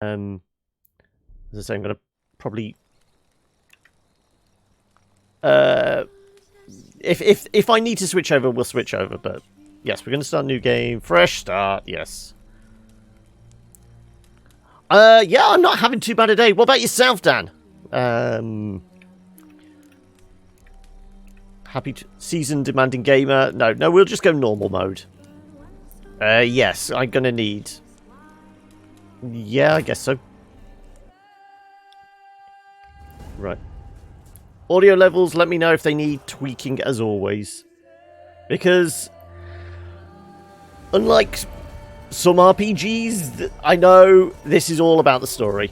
As I say, I'm going to probably... if I need to switch over, we'll switch over. But yes, we're going to start a new game. Fresh start, yes. Yeah, I'm not having too bad a day. What about yourself, Dan? Happy season demanding gamer? No, we'll just go normal mode. Yes, I'm going to need... Yeah, I guess so. Right. Audio levels, let me know if they need tweaking as always. Because, unlike some RPGs, I know this is all about the story.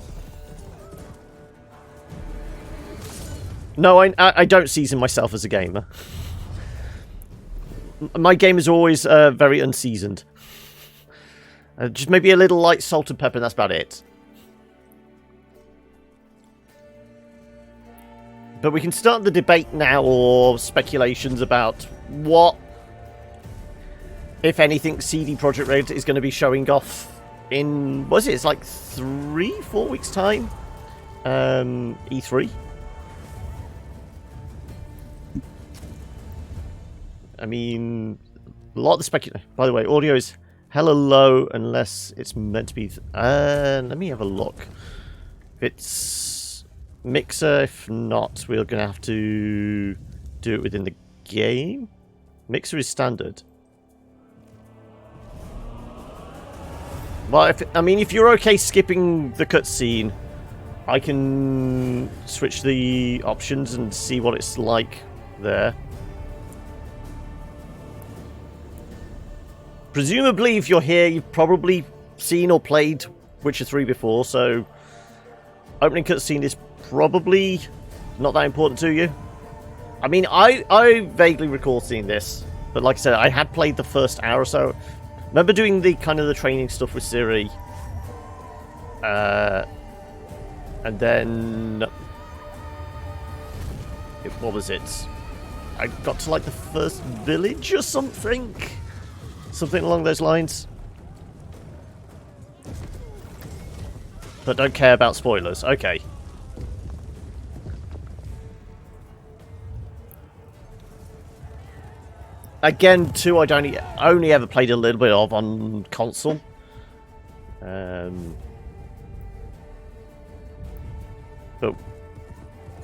No, I don't season myself as a gamer. My game is always very unseasoned. Just maybe a little light salt and pepper, and that's about it. But we can start the debate now, or speculations about what, if anything, CD Projekt Red is going to be showing off in, what is it? It's like 3-4 weeks' time? E3? I mean, a lot of the speculation... By the way, audio is hella low unless it's meant to be... let me have a look. If it's mixer, if not, we're going to have to do it within the game. Mixer is standard. Well, if you're okay skipping the cutscene, I can switch the options and see what it's like there. Presumably, if you're here, you've probably seen or played Witcher 3 before, so opening cutscene is probably not that important to you. I mean, I vaguely recall seeing this, but like I said, I had played the first hour or so. Remember doing the kind of the training stuff with Ciri, and then what was it? I got to like the first village or something. Something along those lines. But don't care about spoilers. Okay. Again, 2 I'd only ever played a little bit of on console. But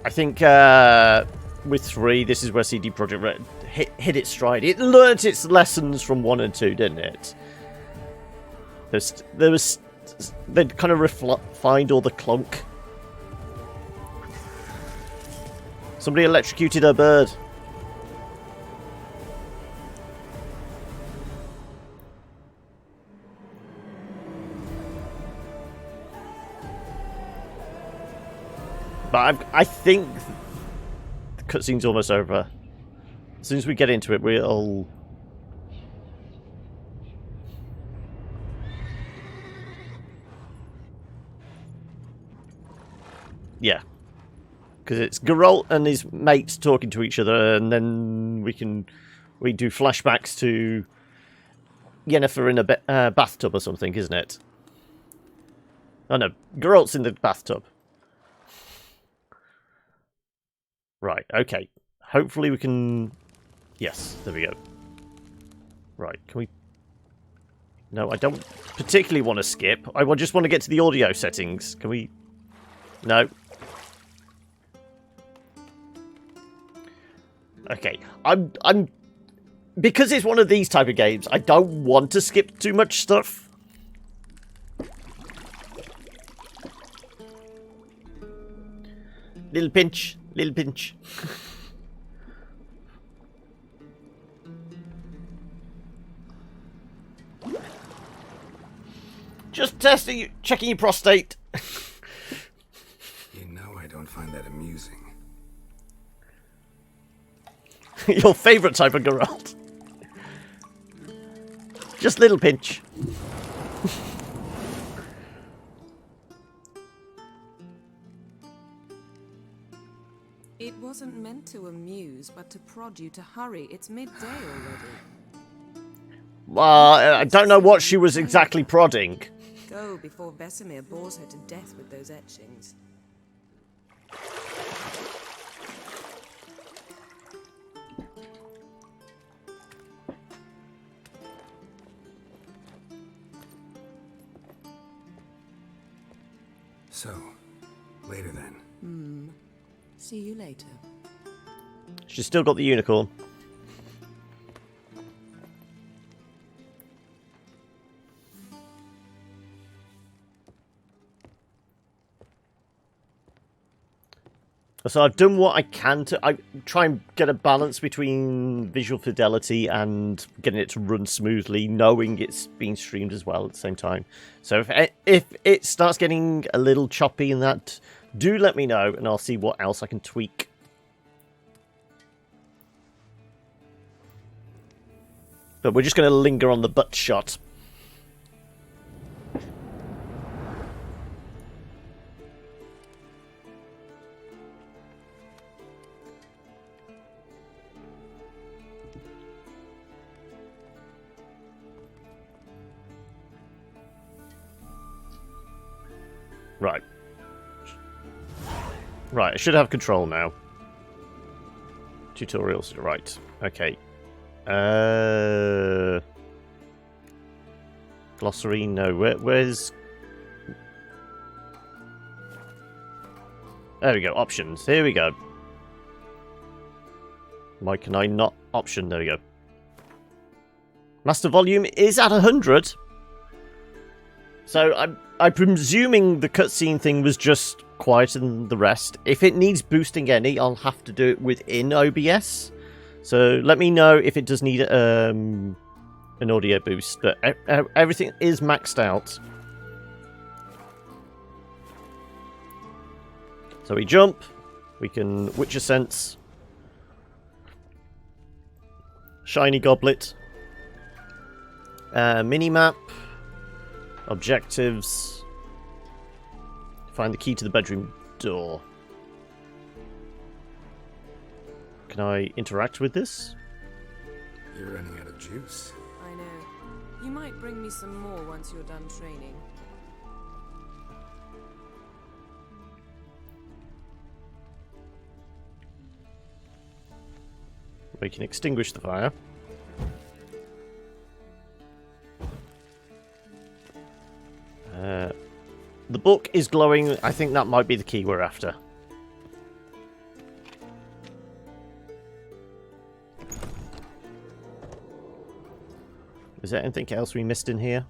I think with 3, this is where CD Projekt Red hit its stride. It learnt its lessons from 1 and 2, didn't it? They'd kind of refined all the clunk. Somebody electrocuted a bird. But I think the cutscene's almost over. As soon as we get into it, we'll... Yeah. Because it's Geralt and his mates talking to each other, and then we do flashbacks to Yennefer in a bathtub or something, isn't it? Oh no, Geralt's in the bathtub. Right, okay. Hopefully we can... Yes, there we go. Right, can we... No, I don't particularly want to skip. I just want to get to the audio settings. Can we... No. Okay, I'm... Because it's one of these type of games, I don't want to skip too much stuff. Little pinch. Little pinch. Just testing, checking your prostate. You know I don't find that amusing. Your favourite type of Geralt. Just little pinch. It wasn't meant to amuse, but to prod you to hurry. It's midday already. I don't know what she was exactly prodding. Go before Vesemir bores her to death with those etchings. So, later then. See you later. She's still got the unicorn. So I've done what I can to I try and get a balance between visual fidelity and getting it to run smoothly, knowing it's being streamed as well at the same time. So if it starts getting a little choppy in that, do let me know and I'll see what else I can tweak. But we're just going to linger on the butt shot. Right. Right, I should have control now. Tutorials, right. Okay. Glossary, no. Where's... There we go, options. Here we go. Why can I not option? There we go. Master volume is at 100. So I'm presuming the cutscene thing was just quieter than the rest. If it needs boosting any, I'll have to do it within OBS. So let me know if it does need an audio boost. But everything is maxed out. So we jump. We can Witcher Sense. Shiny Goblet. Minimap. Objectives. Find the key to the bedroom door. Can I interact with this? You're running out of juice. I know. You might bring me some more once you're done training. We can extinguish the fire. The book is glowing. I think that might be the key we're after. Is there anything else we missed in here?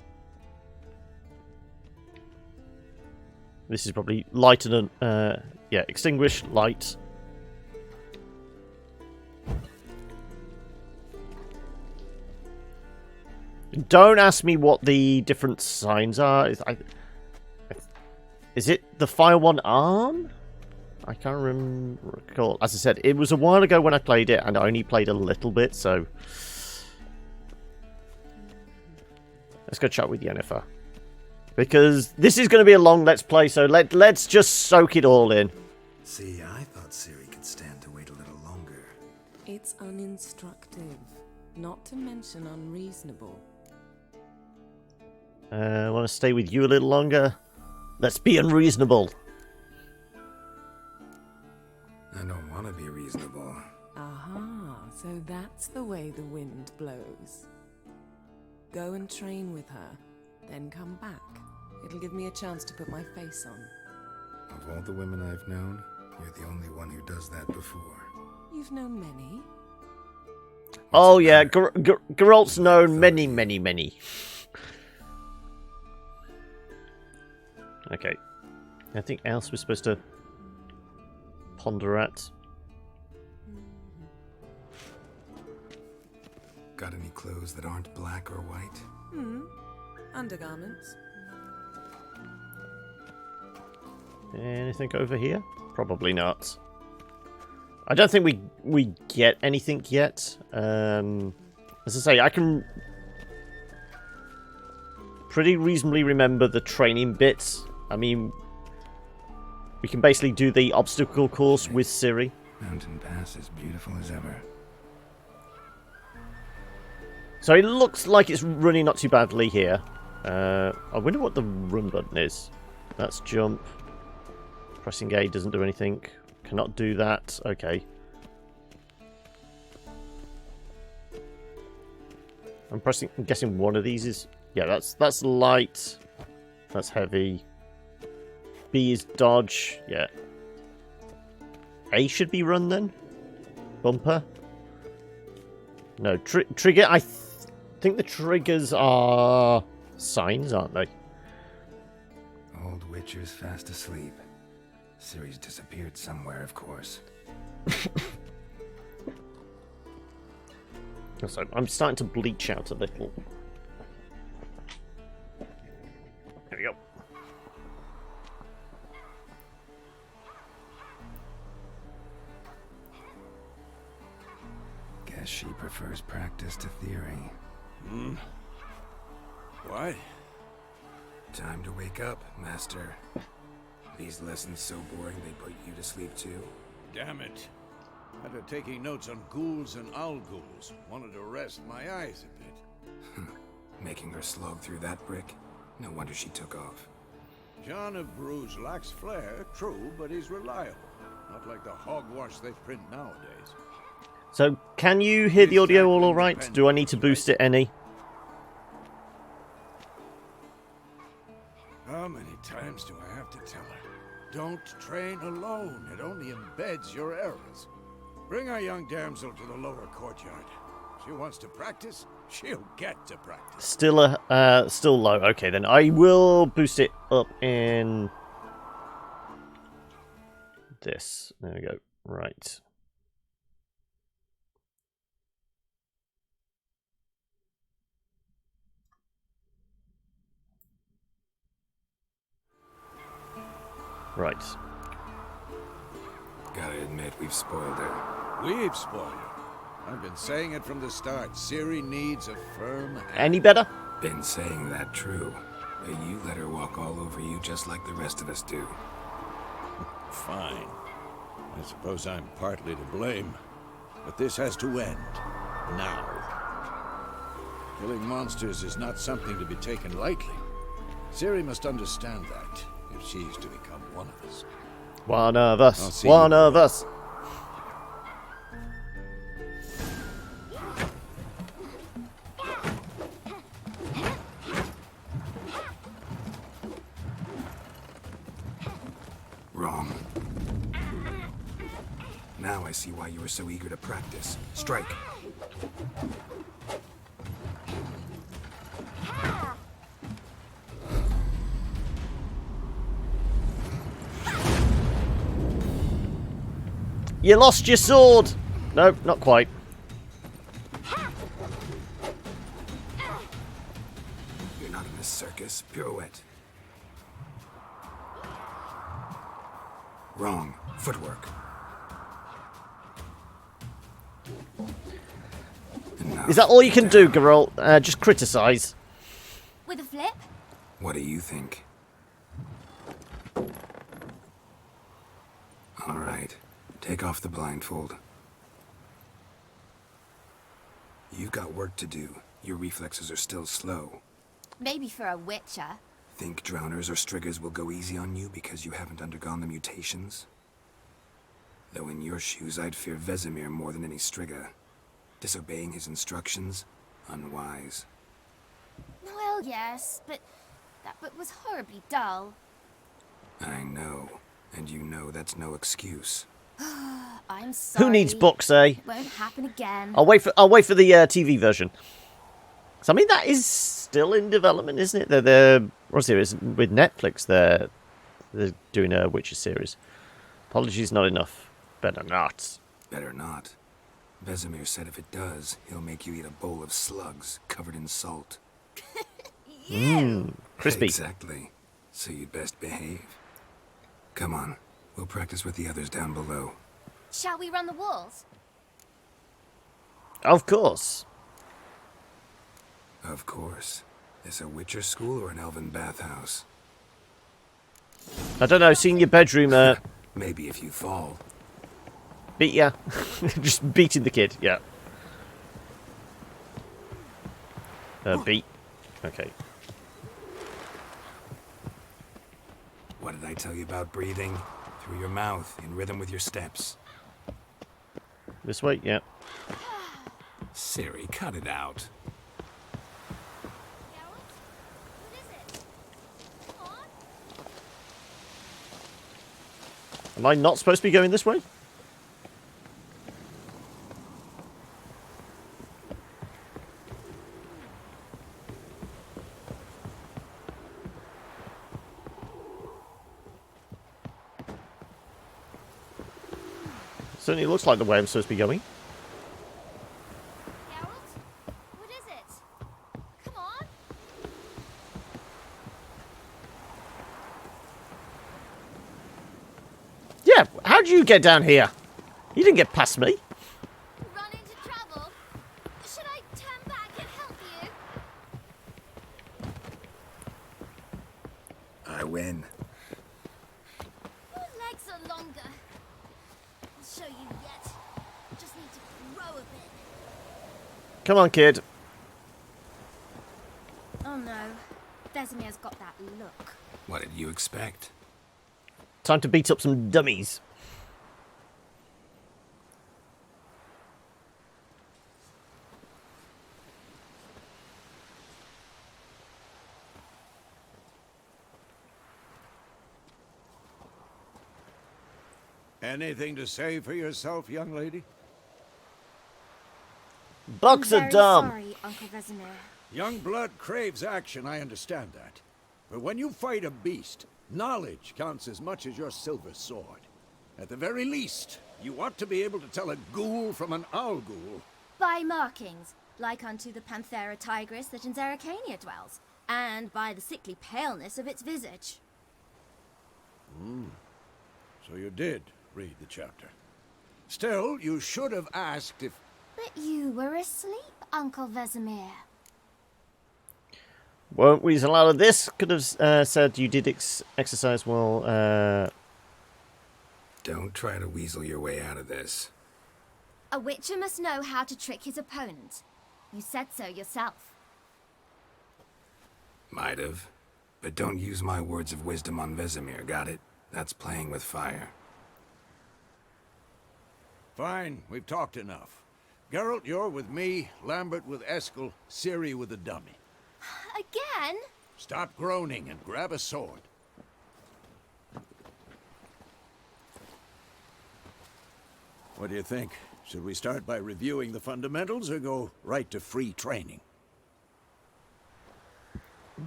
This is probably light and... yeah, extinguish, light. Don't ask me what the different signs are. Is it the fire one arm? I can't recall. As I said, it was a while ago when I played it, and I only played a little bit, so... Let's go chat with Yennefer. Because this is going to be a long Let's Play, so let's just soak it all in. See, I thought Ciri could stand to wait a little longer. It's uninstructive, not to mention unreasonable. I want to stay with you a little longer. Let's be unreasonable. I don't want to be reasonable. Aha, so that's the way the wind blows. Go and train with her, then come back. It'll give me a chance to put my face on. Of all the women I've known, you're the only one who does that before. You've known many. Oh yeah, Geralt's known many. Okay. Anything else we're supposed to ponder at? Got any clothes that aren't black or white? Undergarments. Anything over here? Probably not. I don't think we get anything yet. As I say, I can pretty reasonably remember the training bits. I mean, we can basically do the obstacle course with Ciri. Mountain Pass is beautiful as ever. So it looks like it's running not too badly here. I wonder what the run button is. That's jump. Pressing A doesn't do anything. Cannot do that. Okay. I'm guessing one of these is... Yeah, that's light. That's heavy. B is dodge. Yeah. A should be run then? Bumper? No, trigger. I think the triggers are signs, aren't they? Old Witcher's fast asleep. Ciri's disappeared somewhere, of course. So I'm starting to bleach out a little. There we go. Guess she prefers practice to theory. Hmm? What? Time to wake up, Master. These lessons so boring they put you to sleep too? Damn it. After taking notes on ghouls and owl ghouls, wanted to rest my eyes a bit. Making her slog through that brick? No wonder she took off. John of Bruges lacks flair, true, but he's reliable. Not like the hogwash they print nowadays. So, can you hear the audio all alright? Do I need to boost it any? How many times do I have to tell her? Don't train alone. It only embeds your errors. Bring our young damsel to the lower courtyard. She wants to practice, she'll get to practice. Still low. Okay, then I will boost it up in this. There we go. Right. Right. Gotta admit, we've spoiled her. We've spoiled her. I've been saying it from the start. Ciri needs a firm hand. Any better? Been saying that true. But you let her walk all over you just like the rest of us do. Fine. I suppose I'm partly to blame. But this has to end. Now. Killing monsters is not something to be taken lightly. Ciri must understand that, if she's to become one of us. One of us. One of us. Wrong. Now I see why you were so eager to practice. Strike. You lost your sword! No, not quite. You're not in a circus. Pirouette. Wrong. Footwork. Enough. Is that all you can do, Geralt? Just criticize. With a flip? What do you think? All right. Take off the blindfold. You've got work to do. Your reflexes are still slow. Maybe for a witcher. Think drowners or striggers will go easy on you because you haven't undergone the mutations? Though in your shoes, I'd fear Vesemir more than any strigger. Disobeying his instructions? Unwise. Well, yes, but that book was horribly dull. I know. And you know that's no excuse. I'm sorry. Who needs books, eh? It won't happen again. I'll wait for the TV version. So, I mean, that is still in development, isn't it? They're what's it is with Netflix? They're doing a Witcher series. Apologies, not enough. Better not. Better not. Vesemir said if it does, he'll make you eat a bowl of slugs covered in salt. Crispy. Exactly. So you'd best behave. Come on. We'll practice with the others down below. Shall we run the walls? Of course. Of course. Is a Witcher school or an elven bathhouse? I don't know. Seeing your bedroom, Maybe if you fall. beat ya. Just beating the kid. Yeah. Beat. Okay. What did I tell you about breathing? Through your mouth, in rhythm with your steps. This way, yeah. Ciri, cut it out. Geralt? What is it? Come on. Am I not supposed to be going this way? Certainly looks like the way I'm supposed to be going. Geralt? What is it? Come on. Yeah, how'd you get down here? You didn't get past me. Run into trouble? Should I turn back and help you? I win. Your legs are longer. I'll show you yet. Just need to grow a bit. Come on, kid. Oh no. Vesemir's got that look. What did you expect? Time to beat up some dummies. Anything to say for yourself, young lady? Bucks are dumb. Sorry, Uncle Vesemir. Young blood craves action, I understand that. But when you fight a beast, knowledge counts as much as your silver sword. At the very least, you ought to be able to tell a ghoul from an owl ghoul. By markings, like unto the Panthera tigris that in Zerrikania dwells, and by the sickly paleness of its visage. So you did read the chapter. Still, you should have asked if... But you were asleep, Uncle Vesemir. Won't weasel out of this. Could have said you did exercise well. Don't try to weasel your way out of this. A witcher must know how to trick his opponent. You said so yourself. Might have. But don't use my words of wisdom on Vesemir, got it? That's playing with fire. Fine, we've talked enough. Geralt, you're with me, Lambert with Eskel, Ciri with the dummy. Again? Stop groaning and grab a sword. What do you think? Should we start by reviewing the fundamentals or go right to free training?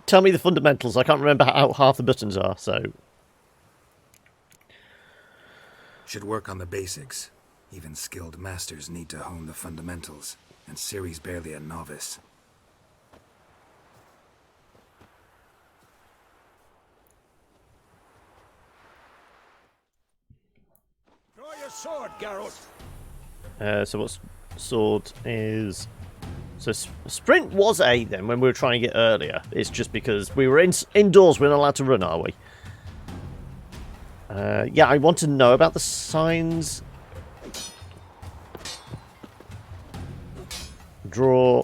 Tell me the fundamentals. I can't remember how half the buttons are, so... Should work on the basics. Even skilled masters need to hone the fundamentals, and Ciri's barely a novice. Draw your sword, Geralt! So what sword is... So sprint was A then, when we were trying it earlier. It's just because we were indoors, we're not allowed to run, are we? Yeah, I want to know about the signs. Draw.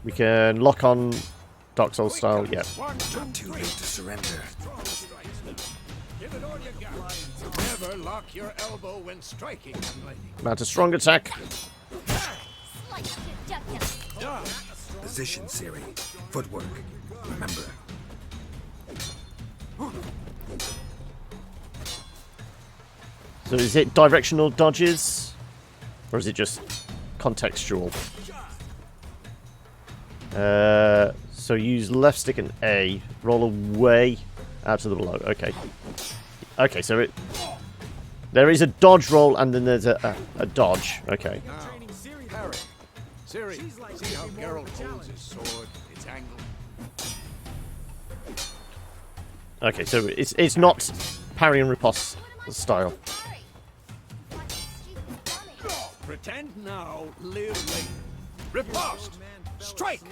We can lock on Dark Souls style, yeah. Not too late to surrender. Give it all you got. Never lock your elbow when striking, young lady. Mount a strong attack. Slice your jugular. Position, Ciri. Footwork. Remember. So is it directional dodges? Or is it just contextual? So use left stick and A. Roll away out to the below. Okay. Okay, so it... There is a dodge roll and then there's a dodge. Okay. Now, parry. Ciri, see how Geralt holds his sword, its angle? Okay, so it's not parry and riposte style. Sorry. Like a stupid dummy. Pretend now, live later. Riposte! Strike!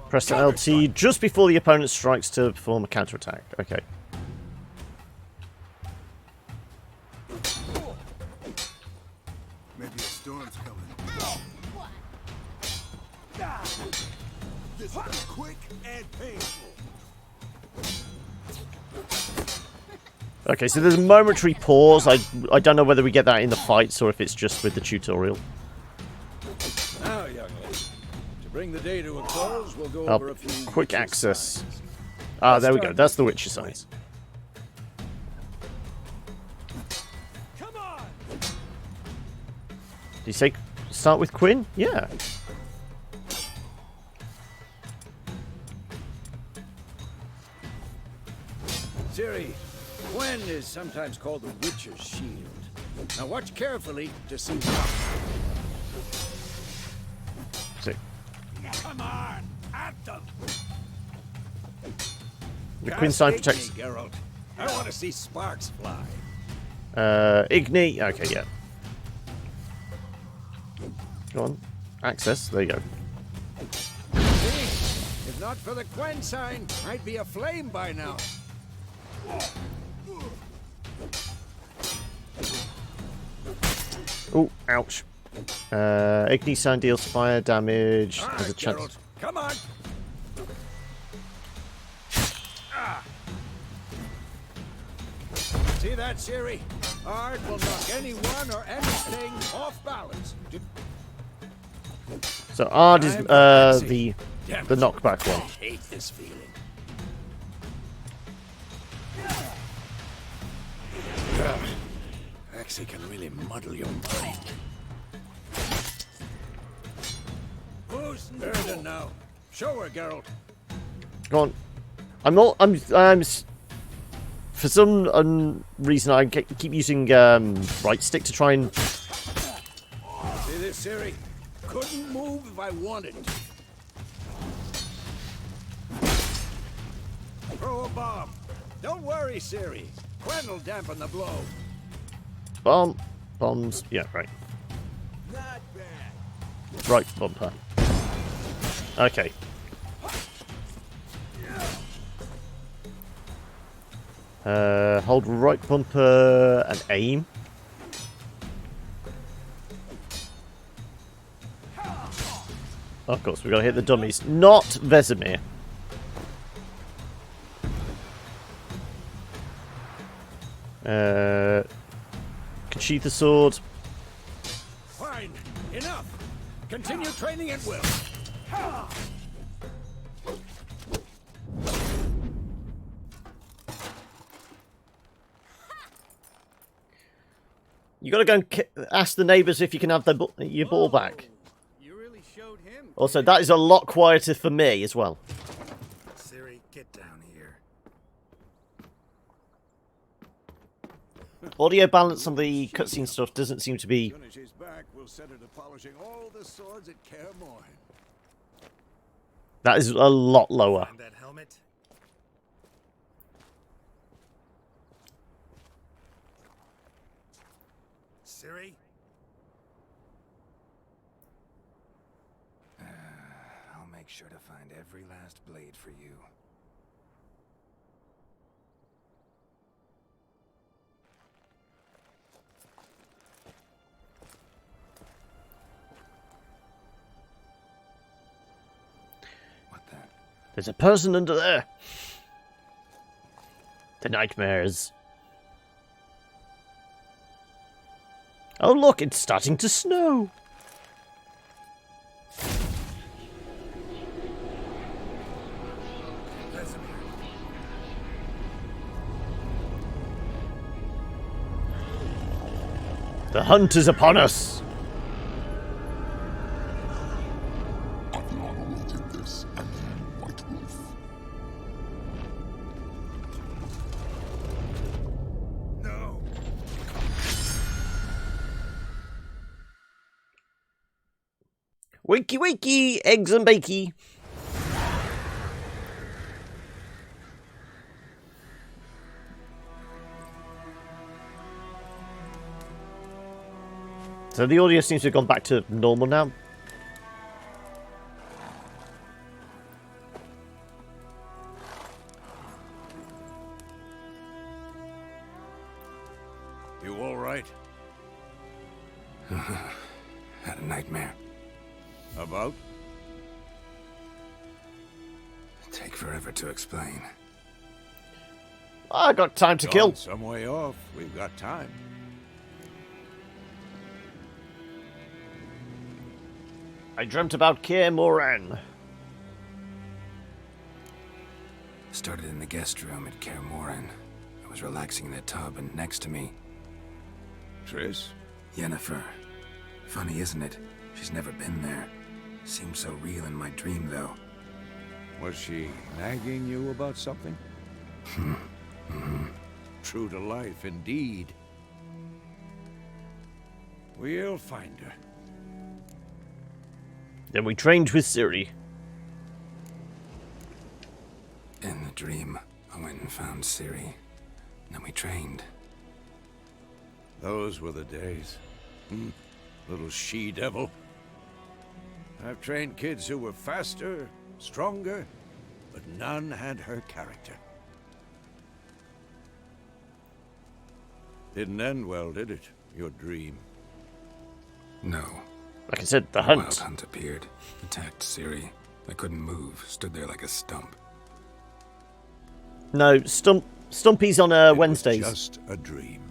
Press the LT just before the opponent strikes to perform a counterattack. Okay. Maybe a storm's coming. This will be quick and painful. Okay, so there's a momentary pause. I don't know whether we get that in the fights or if it's just with the tutorial. Now, young lady, to bring the day to a close, we'll go over a few Quick witcher access. signs. Ah, Let's there we go. start That's the with Witcher signs. Come on! Did he say start with Quinn? Yeah. Ciri, Gwen is sometimes called the Witcher's Shield. Now watch carefully to see what... Sick. Come on! At them! The Quinn sign Castigate protects. me, Geralt. I want to see sparks fly. Igni. Okay, yeah. Go on. Access. There you go. See? If not for the Gwen sign, I'd be aflame by now. Oh, ouch. Igni sign deals fire damage. All There's a right, chance. Geralt, come on! Ah. See that, Ciri? Art will knock anyone or anything off balance. So Ard is I'm the Damn the it. knockback I one. hate this feeling. Actually can really muddle your mind. Who's Erden now? Show her, Geralt. Go on. I'm not. For some reason, I keep using right stick to try and. See this, Ciri? Couldn't move if I wanted to. Throw a bomb. Don't worry, Ciri. Quen will dampen the blow. Bombs. Yeah, right. Not bad. Right bumper. Okay. Hold right bumper and aim. Of course, we've got to hit the dummies. Not Vesemir. Can sheath the sword. Fine. Enough. Continue training at will. You got to go and ask the neighbours if you can have your ball back. You really showed him. Also, that is a lot quieter for me as well. Ciri, get down here. Audio balance on the cutscene stuff doesn't seem to be. As soon as she's back, we'll set her to polishing all the swords at Kaer Morhen. That is a lot lower. Find that helmet. Ciri? I'll make sure to find every last blade for you. What the? There's a person under there. The nightmares. Oh look, it's starting to snow. The hunt is upon us. Adriana will get this, and then White Wolf. No! Wakey wakey, eggs and bakey. So the audio seems to have gone back to normal now. You all right? Had a nightmare. About? Take forever to explain. I got time to kill. Some way off. We've got time. I dreamt about Kaer Morhen. Started in the guest room at Kaer Morhen. I was relaxing in the tub, and next to me, Triss? Yennefer. Funny, isn't it? She's never been there. Seemed so real in my dream, though. Was she nagging you about something? True to life, indeed. We'll find her. Then we trained with Ciri. In the dream, I went and found Ciri. Then we trained. Those were the days. Little she-devil. I've trained kids who were faster, stronger, but none had her character. Didn't end well, did it? Your dream? No. Like I said, the A hunt. wild hunt appeared, attacked Ciri. I couldn't move, stood there like a stump. No, Stumpy's on It was Wednesdays. just a dream.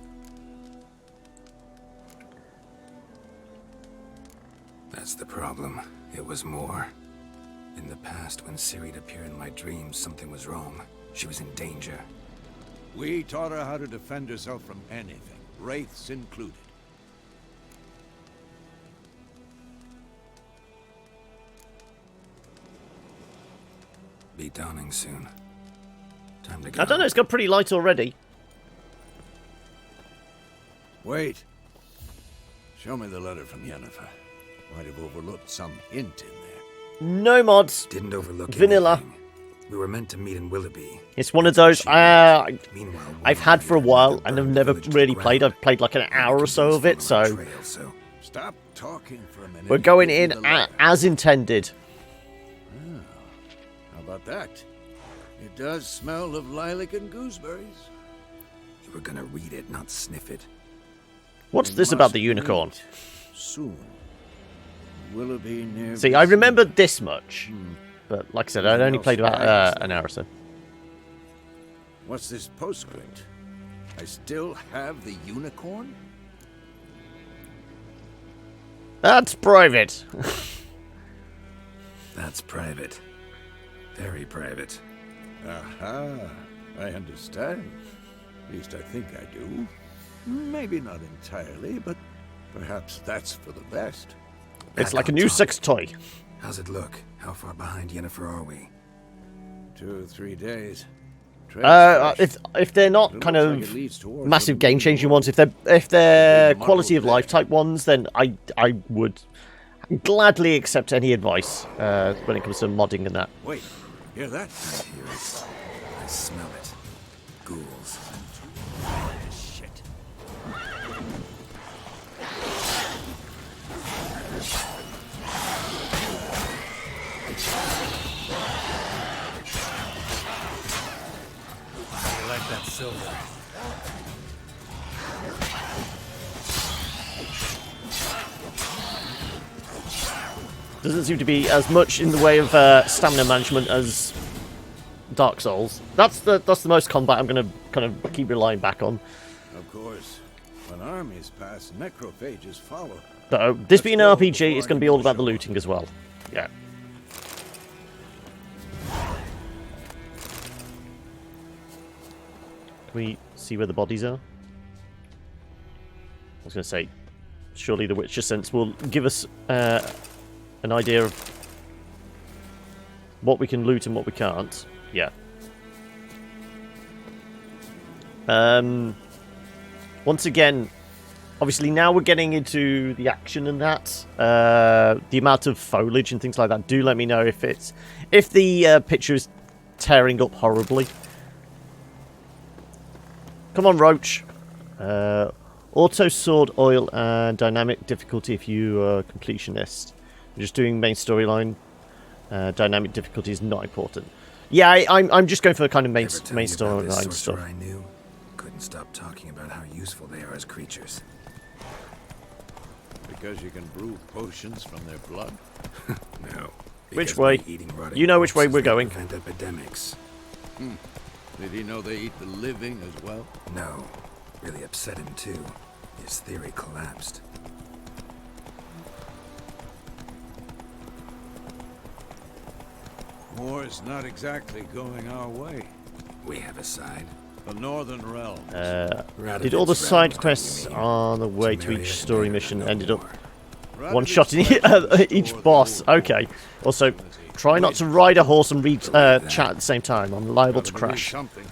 That's the problem. It was more. In the past, when Ciri'd appear in my dreams, something was wrong. She was in danger. We taught her how to defend herself from anything, wraiths included. Be dawning soon. Time to go. I don't know, it's got pretty light already. Wait. Show me the letter from Yennefer. Might have overlooked some hint in there. No mods. Didn't overlook Vanilla. anything. We were meant to meet in Willoughby. It's one of those Meanwhile, I've had for a while and I've never really played. I've played like an hour or so of it, so Stop talking for a minute. we're going in Give me the letter. as intended. How about that? It does smell of lilac and gooseberries. You were gonna read it, not sniff it. What's We this about must the unicorn? meet soon. Willoughby near. See, I Vicinity. remember this much, but like I said, I'd only played about an hour or so. What's this postscript? I still have the unicorn? That's private. That's private. Very private. Aha, I understand. At least I think I do. Maybe not entirely, but perhaps that's for the best. It's Back like a on new top. sex toy. How's it look? How far behind Yennefer are we? 2 or 3 days. Trail's fresh. If they're not It kind looks like of it leads towards massive Willoughby. game-changing ones, if they're Maybe quality of muddled life there. type ones, then I would gladly accept any advice when it comes to modding and that. Wait, hear that? I hear it. I smell it. Ghouls. Shit. I like that silver. Doesn't seem to be as much in the way of stamina management as Dark Souls. That's the most combat I'm going to kind of keep relying back on. Of course. When armies pass, necrophages follow. So, this being an RPG, it's going to be all about the looting as well. Yeah. Can we see where the bodies are? I was going to say, surely the Witcher sense will give us an idea of what we can loot and what we can't. Yeah. Once again, obviously now we're getting into the action and that. The amount of foliage and things like that. Do let me know if the picture is tearing up horribly. Come on, Roach. Auto sword oil and dynamic difficulty if you are a completionist. I'm just doing main storyline. Dynamic difficulty is not important. Yeah, I'm just going for the kind of main Ever tell you about this storyline sorcerer stuff. I knew? Couldn't stop talking about how useful they are as creatures. Because you can brew potions from their blood. No. Which because way? by eating rotting You know which way corpses, we're they going. Prevent epidemics. Did he know they eat the living as well? No. Really upset him, too. His theory collapsed. War's not exactly going our way. We have a side. The Northern Realms. Did all the side quests on the way to each story mission ended up one-shotting each boss? Okay. Also, try not to ride a horse and read chat at the same time. I'm liable to crash. Something.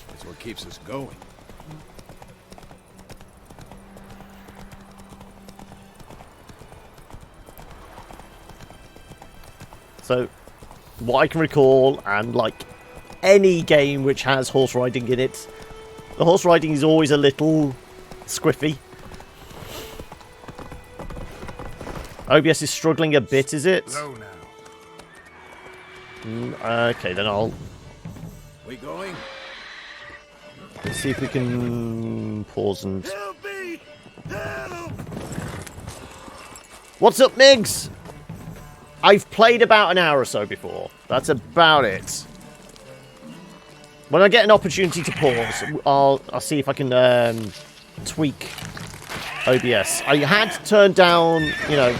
That's what keeps us going. So, what I can recall, and like any game which has horse riding in it, the horse riding is always a little squiffy. OBS is struggling a bit, is it? Slow now. Okay, then I'll... We going? Let's see if we can pause and... Help me! Help! What's up, Migs? I've played about an hour or so before. That's about it. When I get an opportunity to pause, I'll see if I can tweak OBS. I had turned down, you know,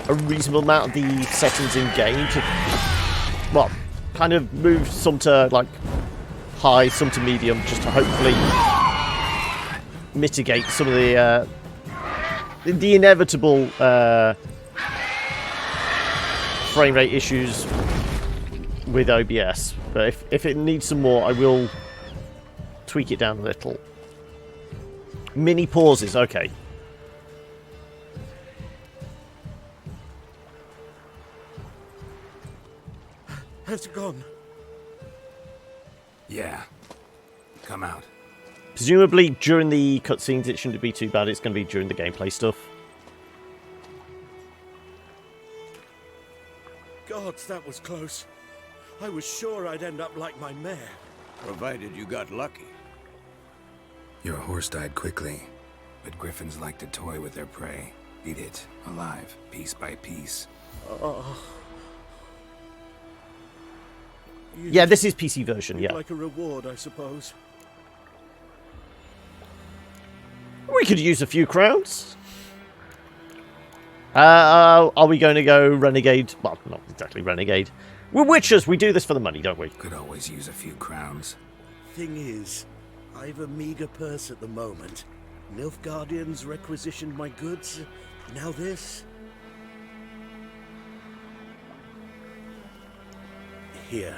a reasonable amount of the settings in game to, well, kind of move some to like high, some to medium, just to hopefully mitigate some of the inevitable frame rate issues with OBS. But if it needs some more, I will tweak it down a little. Mini pauses, okay. Has it gone? Yeah. Come out. Presumably during the cutscenes it shouldn't be too bad, it's going to be during the gameplay stuff. Gods, that was close. I was sure I'd end up like my mare. Provided you got lucky. Your horse died quickly, but griffins like to toy with their prey. Eat it, alive, piece by piece. Yeah, this is PC version, yeah. Like a reward, I suppose. We could use a few crowns. Are we going to go renegade? Well, not exactly renegade. We're witchers, we do this for the money, don't we? Could always use a few crowns. Thing is, I've a meager purse at the moment. Nilfgaardians requisitioned my goods. Now this. Here.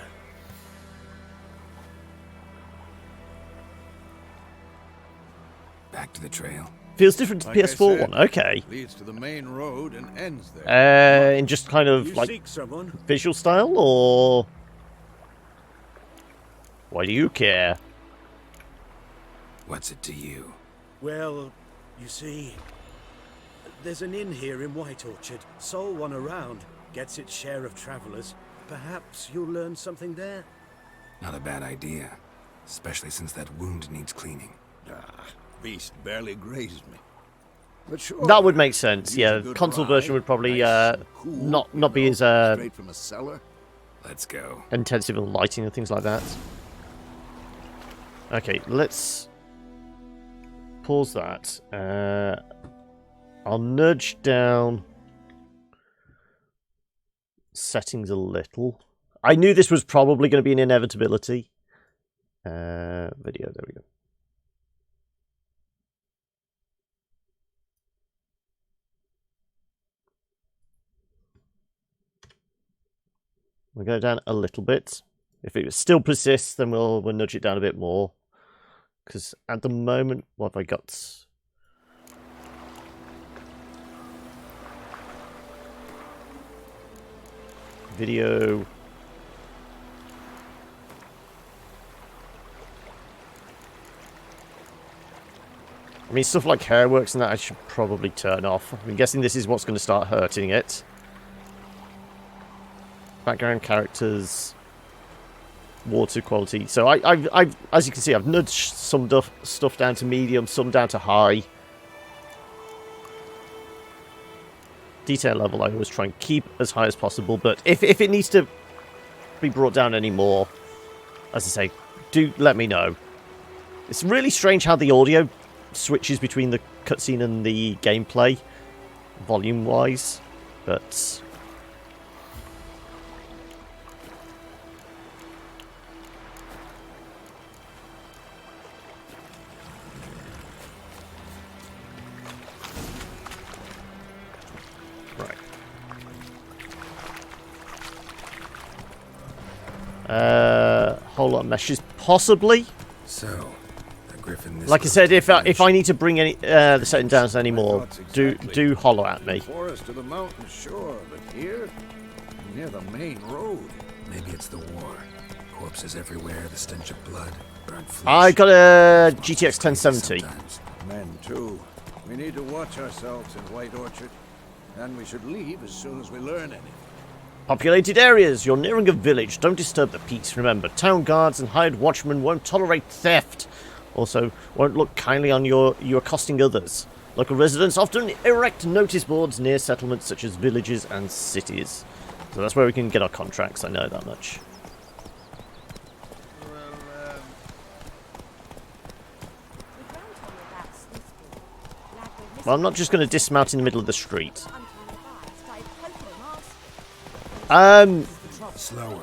Back to the trail. Feels different to the Like I PS4 said, one, okay. Leads to the main road and ends there. In just kind of You like seek someone? visual style, or why do you care? What's it to you? Well, you see, there's an inn here in White Orchard. Sole one around. Gets its share of travelers. Perhaps you'll learn something there? Not a bad idea. Especially since that wound needs cleaning. Beast barely grazed me. But sure, That would make sense. use Yeah, a good console ride, version would probably nice and cool, not be as straight from a cellar. Let's go. intensive in lighting and things like that. Okay, let's pause that. I'll nudge down settings a little. I knew this was probably going to be an inevitability. Video, there we go. We'll go down a little bit. If it still persists, then we'll nudge it down a bit more. Because at the moment, what have I got? Video. I mean, stuff like hair works and that I should probably turn off. I'm guessing this is what's going to start hurting it. Background characters, water quality. So I've as you can see, I've nudged some stuff down to medium, some down to high. Detail level I always try and keep as high as possible, but if it needs to be brought down any more, as I say, do let me know. It's really strange how the audio switches between the cutscene and the gameplay, volume-wise, but... Right. Whole lot of meshes, possibly. So, a griffin this Like I said, if I need to bring any the setting down anymore, do holler at me. Forest to the mountain shore, but here, near the main road. Maybe it's the war. Corpses everywhere, the stench of blood, burnt flesh. I got a GTX 1070. Sometimes. Men too. We need to watch ourselves in White Orchard, and we should leave as soon as we learn anything. Populated areas. You're nearing a village. Don't disturb the peace. Remember, town guards and hired watchmen won't tolerate theft. Also, won't look kindly on you accosting others. Local residents often erect notice boards near settlements such as villages and cities. So that's where we can get our contracts, I know that much. Well, I'm not just going to dismount in the middle of the street. Slower.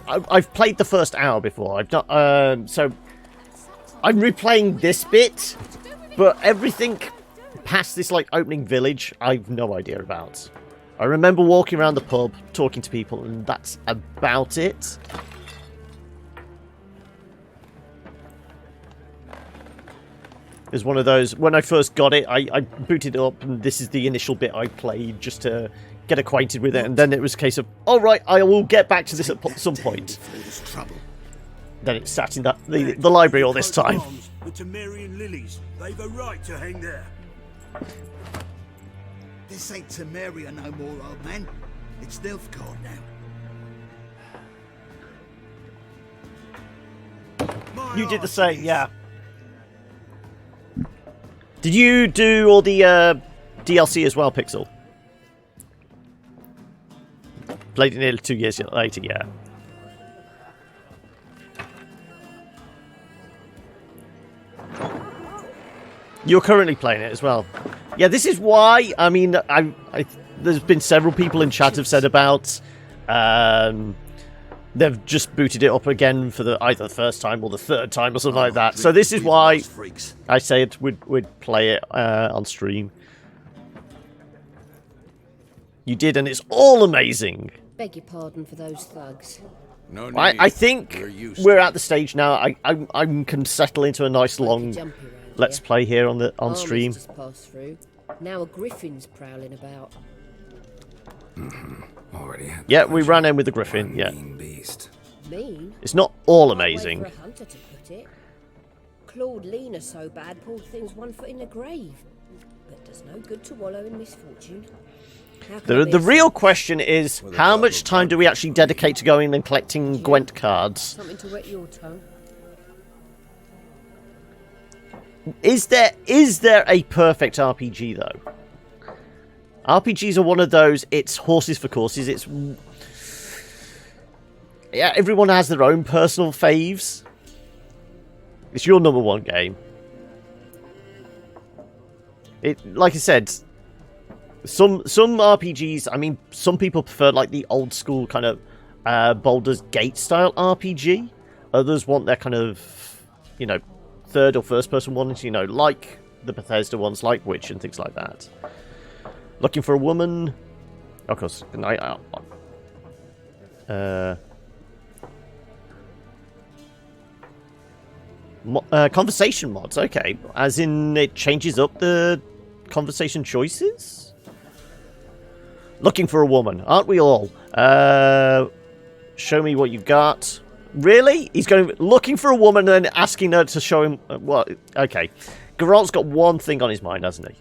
I've played the first hour before. I've not. So I'm replaying this bit, but everything past this like opening village, I've no idea about. I remember walking around the pub, talking to people, and that's about it. It's one of those. When I first got it, I booted it up, and this is the initial bit I played just to get acquainted with it, and then it was a case of, all right, I will get back to this at some point. Then it sat in the library all this time. The Temerian lilies, they've a right to hang there. This ain't Temeria no more, old man. It's Nilfgaard now. You did the same, yeah. Did you do all the DLC as well, Pixel? Played it nearly 2 years later, yeah. You're currently playing it as well. Yeah, this is why, I mean, there's been several people in chat have said about they've just booted it up again for either the first time or the third time or something like that. So this is why I said we'd play it on stream. You did, and it's all amazing. Beg your pardon for those thugs. No need. I think we're at the stage now. I can settle into a nice long let's play here on stream. Just passed through. Now a griffin's prowling about. Already had Yeah, we ran in with the griffin. Yeah, mean beast. Mean? it's not all Hard way amazing. for a hunter to put it. Clawed Lena so bad, poor thing's 1 foot in the grave. But does no good to wallow in misfortune. How can I The be real question is, how much time do we actually dedicate to going and collecting Gwent cards? something to wet your tongue? Is there a perfect RPG though? RPGs are one of those. It's horses for courses. It's yeah. Everyone has their own personal faves. It's your number one game. Like I said, some RPGs. I mean, some people prefer like the old school kind of Baldur's Gate style RPG. Others want their kind of, you know, third or first person ones. You know, like the Bethesda ones, like Witch and things like that. Looking for a woman. Of course, night out. Conversation mods. Okay, as in it changes up the conversation choices. Looking for a woman, aren't we all? Show me what you've got. Really? He's going looking for a woman and asking her to show him. Well, okay. Geralt's got one thing on his mind, hasn't he?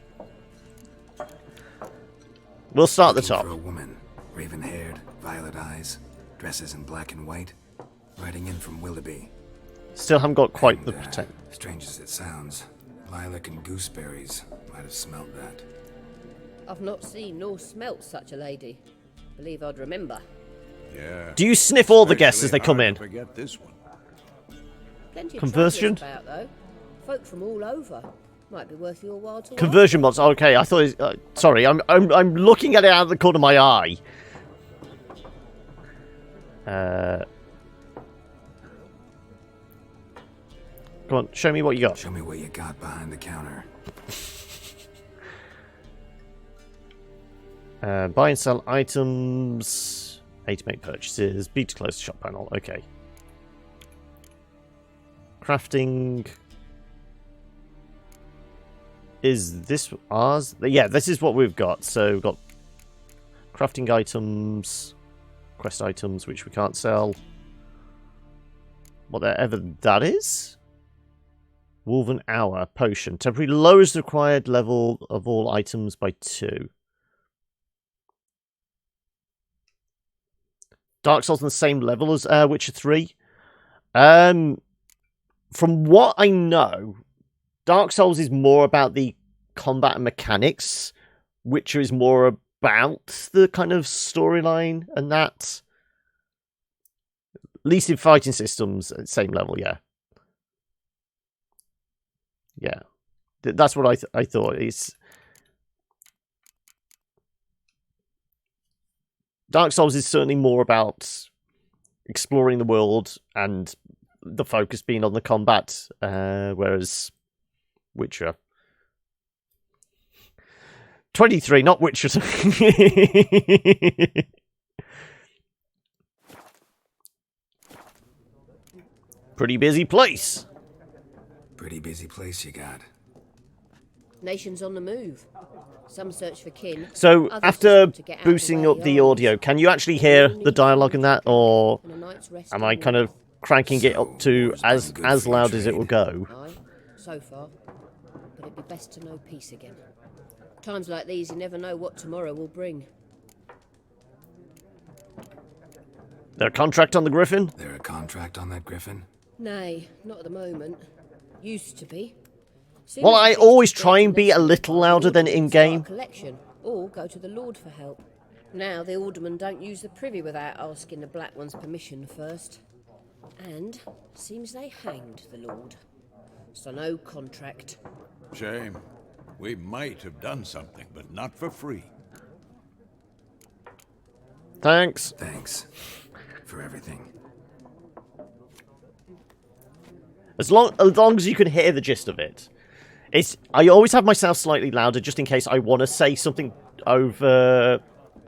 We'll start at the top. For a woman, raven-haired, violet eyes, dresses in black and white, riding in from Willoughby. Still haven't got quite And, the potential. strange as it sounds, lilac and gooseberries might have smelt that. I've not seen nor smelt such a lady. Believe I'd remember. Yeah. Do you sniff all the guests as they come Especially in? hard to forget this one. Plenty of Conversion? travellers about, though. Folk from all over. Might be worth your while to Conversion mods. Okay, I thought. Sorry, I'm looking at it out of the corner of my eye. Come on, show me what you got. Show me what you got behind the counter. Buy and sell items. A to make purchases. B to close the shop panel. Okay. Crafting. Is this ours? Yeah, this is what we've got. So we've got crafting items, quest items, which we can't sell. Whatever that is. Woven Hour Potion. Temporarily lowers the required level of all items by 2. Dark Souls on the same level as Witcher 3. From what I know, Dark Souls is more about the combat and mechanics. Witcher is more about the kind of storyline and that. At least in fighting systems, same level, yeah. Yeah, that's what I thought. It's Dark Souls is certainly more about exploring the world and the focus being on the combat, whereas Witcher 23, not Witcher. Pretty busy place. Pretty busy place you got. Nations on the move. Some search for kin. So others after just want to get out boosting the up way the armies. audio, can you actually hear the dialogue in that, or And a night's rest am in I kind of war. cranking it up to war's done good as for your loud as it will trade. go? Aye, so far. But it'd be best to know peace again. Times like these, you never know what tomorrow will bring. Their contract on the Griffin? There a contract on that griffin? Nay, not at the moment. Used to be. Soon Well, as the I beast always is try dead, and be let's a little buy the louder than alderman and start a in-game. collection, or go to the Lord for help. Now the aldermen don't use the privy without asking the Black One's permission first. And seems they hanged the Lord. So no contract. Shame. We might have done something, but not for free. Thanks. Thanks for everything. As long as you can hear the gist of it. I always have myself slightly louder just in case I want to say something over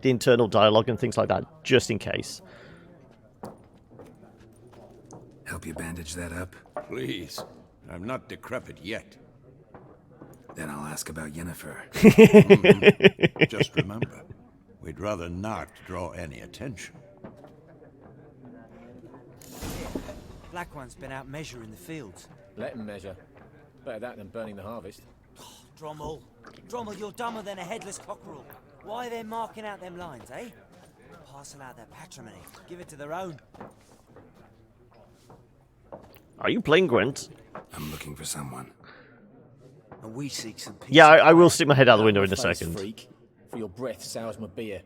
the internal dialogue and things like that, just in case. Help you bandage that up? Please. I'm not decrepit yet. Then I'll ask about Yennefer. Just remember, we'd rather not draw any attention. Black One's been out measuring the fields. Let him measure. Better that than burning the harvest. Drommel, you're dumber than a headless cockerel. Why are they marking out them lines, eh? Parcel out their patrimony. Give it to their own. Are you playing Gwent? I'm looking for someone. And we seek some peace. Yeah, I will stick my head out the window in a Face, second. freak. For your breath sours my beer.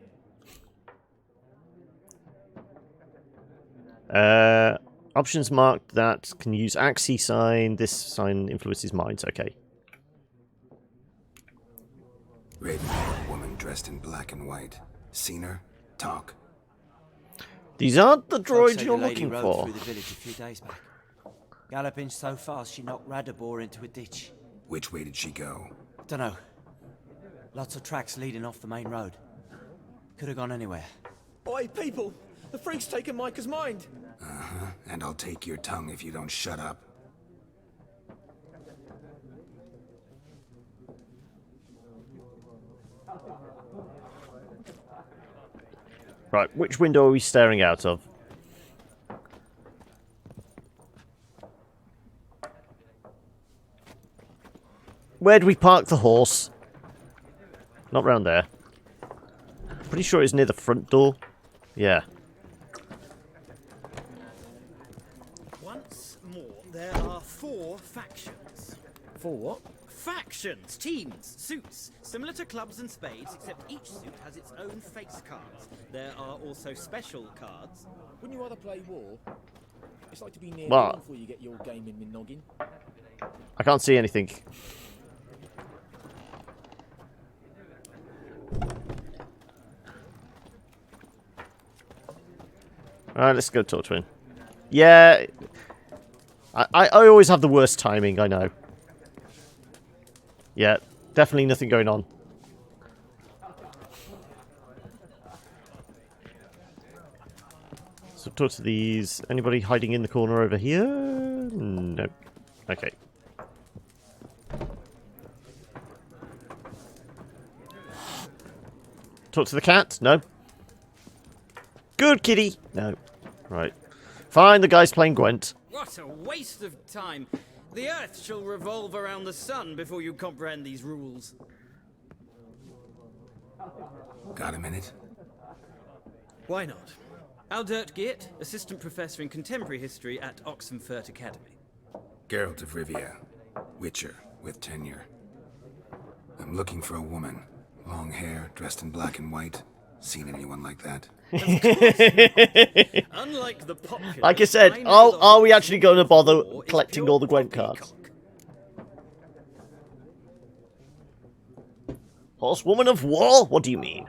Options marked that can use Axie sign. This sign influences minds. Okay. Raven-haired woman dressed in black and white. Seen her? Talk. These aren't the Folks droids say you're the lady looking rode for. through the village a few days back. Galloping so fast she knocked Radabor into a ditch. Which way did she go? Dunno. Lots of tracks leading off the main road. Could have gone anywhere. Oi, people! The freak's taken Micah's mind! Uh-huh. And I'll take your tongue if you don't shut up. Right, which window are we staring out of? Where do we park the horse? Not round there. Pretty sure it's near the front door. Yeah. Once more, there are 4 factions. For what? Factions, teams, suits, similar to clubs and spades, except each suit has its own face cards. There are also special cards. Wouldn't you rather play war? It's like to be near What? before you get your game in my noggin. I can't see anything. Alright, let's go talk to him. Yeah. I always have the worst timing, I know. Yeah, definitely nothing going on. So talk to these. Anybody hiding in the corner over here? No. Okay. Talk to the cat? No. Good kitty! No. Right. Fine, the guy's playing Gwent. What a waste of time. The Earth shall revolve around the sun before you comprehend these rules. Got a minute? Why not? Aldert Geert, Assistant Professor in Contemporary History at Oxenfurt Academy. Geralt of Rivia. Witcher, with tenure. I'm looking for a woman. Long hair, dressed in black and white. Seen anyone like that? Unlike the popular, like I said, are we actually going to bother collecting all the Gwent cards? Horsewoman of War? What do you mean?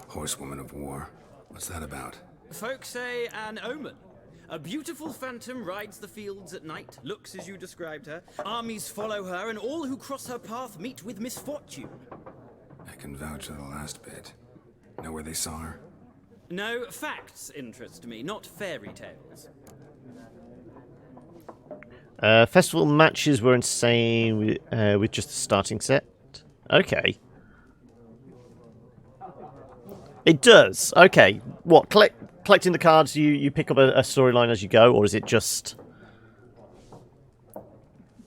Horsewoman of War? What's that about? Folk say an omen. A beautiful phantom rides the fields at night, looks as you described her. Armies follow her, and all who cross her path meet with misfortune. I can vouch for the last bit. Know where they saw her? No, facts interest me, not fairy tales. Festival matches were insane with just the starting set. Okay. It does. Okay. What? Collecting the cards, you pick up a storyline as you go, or is it just...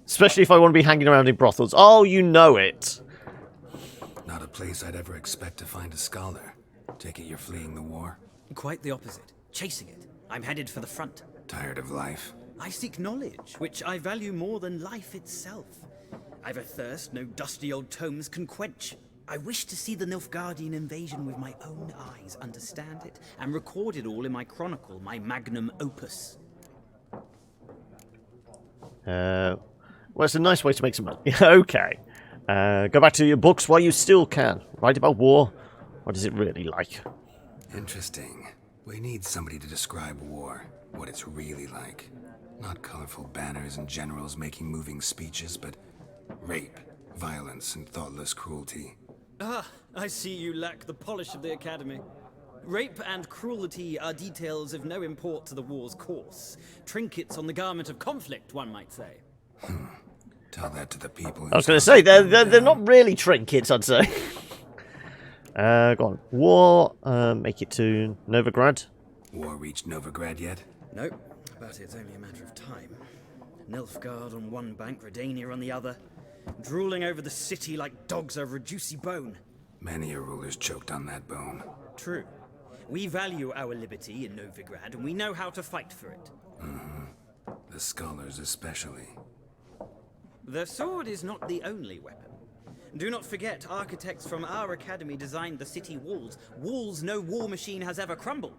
Especially if I want to be hanging around in brothels. Oh, you know it. Not a place I'd ever expect to find a scholar. Take it you're fleeing the war? Quite the opposite. Chasing it. I'm headed for the front. Tired of life? I seek knowledge, which I value more than life itself. I've a thirst no dusty old tomes can quench. I wish to see the Nilfgaardian invasion with my own eyes, understand it, and record it all in my chronicle, my magnum opus. Well, it's a nice way to make some money. Okay. Go back to your books while you still can. Write about war. What is it really like? Interesting. We need somebody to describe war, what it's really like. Not colorful banners and generals making moving speeches, but rape, violence, and thoughtless cruelty. Ah, I see you lack the polish of the Academy. Rape and cruelty are details of no import to the war's course. Trinkets on the garment of conflict, one might say. Tell that to the people. I was going to say, they're not really trinkets, I'd say. Go on. War, make it to Novigrad. War reached Novigrad yet? Nope, but it's only a matter of time. Nilfgaard on one bank, Redania on the other. Drooling over the city like dogs over a juicy bone. Many a ruler's choked on that bone. True. We value our liberty in Novigrad, and we know how to fight for it. Mm-hmm. The scholars especially. The sword is not the only weapon. Do not forget, architects from our academy designed the city walls. Walls no war machine has ever crumbled.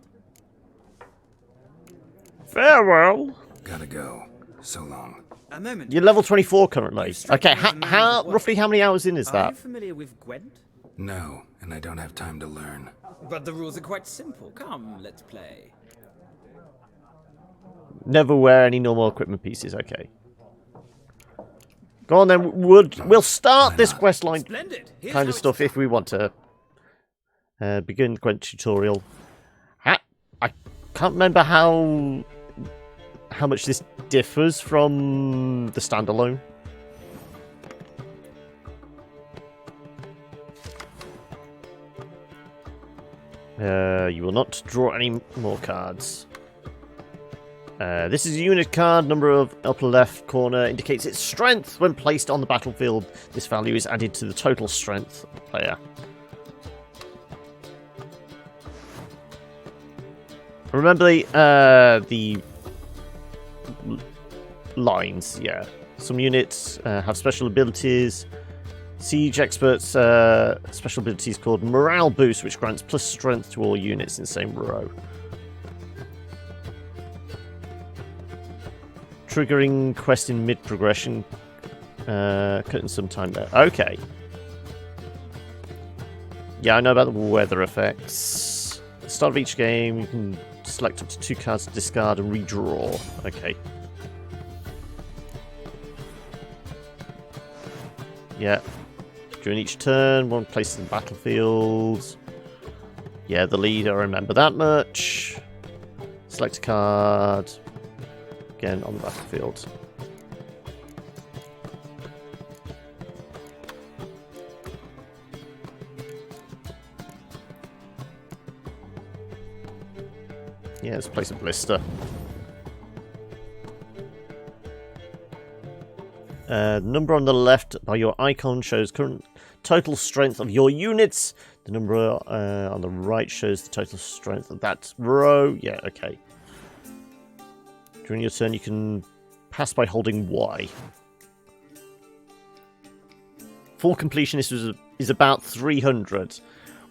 Farewell. Gotta go. So long. A moment. You're level 24 currently. Okay, roughly how many hours in is that? Are you familiar with Gwent? No, and I don't have time to learn. But the rules are quite simple. Come, let's play. Never wear any normal equipment pieces. Okay. Go on then. We'll start this quest line kind of stuff if we want to begin Gwent tutorial. I can't remember how much this differs from the standalone. You will not draw any more cards. This is a unit card. Number of upper left corner indicates its strength when placed on the battlefield. This value is added to the total strength of the player. Remember the lines, yeah. Some units have special abilities. Siege experts special abilities called Morale Boost, which grants plus strength to all units in the same row. Triggering quest in mid-progression. Cutting some time there. Okay. Yeah, I know about the weather effects. At the start of each game, you can select up to 2 cards to discard and redraw. Okay. Yeah. During each turn, 1 place in the battlefield. Yeah, the lead, I remember that much. Select a card. Again, on the battlefield. Yeah, let's place a blister. The number on the left by your icon shows current total strength of your units. The number on the right shows the total strength of that row. Yeah, okay. During your turn, you can pass by holding Y. Full completionist is about 300.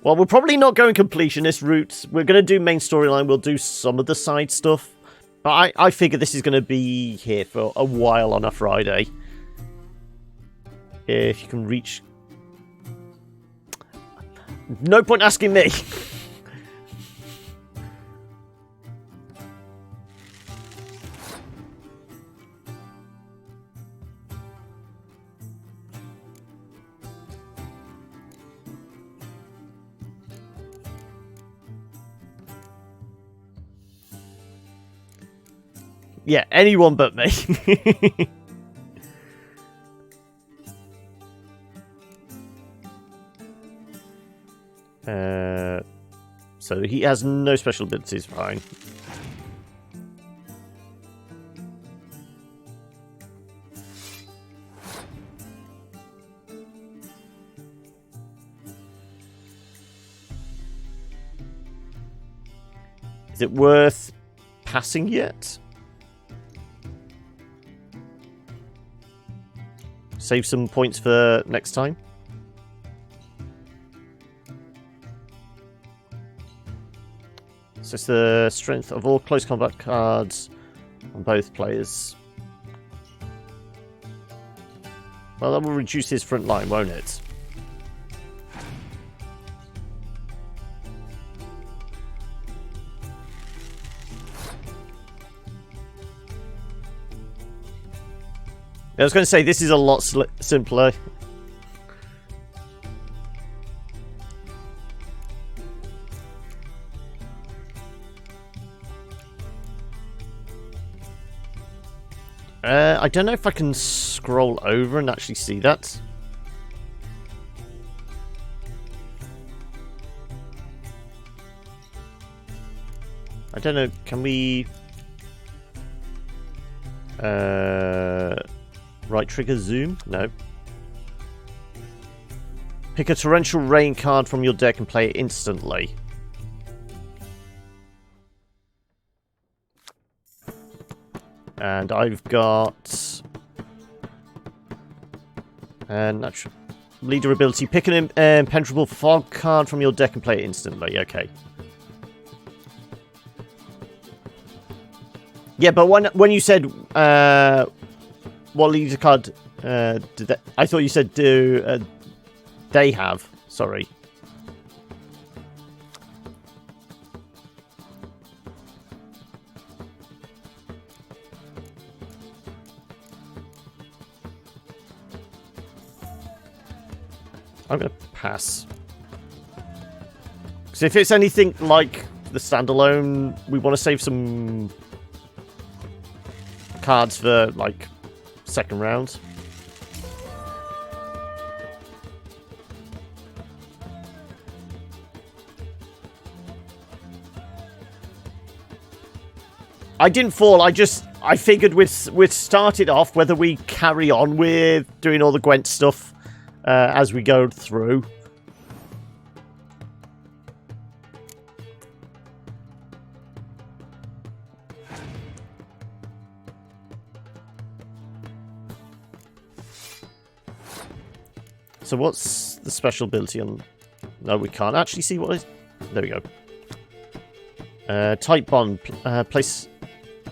Well, we're probably not going completionist route. We're going to do main storyline. We'll do some of the side stuff. But I figure this is going to be here for a while on a Friday. If you can reach... No point asking me. Yeah, anyone but me. So he has no special abilities, fine. Is it worth passing yet? Save some points for next time. So it's the strength of all close combat cards on both players. Well, that will reduce his front line, won't it? I was going to say, this is a lot simpler. I don't know if I can scroll over and actually see that. I don't know, can we... Right trigger zoom? No. Pick a torrential rain card from your deck and play it instantly. And I've got... natural leader ability. Pick an impenetrable fog card from your deck and play it instantly. Okay. Yeah, but when you said... what leader card did they... I thought you said do... they have. Sorry. I'm going to pass. Because if it's anything like the standalone, we want to save some cards for, like, second round. I didn't fall, I figured we'd start it off, whether we carry on with doing all the Gwent stuff as we go through. So what's the special ability on... No, we can't actually see what is... There we go. Type bond. Place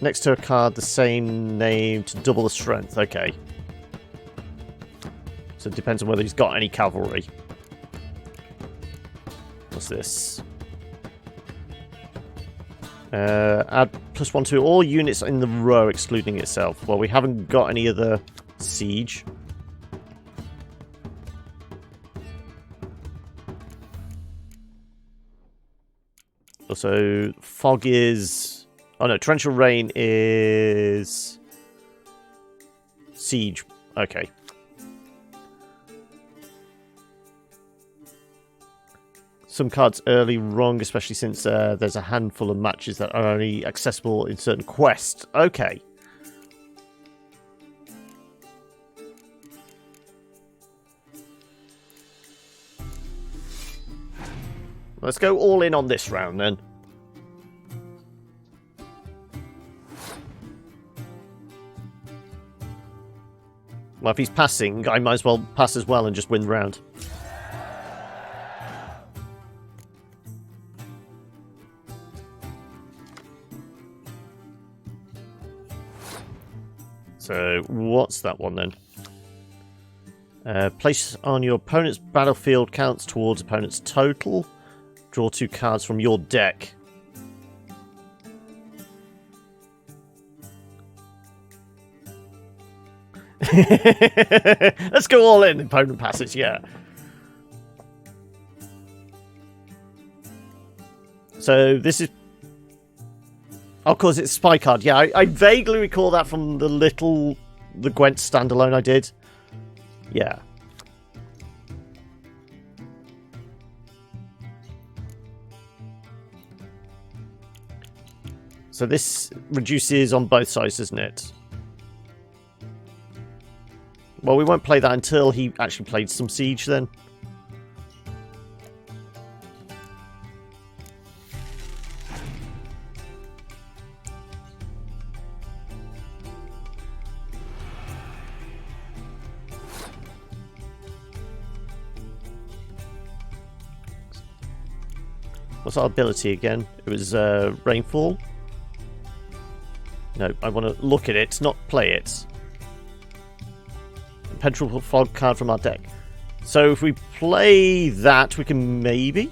next to a card the same name to double the strength. Okay. So it depends on whether he's got any cavalry. What's this? Add +1 to all units in the row, excluding itself. Well, we haven't got any other siege. Also, fog is... Oh no, torrential rain is... siege. Okay. Some cards early wrong, especially since there's a handful of matches that are only accessible in certain quests. Okay. Let's go all in on this round then. Well, if he's passing, I might as well pass as well and just win the round. So, what's that one then? Place on your opponent's battlefield counts towards opponent's total. Draw 2 cards from your deck. Let's go all in. Opponent passes, yeah. So this is... Of course, it's spy card. Yeah, I vaguely recall that from the Gwent standalone I did. Yeah. So this reduces on both sides, doesn't it? Well, we won't play that until he actually played some siege then. What's our ability again? It was Rainfall. No, I want to look at it, not play it. Impenetrable Fog card from our deck. So if we play that, we can maybe...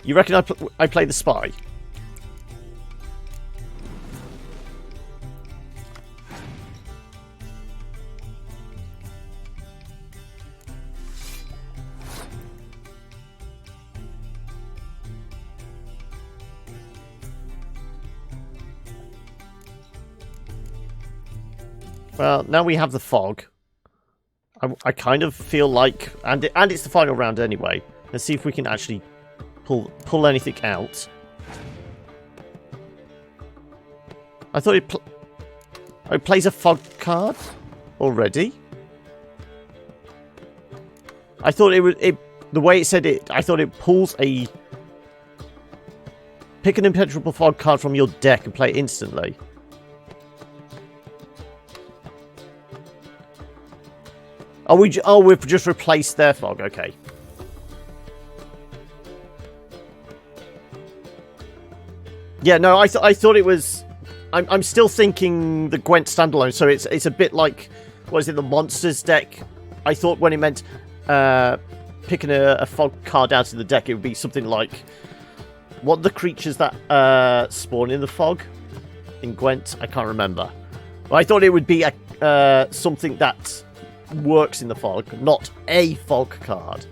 You reckon I play the Spy? Well, now we have the fog. I kind of feel like, and it's the final round anyway. Let's see if we can actually pull anything out. I thought it plays a fog card already. I thought it would. The way it said it, I thought it pulls a pick an impenetrable fog card from your deck and play it instantly. Oh, we've just replaced their fog. Okay. Yeah, no, I thought it was. I'm still thinking the Gwent standalone. So it's a bit like, what is it, the monsters deck? I thought when it meant picking a fog card out of the deck, it would be something like, what are the creatures that spawn in the fog in Gwent? I can't remember. But I thought it would be something that works in the fog, not a fog card.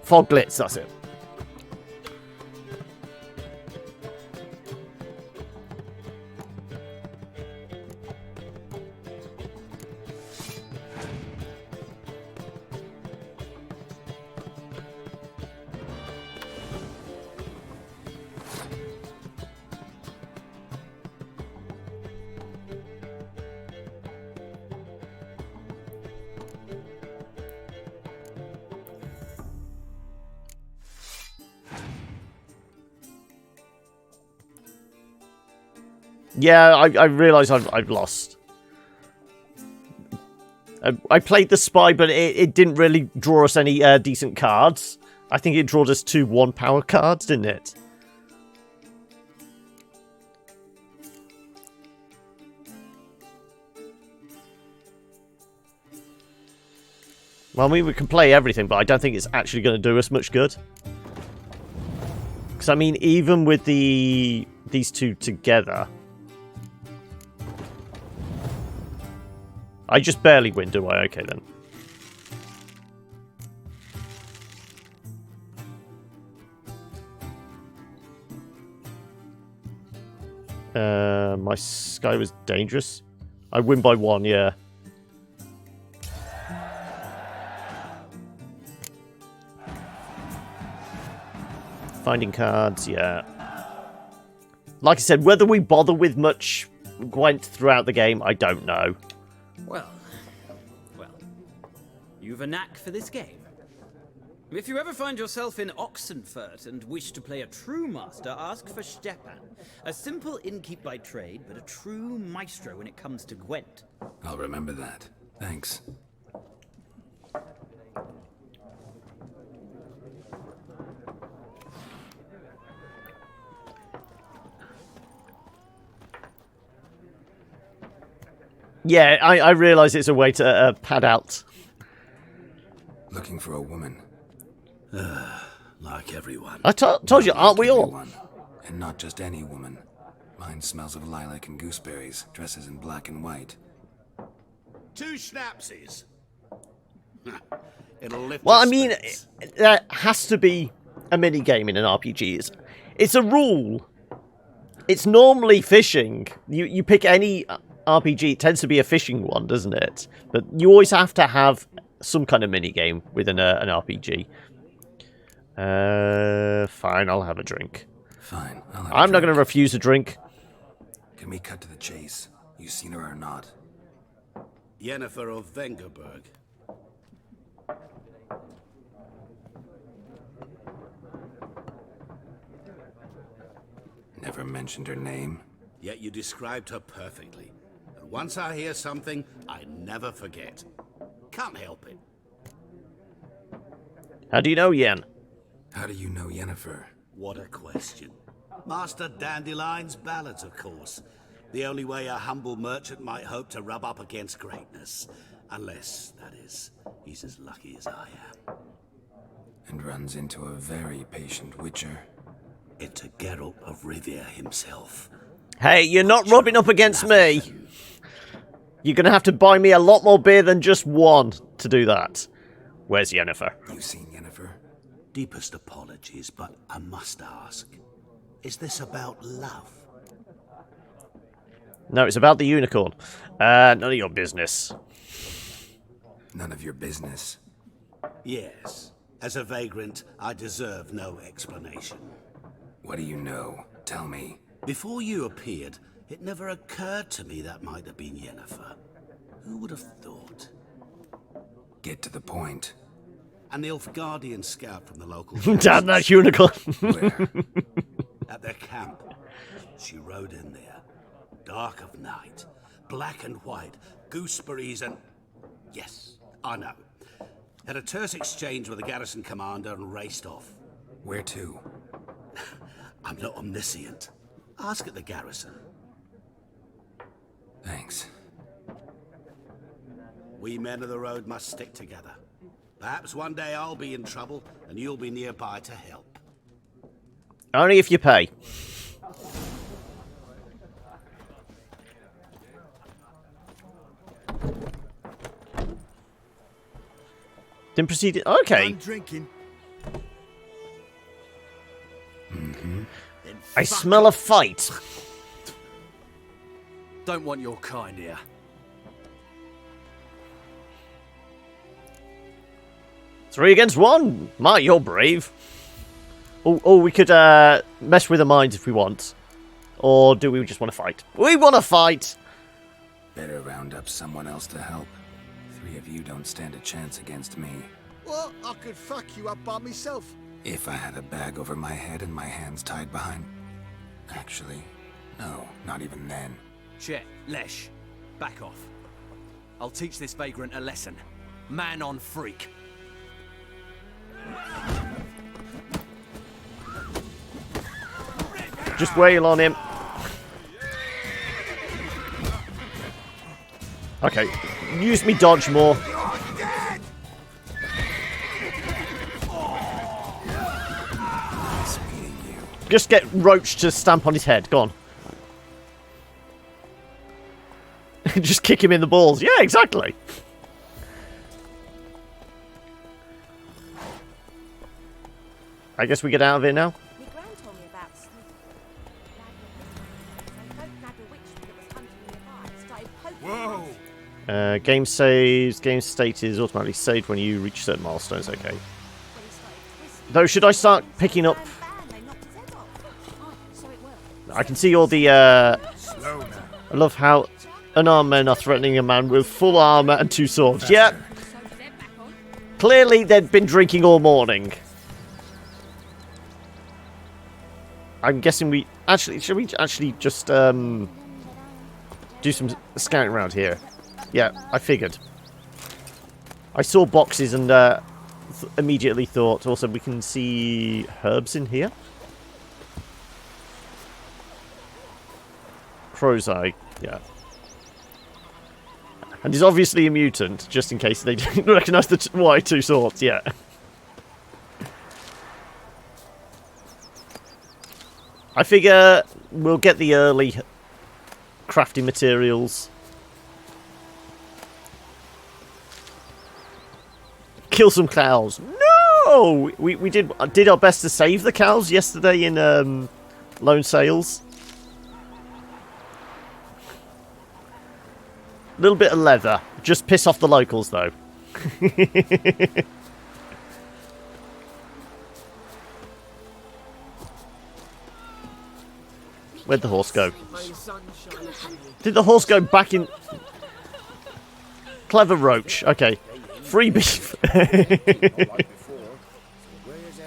Fog Glitz, that's it. Yeah, I realise I've lost. I played the Spy, but it didn't really draw us any decent cards. I think it drew us 2 1-power cards, didn't it? Well, I mean, we can play everything, but I don't think it's actually going to do us much good. Because, I mean, even with these two together... I just barely win, do I? Okay, then. My sky was dangerous. I win by 1, yeah. Finding cards, yeah. Like I said, whether we bother with much Gwent throughout the game, I don't know. Well, you've a knack for this game. If you ever find yourself in Oxenfurt and wish to play a true master, ask for Stepan. A simple innkeep by trade, but a true maestro when it comes to Gwent. I'll remember that. Thanks. Yeah, I realise it's a way to pad out. Looking for a woman. Like everyone. I told you, aren't we all? Everyone. And not just any woman. Mine smells of lilac and gooseberries, dresses in black and white. 2 schnapsies. It'll lift Well, your I mean, spirits. there has to be a mini game in an RPG. It's a rule. It's normally fishing. You pick any RPG, it tends to be a fishing one, doesn't it? But you always have to have some kind of mini game within an RPG. Fine, I'll have a drink. Fine, I'm not going to refuse a drink. Can we cut to the chase? You seen her or not? Yennefer of Vengerberg. Never mentioned her name. Yet you described her perfectly. And once I hear something, I never forget. Can't help it. How do you know, Yen? How do you know Yennefer? What a question. Master Dandelion's ballads, of course. The only way a humble merchant might hope to rub up against greatness. Unless, that is, he's as lucky as I am. And runs into a very patient witcher. Into Geralt of Rivia himself. Hey, you're not rubbing up against me. You're going to have to buy me a lot more beer than just one to do that. Where's Yennefer? You seen Yennefer? Deepest apologies, but I must ask. Is this about love? No, it's about the unicorn. None of your business. None of your business. Yes. As a vagrant, I deserve no explanation. What do you know? Tell me. Before you appeared, it never occurred to me that might have been Yennefer. Who would have thought? Get to the point. An Nilfgaardian scout from the local... Damn that unicorn! Where? At their camp. She rode in there. Dark of night. Black and white. Gooseberries and... Yes, I know. Had a terse exchange with the garrison commander and raced off. Where to? I'm not omniscient. Ask at the garrison. Thanks. We men of the road must stick together. Perhaps one day I'll be in trouble, and you'll be nearby to help. Only if you pay. Didn't proceed... Okay. I'm drinking. I smell a fight. Don't want your kind here. Three against one. Mate, you're brave. Oh, we could mess with the minds if we want. Or do we just want to fight? We want to fight! Better round up someone else to help. 3 of you don't stand a chance against me. Well, I could fuck you up by myself. If I had a bag over my head and my hands tied behind... Actually, no, not even then. Shit, Lesh. Back off. I'll teach this vagrant a lesson. Man on freak. Just wail on him. Okay, use me dodge more. Just get Roach to stamp on his head. Go on. Just kick him in the balls. Yeah, exactly. I guess we get out of here now. Whoa! Game saves. Game state is automatically saved when you reach certain milestones. Okay. Though, should I start picking up? I can see all the. I love how unarmed men are threatening a man with full armor and 2 swords. Yep. Clearly, they'd been drinking all morning. I'm guessing we actually should we actually just do some scouting around here. Yeah, I figured. I saw boxes and immediately thought. Also, we can see herbs in here. Crow's eye, yeah. And he's obviously a mutant, just in case they didn't recognise the why 2 swords. Yeah. I figure we'll get the early crafting materials. Kill some cows. No! We did our best to save the cows yesterday in Lone Sails. A little bit of leather. Just piss off the locals, though. Where'd the horse go? Did the horse go back in? Clever Roach. Okay. Free beef.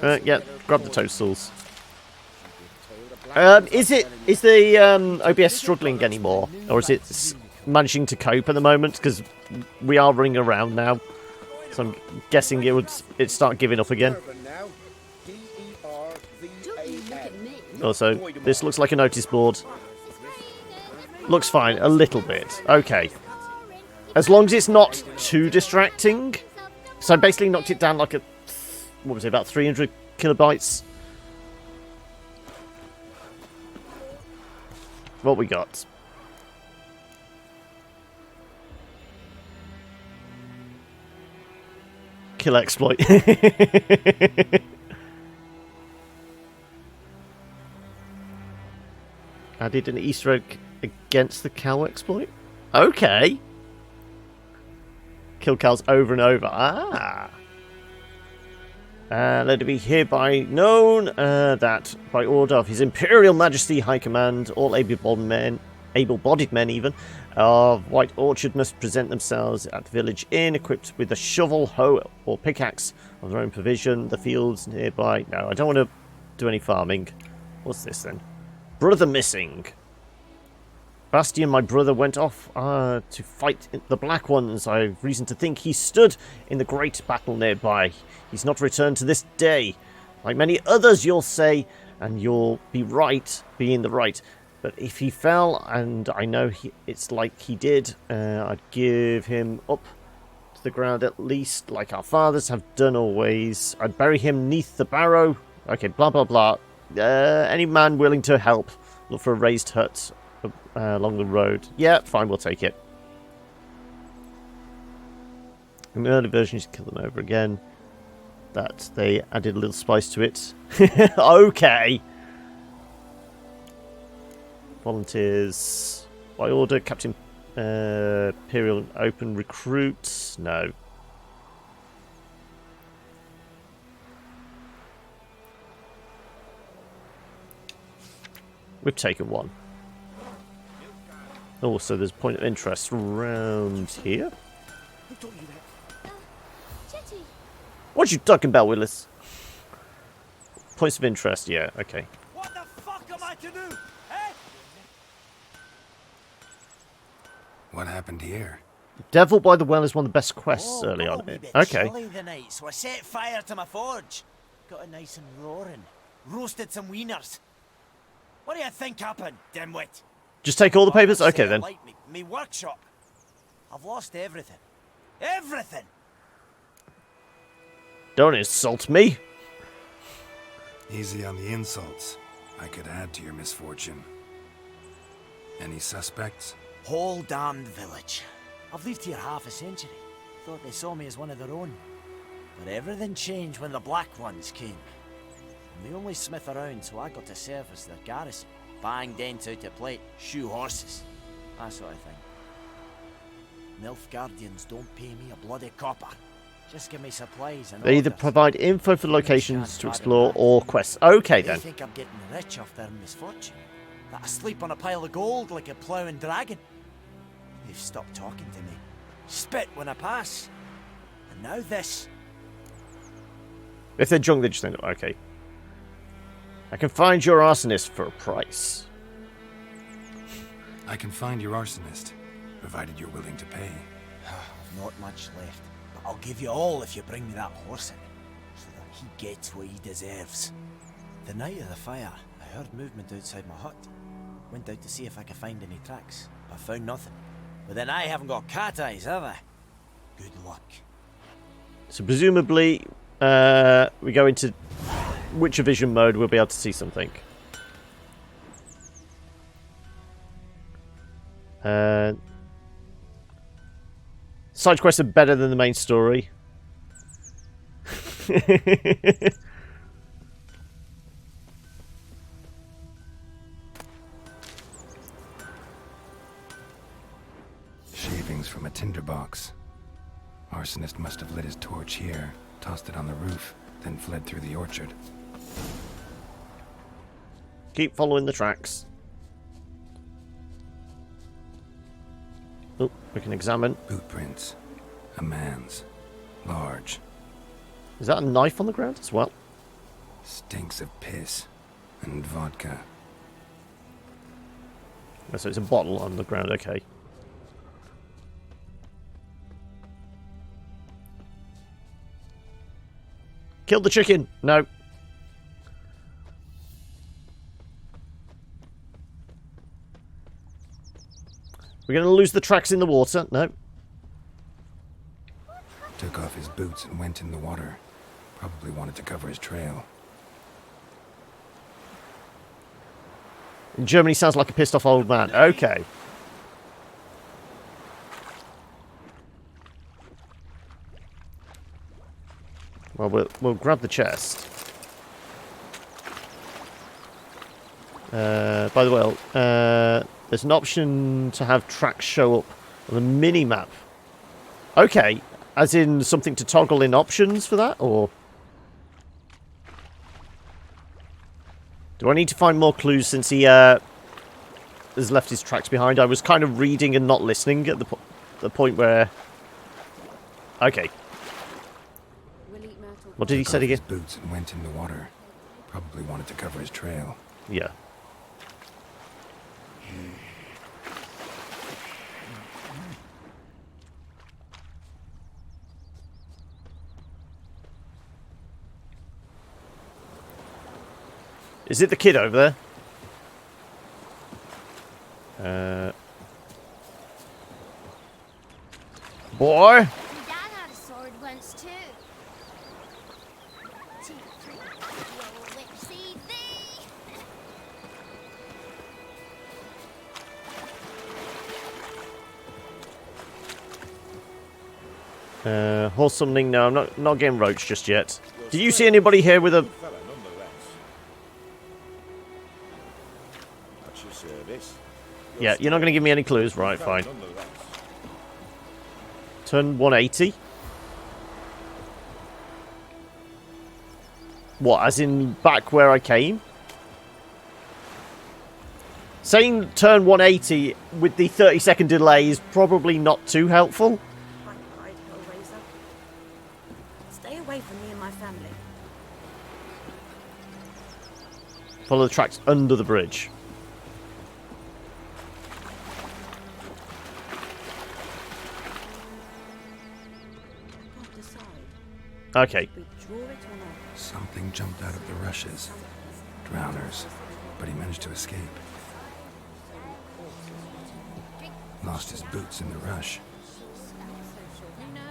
Yeah, grab the toadstools. Is the OBS struggling anymore? Or is it managing to cope at the moment? Because we are running around now. So I'm guessing it'd start giving up again. Also, this looks like a notice board. Looks fine, a little bit. Okay. As long as it's not too distracting. So I basically knocked it down like a... What was it, about 300 kilobytes? What we got? Kill exploit. Added an Easter egg against the cow exploit? Okay. Kill cows over and over. Ah. Let it be hereby known that by order of His Imperial Majesty High Command, all able-bodied men even, of White Orchard must present themselves at the village inn equipped with a shovel, hoe, or pickaxe of their own provision. The fields nearby. No, I don't want to do any farming. What's this then? Brother missing. Bastian, my brother, went off to fight the Black Ones. I have reason to think he stood in the great battle nearby. He's not returned to this day. Like many others, you'll say, and you'll be right, be in the right. But if he fell, and I know it's like he did, I'd give him up to the ground at least, like our fathers have done always. I'd bury him neath the barrow. Okay, blah, blah, blah. Any man willing to help, look for a raised hut along the road. Yeah, fine, we'll take it. In the early version, you just kill them over again. That they added a little spice to it. Okay. Volunteers. By order, Captain Imperial Open Recruit. No. We've taken one. Oh, so there's a point of interest around here. What you talking about, Willis? Points of interest, yeah, okay. What the fuck am I to do? Eh? What happened here? Devil by the Well is one of the best quests early on. Okay. The night, so I set fire to my forge. Got it nice and roaring. Roasted some wieners. What do you think happened, dimwit? Just take all the papers? Okay, then. Me workshop. I've lost everything. Everything! Don't insult me. Easy on the insults. I could add to your misfortune. Any suspects? Whole damned village. I've lived here half a century. Thought they saw me as one of their own. But everything changed when the Black Ones came. I'm the only smith around, so I got to serve as their garrison. Bang dents out of plate, shoe horses. That sort of thing. Nilfgaardians don't pay me a bloody copper. Just give me supplies and They either orders. provide info for locations to explore or quests. Okay They then. think I'm getting rich off their misfortune. That I sleep on a pile of gold like a ploughing dragon. They've stopped talking to me. Spit when I pass. And now this. If they're drunk, they just think, okay. I can find your arsonist for a price. I can find your arsonist, provided you're willing to pay. Not much left. But I'll give you all if you bring me that horse in. So that he gets what he deserves. The night of the fire, I heard movement outside my hut. Went out to see if I could find any tracks, but found nothing. But then I haven't got cat eyes, have I? Good luck. So presumably, we go into Witcher Vision mode, we'll be able to see something. Side quests are better than the main story. Shavings from a tinderbox. Arsonist must have lit his torch here, tossed it on the roof, then fled through the orchard. Keep following the tracks. Oh, we can examine. Boot prints. A man's. Large. Is that a knife on the ground as well? Stinks of piss. And vodka. Oh, so it's a bottle on the ground, okay. Killed the chicken! No. We're going to lose the tracks in the water. No. Took off his boots and went in the water. Probably wanted to cover his trail. In Germany sounds like a pissed off old man. Okay. Well, we'll grab the chest. By the way, there's an option to have tracks show up on the mini-map. Okay, as in something to toggle in options for that, or... Do I need to find more clues since he has left his tracks behind? I was kind of reading and not listening at the point where... Okay. What did he say again? Took off his boots and went in the water. Probably wanted to cover his trail. Yeah. Is it the kid over there? Boy? Your dad had a sword once too. 2, 3, you'll witch see thee. Horse summoning? No, I'm not getting roach just yet. Did you see anybody here with a... Yeah, you're not going to give me any clues. Right, fine. Turn 180. What, as in back where I came? Saying turn 180 with the 30-second delay is probably not too helpful. Stay away from me and my family. Follow the tracks under the bridge. Okay. Something jumped out of the rushes. Drowners. But he managed to escape. Lost his boots in the rush. Who knows?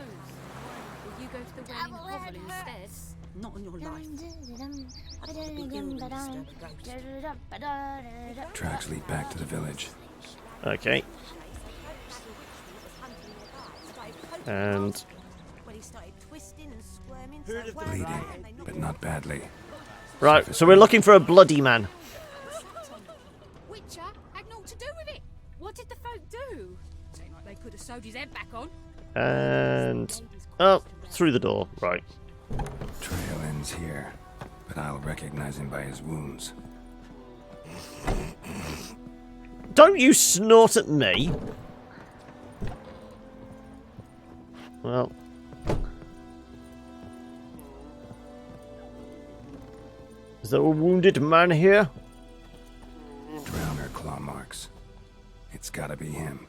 Will you go to the Wailing Hovel instead? Not on your life. I'd be ill when you disturb a ghost. Tracks lead back to the village. Okay. And Bleeding, but not badly. right, so we're looking for a bloody man. Witcher had naught to do with it. What did the folk do? Seemed like they could have sewed his head back on. And oh, through the door. Right. Trail ends here, but I'll recognize him by his wounds. Don't you snort at me. Well. Is there a wounded man here? Drowner claw marks. It's gotta be him.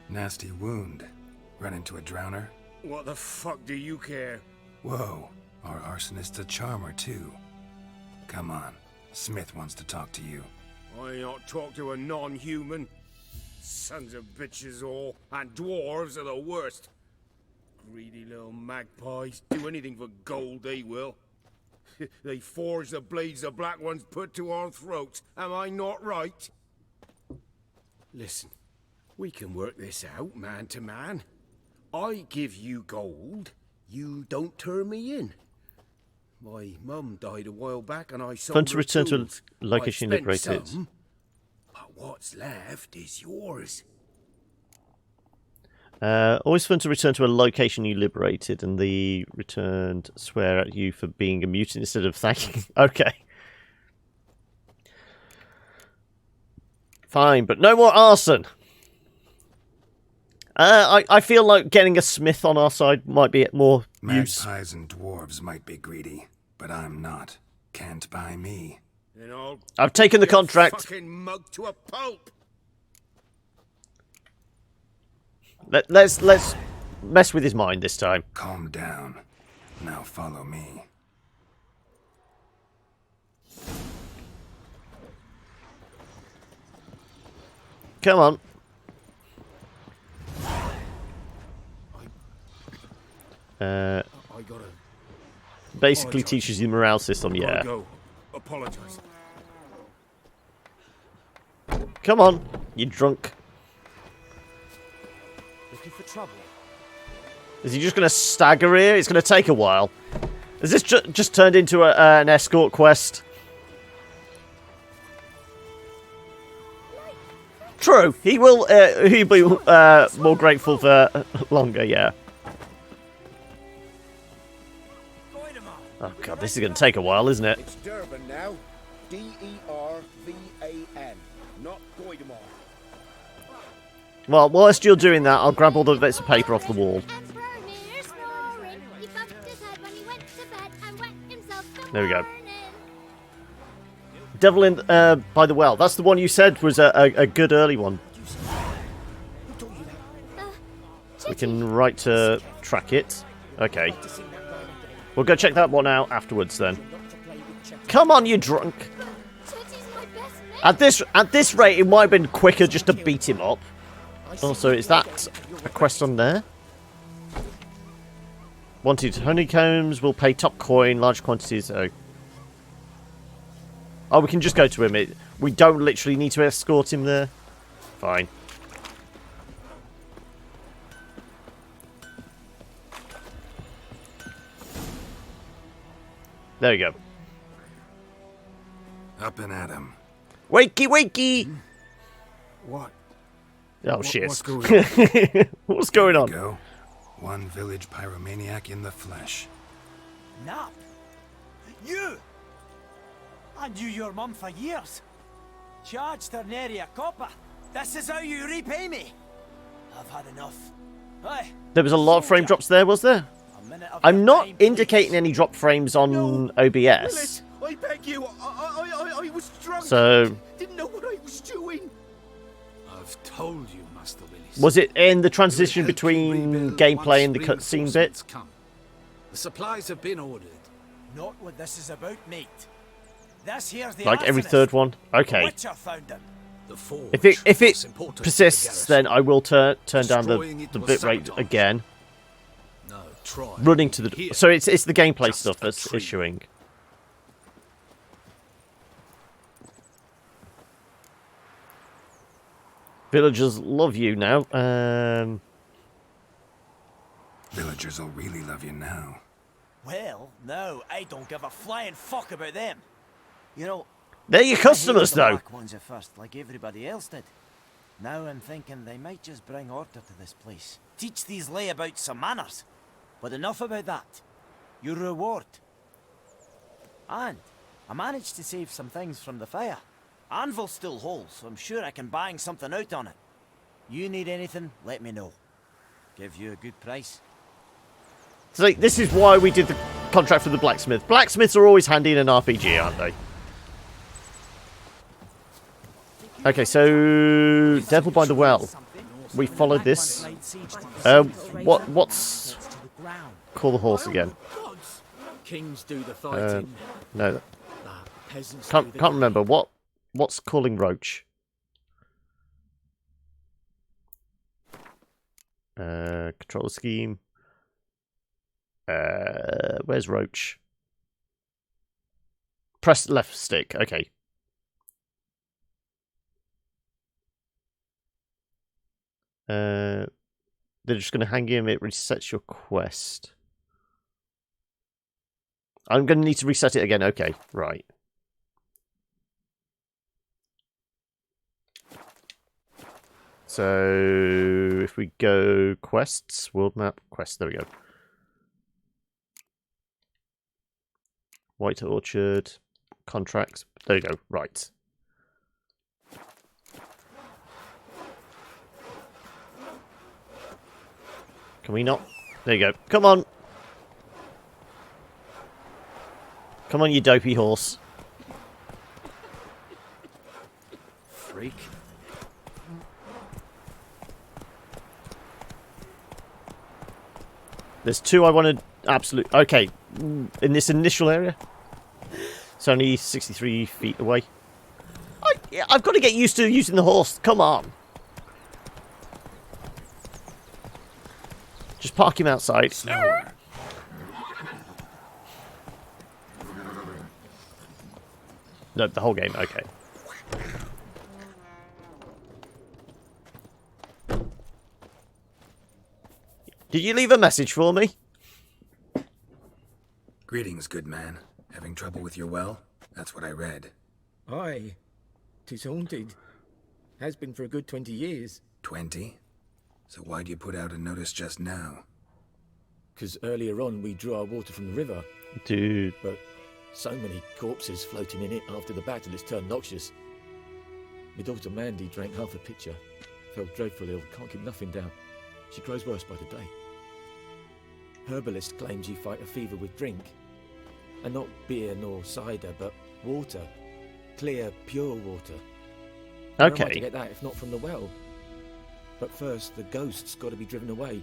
Nasty wound. Run into a drowner? What the fuck do you care? Whoa, our arsonist's a charmer too. Come on, Smith wants to talk to you. I ain't not talk to a non-human. Sons of bitches all, and dwarves are the worst. Greedy little magpies, do anything for gold they will. They forge the blades the black ones put to our throats, am I not right? Listen, we can work this out man to man. I give you gold, you don't turn me in. My mum died a while back and I sold Fun to her return to tools. a location I've spent liberated. some, but what's left is yours. Always fun to return to a location you liberated, and the returned swear at you for being a mutant instead of thanking. Okay. Fine, but no more arson. I feel like getting a smith on our side might be more use. Magpies and dwarves might be greedy, but I'm not. Can't buy me. You know, I've taken the contract. Fucking mug to a pulp. Let's mess with his mind this time. Calm down. Now follow me. Come on. I gotta Basically teaches you the morale system, yeah. go. Apologize. Come on, you drunk. Looking for trouble? Is he just going to stagger here? It's going to take a while. Has this just turned into an escort quest? True. He will. He'll be more grateful for longer. Yeah. Oh god, this is going to take a while, isn't it? It's Durban now. D-E-R-V-A-N, not Goidemar. Well, whilst you're doing that, I'll grab all the bits of paper off the wall. There we go. Devil in by the well. That's the one you said was a good early one. We can right to track it. Okay. We'll go check that one out afterwards then. Come on, you drunk! At this rate, it might have been quicker just to beat him up. Also, is that a quest on there? Wanted honeycombs, will pay top coin, large quantities. Oh, we can just go to him. We don't literally need to escort him there. Fine. There you go. Up and at him. Wakey, wakey! What? Oh, shit. What's going on? What's going on? Go. One village pyromaniac in the flesh. Nap? You? I knew your mum for years. Charged her nary a copper. This is how you repay me. I've had enough. Aye. There was a lot of frame drops there, was there? I'm not indicating any drop frames on OBS. I beg you, I was drunk. So, Didn't know what I was doing. I've told you, Master Willis. was it in the transition between gameplay and the cutscene bit? The supplies have been ordered. Not what this is about, mate. This here's the Like every arsonist. third one? Okay. Witcher found him. The forge If it was important to the persists, garrison. then I will turn down Destroying the it was bitrate sabotage. again. No, try. running to the... Here, So it's the gameplay just stuff a that's tree. issuing. Villagers love you now. Villagers will really love you now. Well, no, I don't give a flying fuck about them. You know, They're your customers, I hated the though. black ones at first, like everybody else did. Now I'm thinking they might just bring order to this place. Teach these layabouts some manners. But enough about that. Your reward. And I managed to save some things from the fire. Anvil's still whole, so I'm sure I can bang something out on it. You need anything, let me know. Give you a good price. So this is why we did the contract for the blacksmith. Blacksmiths are always handy in an RPG, aren't they? Okay, so Devil by the Well. We followed this. What's call the horse again? Kings do the fighting. No, Peasants can't remember what's calling Roach. Control scheme. Where's Roach? Press left stick. Okay. They're just going to hang him. It resets your quest. I'm going to need to reset it again. Okay, right. So if we go quests, world map, quest. There we go. White Orchard, contracts. There you go. Right. Can we not? There you go. Come on. Come on, you dopey horse. Freak. There's two I want to absolute. Okay, in this initial area, it's only 63 feet away. I've got to get used to using the horse. Come on. Just park him outside. Slower. No, the whole game. Okay. Did you leave a message for me? Greetings, good man. Having trouble with your well? That's what I read. Aye. 'Tis haunted. Has been for a good 20 years. 20? So why'd you put out a notice just now? 'Cause earlier on we drew our water from the river. Dude. But so many corpses floating in it after the battle it's turned noxious. My daughter Mandy drank half a pitcher. Fell dreadful ill, can't keep nothing down. She grows worse by the day. Herbalist claims you fight a fever with drink. And not beer nor cider, but water. Clear, pure water. Where am I to Okay. get that if not from the well? But first, the ghost's got to be driven away.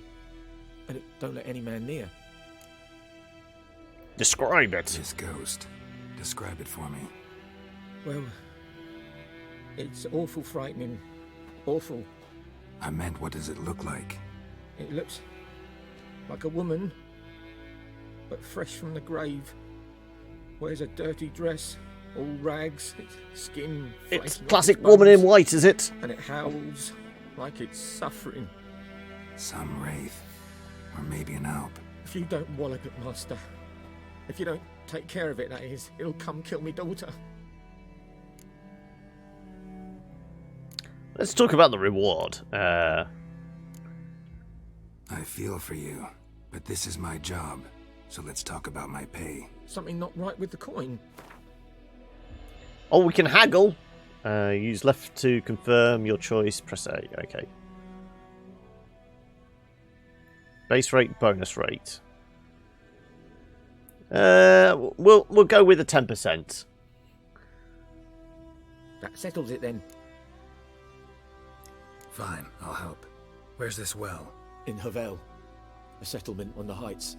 And it don't let any man near. Describe it. This ghost. Describe it for me. Well, it's awful frightening. Awful. I meant, what does it look like? It looks like a woman, but fresh from the grave. Wears a dirty dress, all rags, its skin... It's flaking off classic its woman in bones, white, is it? And it howls like it's suffering. Some wraith. Or maybe an alp. If you don't wallop it, master, if you don't take care of it, that is, it'll come kill me daughter. Let's talk about the reward. I feel for you, but this is my job, so let's talk about my pay. Something not right with the coin. Oh, we can haggle. Use left to confirm your choice. Press A. Okay. Base rate, bonus rate. We'll go with a 10%. That settles it then. Fine, I'll help. Where's this well? In Havel, a settlement on the heights.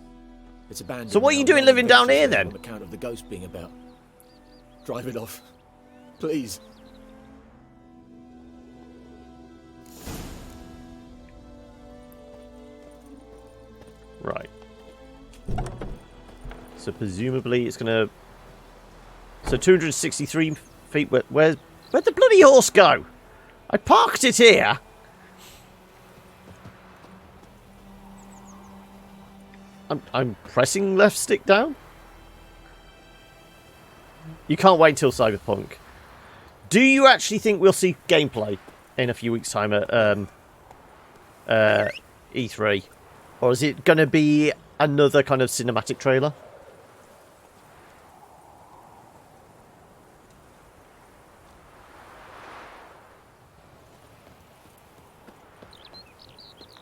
It's abandoned. So what are you now, doing long living down been here, for then? On account of the ghost being about. Drive it off, please. Right. So presumably it's going to... So 263 feet. Where'd the bloody horse go? I parked it here. I'm pressing left stick down. You can't wait till Cyberpunk. Do you actually think we'll see gameplay in a few weeks' time at E3? Or is it going to be another kind of cinematic trailer?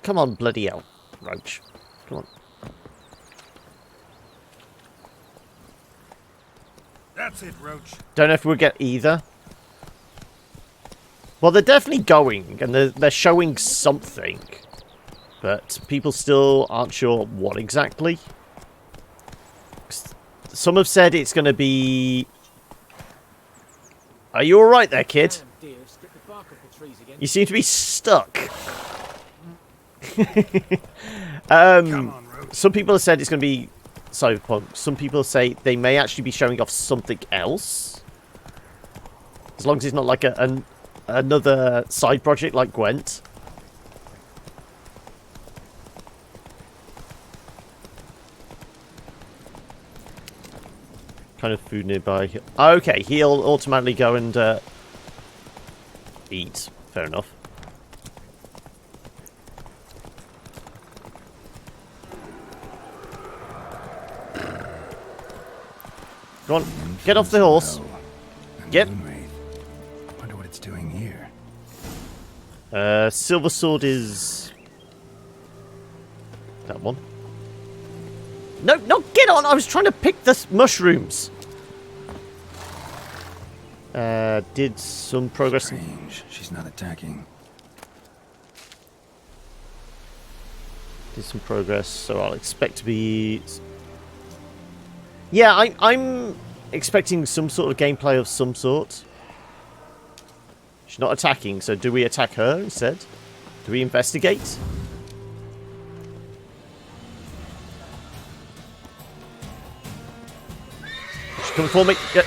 Come on, bloody hell, Roach. Come on. That's it, Roach. Don't know if we'll get either. Well, they're definitely going, and they're showing something. But people still aren't sure what exactly. Some have said it's going to be... Are you alright there, kid? You seem to be stuck. Some people have said it's going to be Cyberpunk. Some people say they may actually be showing off something else. As long as it's not like another side project like Gwent. Kind of food nearby. Okay, he'll automatically go and eat. Fair enough. Go on, get off the horse. Get. Wonder what it's doing here. Silver Sword is that one. No, get on! I was trying to pick the mushrooms. Did some progress. Strange. She's not attacking. Did some progress, so I'll expect to be. Yeah, I'm expecting some sort of gameplay of some sort. She's not attacking, so do we attack her instead? Do we investigate? She's coming for me. Yeah.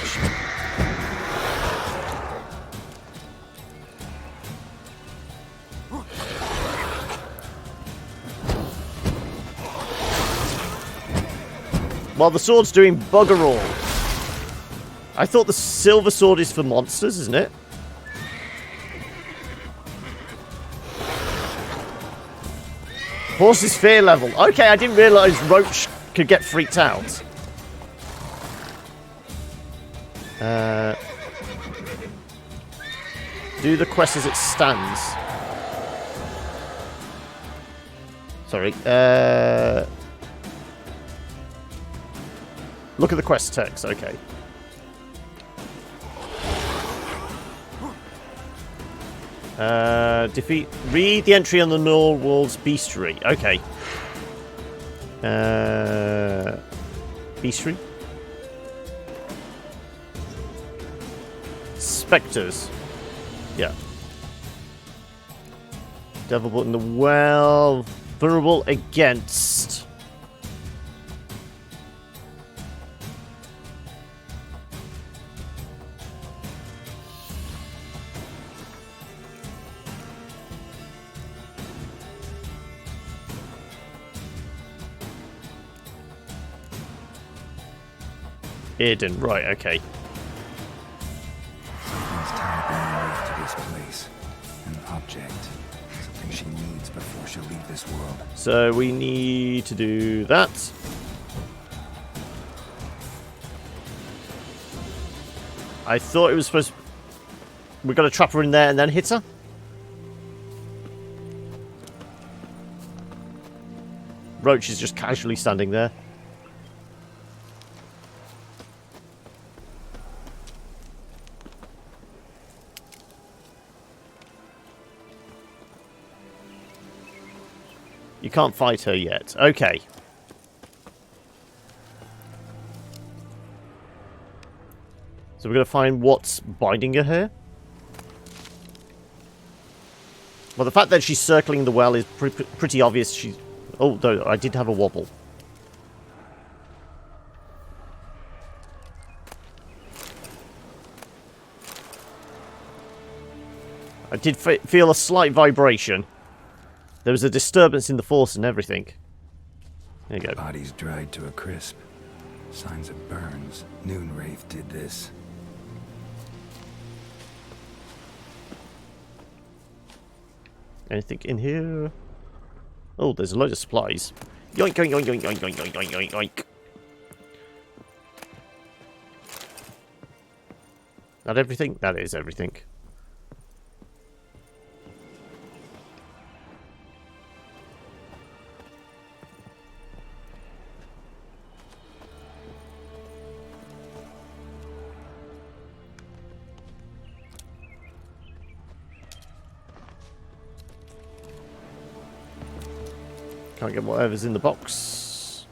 Well, the sword's doing bugger all. I thought the silver sword is for monsters, isn't it? Horse's fear level. Okay, I didn't realise Roach could get freaked out. Do the quest as it stands. Sorry. Look at the quest text, okay. Read the entry on the Norwal's Beastery. Okay. Beastery? Spectres. Yeah. Devil Bolt in the well. Vulnerable against. Eden, right, okay. Something's tied Yennefer to this place. An object. Something she needs before she'll leave this world. So we need to do that. I thought it was supposed to... We've got to trap her in there and then hit her? Roach is just casually standing there. You can't fight her yet. Okay. So we're going to find what's binding her here. Well, the fact that she's circling the well is pretty obvious. She's... Oh, no, I did have a wobble. I did feel a slight vibration. There was a disturbance in the force and everything. There you go. Bodies dried to a crisp. Signs of burns. Noonwraith did this. Anything in here? Oh, there's a load of supplies. Yoink, yoink, yoink, yoink, yoink, yoink, yoink, yoink, yoink. That everything? That is everything. Can't get whatever's in the box.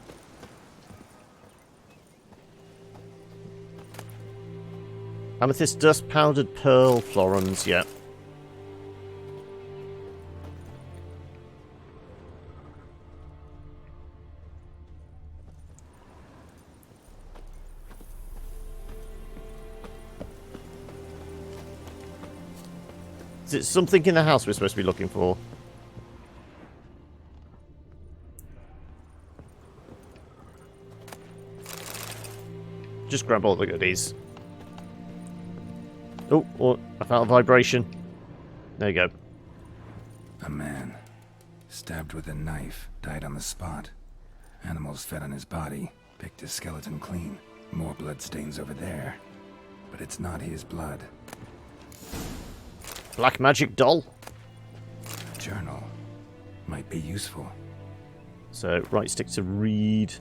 Amethyst dust, powdered pearl, florins, yeah. Is it something in the house we're supposed to be looking for? Just grab all the goodies. Oh, I found a vibration. There you go. A man. Stabbed with a knife. Died on the spot. Animals fed on his body. Picked his skeleton clean. More bloodstains over there. But it's not his blood. Black magic doll. A journal. Might be useful. So, right stick to read.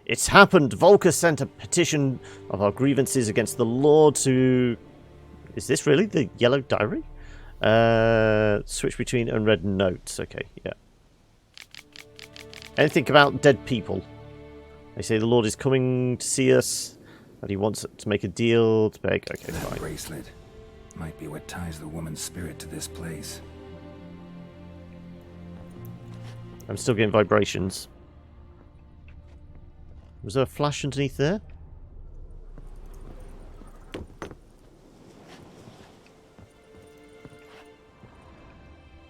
It's happened. Volker sent a petition of our grievances against the Lord to... Is this really the yellow diary? Switch between unread notes. Okay, yeah. Anything about dead people? They say the Lord is coming to see us, that he wants to make a deal to beg. Okay, that fine. Bracelet might be what ties the woman's spirit to this place. I'm still getting vibrations. Was there a flash underneath there?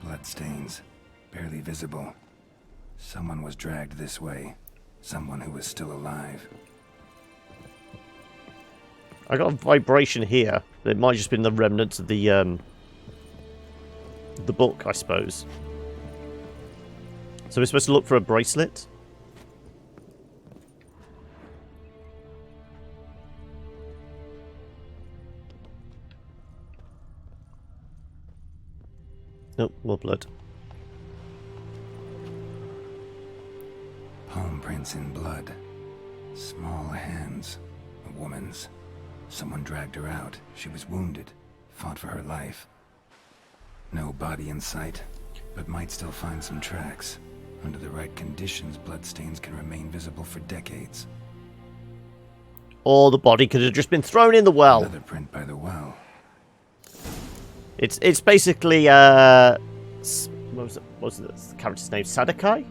Bloodstains. Barely visible. Someone was dragged this way. Someone who was still alive. I got a vibration here. It might have just been the remnants of the book, I suppose. So we're supposed to look for a bracelet? Nope, more blood. Palm prints in blood. Small hands. A woman's. Someone dragged her out. She was wounded. Fought for her life. No body in sight, but might still find some tracks. Under the right conditions, bloodstains can remain visible for decades. Or the body could have just been thrown in the well. Another print by the well. It's basically what was the character's name? Sadakai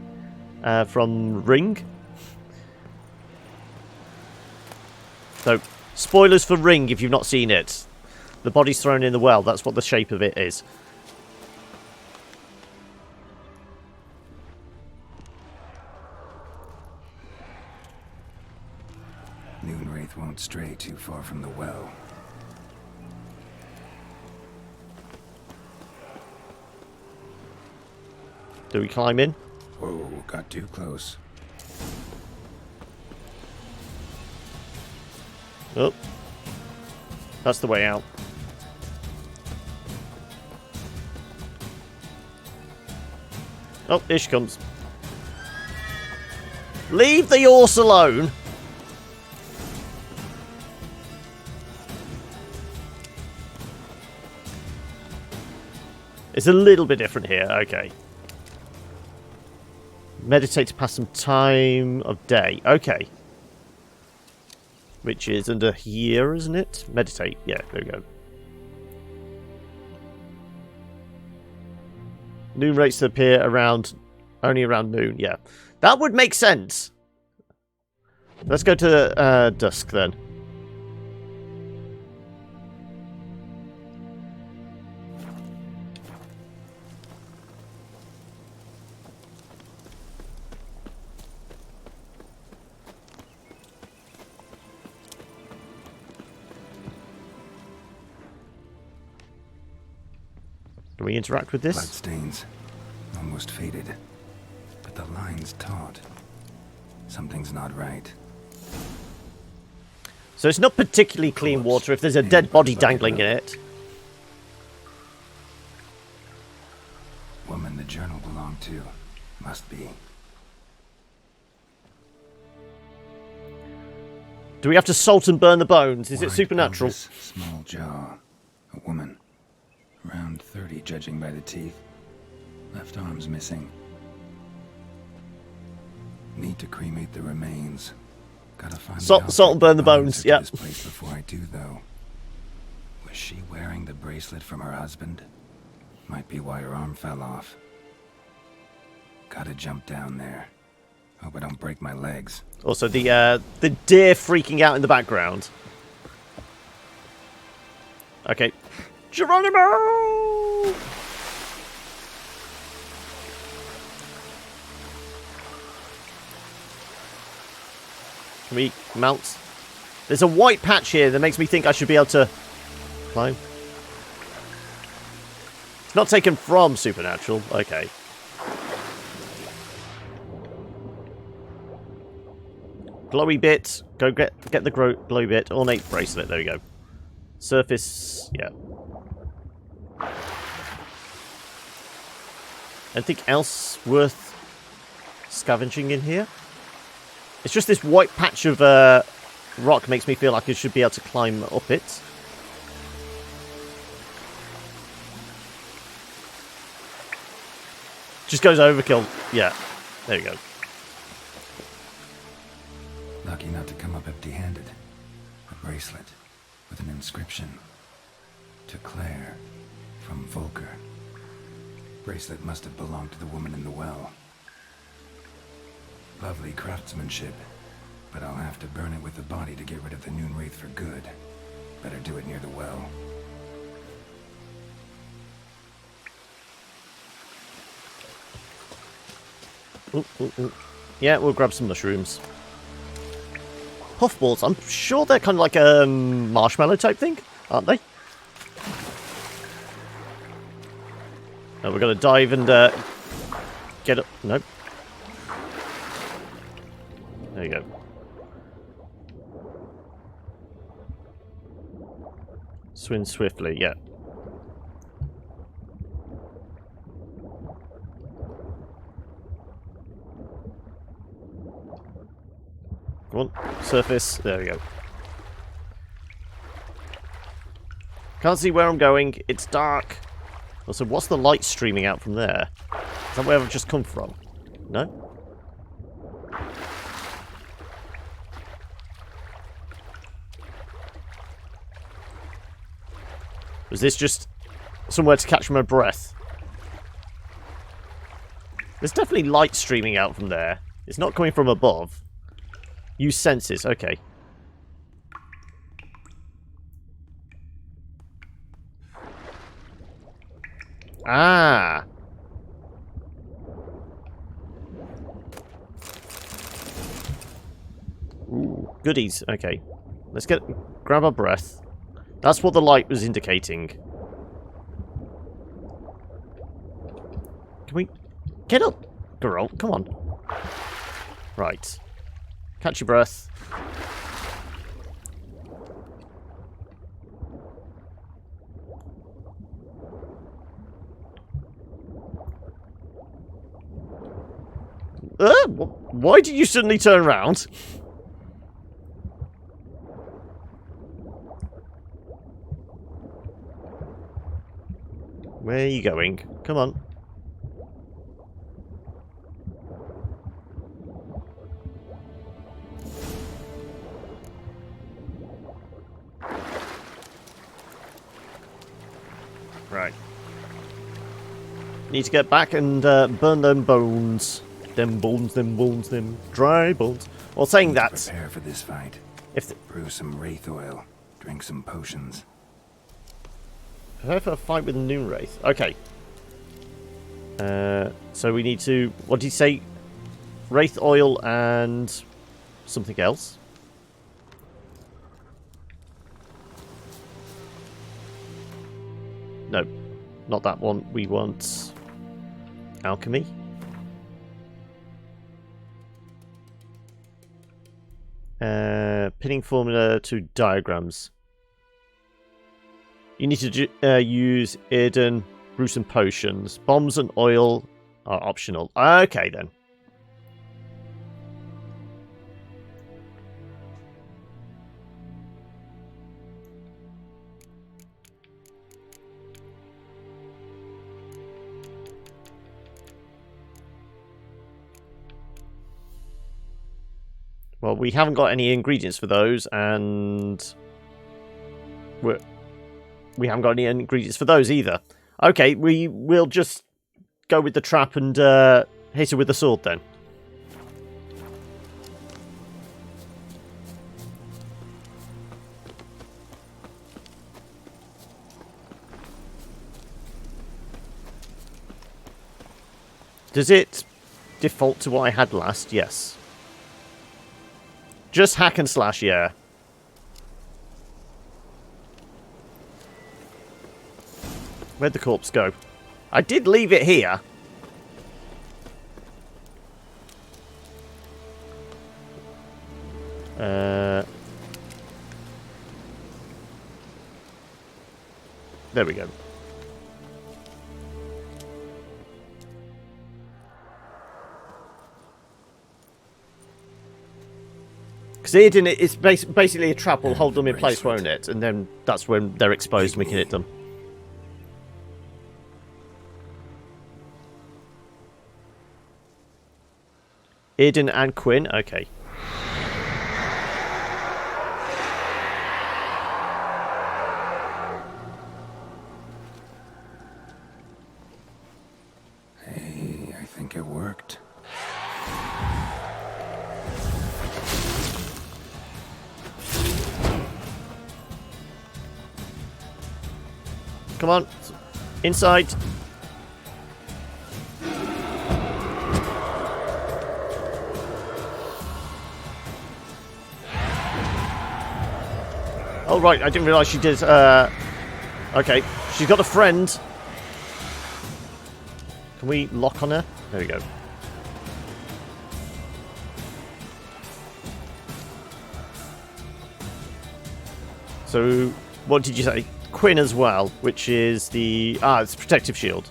from Ring. So spoilers for Ring if you've not seen it. The body's thrown in the well. That's what the shape of it is. Noonwraith won't stray too far from the well. Do we climb in? Whoa, got too close. Oh. That's the way out. Oh, here she comes. Leave the horse alone! It's a little bit different here, okay. Meditate to pass some time of day. Okay. Which is under here, isn't it? Meditate. Yeah, there we go. Noon rates appear only around noon. Yeah. That would make sense. Let's go to dusk then. Can we interact with this? Bloodstains. Almost faded. But the line's taut. Something's not right. So it's not particularly clean water if there's a dead body dangling in it. Woman the journal belonged to. Must be. Do we have to salt and burn the bones? Is it Wide supernatural? pelvis, small jaw. A woman. Around 30, judging by the teeth. Left arm's missing. Need to cremate the remains. Gotta find Salt and burn the bones, yeah. This place before I do, though. Was she wearing the bracelet from her husband? Might be why her arm fell off. Gotta jump down there. Hope I don't break my legs. Also, the deer freaking out in the background. Okay. Geronimo! Can we mount? There's a white patch here that makes me think I should be able to climb. It's not taken from Supernatural. Okay. Glowy bit. Go get the glowy bit. Ornate bracelet. There we go. Surface. Yeah. Anything else worth scavenging in here? It's just this white patch of rock makes me feel like I should be able to climb up it. Just goes overkill. Yeah. There you go. Lucky not to come up empty-handed. A bracelet with an inscription. To Claire, from Volker. Bracelet must have belonged to the woman in the well. Lovely craftsmanship, but I'll have to burn it with the body to get rid of the noon wraith for good. Better do it near the well. Ooh, ooh, ooh. Yeah, we'll grab some mushrooms. Puffballs, I'm sure they're kind of like a marshmallow type thing, aren't they? Oh, we're going to dive and get up. Nope. There you go. Swim swiftly, yeah. Come on, surface. There we go. Can't see where I'm going. It's dark. Also, what's the light streaming out from there? Is that where I've just come from? No? Was this just somewhere to catch my breath? There's definitely light streaming out from there. It's not coming from above. Use senses, okay. Ah! Ooh, goodies, okay. Let's grab our breath. That's what the light was indicating. Can we get up? Geralt, come on. Right. Catch your breath. Why did you suddenly turn around? Where are you going? Come on. Right. Need to get back and burn them bones. Them bones, them bones, them dry bones. Well, saying that... Prepare for this fight. Brew some wraith oil. Drink some potions. Prepare for a fight with a noon wraith. Okay. So we need to... What did he say? Wraith oil and... something else? No. not that one. We want alchemy. Pinning formula to diagrams. You need to use Eden, Bruce and potions. Bombs and oil are optional. Okay then. Well, we haven't got any ingredients for those, and we haven't got any ingredients for those either. Okay, we will just go with the trap and hit her with the sword then. Does it default to what I had last? Yes. Just hack and slash, yeah. Where'd the corpse go? I did leave it here. There we go. Because it's basically a trap will hold them in place, won't it? And then that's when they're exposed and we can hit them. Eden and Quinn, okay. Hey, I think it worked. Come on. Inside. Oh, right. I didn't realise she did. Okay. She's got a friend. Can we lock on her? There we go. So, what did you say? Quinn as well, which is the... it's protective shield.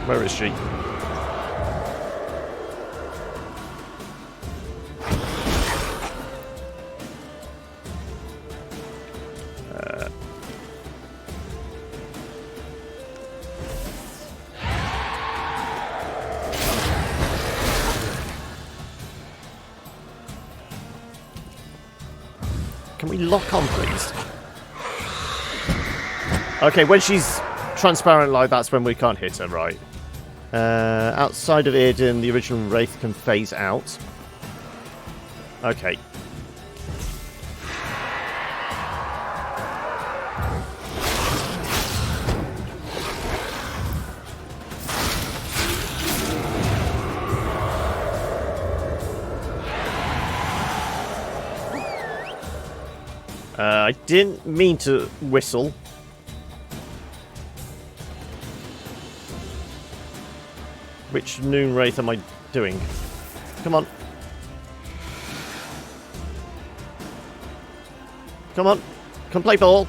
Where is she? Can we lock on, please? Okay, when she's transparent like that's when we can't hit her, right? Outside of Eden, the original Wraith can phase out. Okay. I didn't mean to whistle. Which Noon Wraith am I doing? Come on. Come on. Come play ball.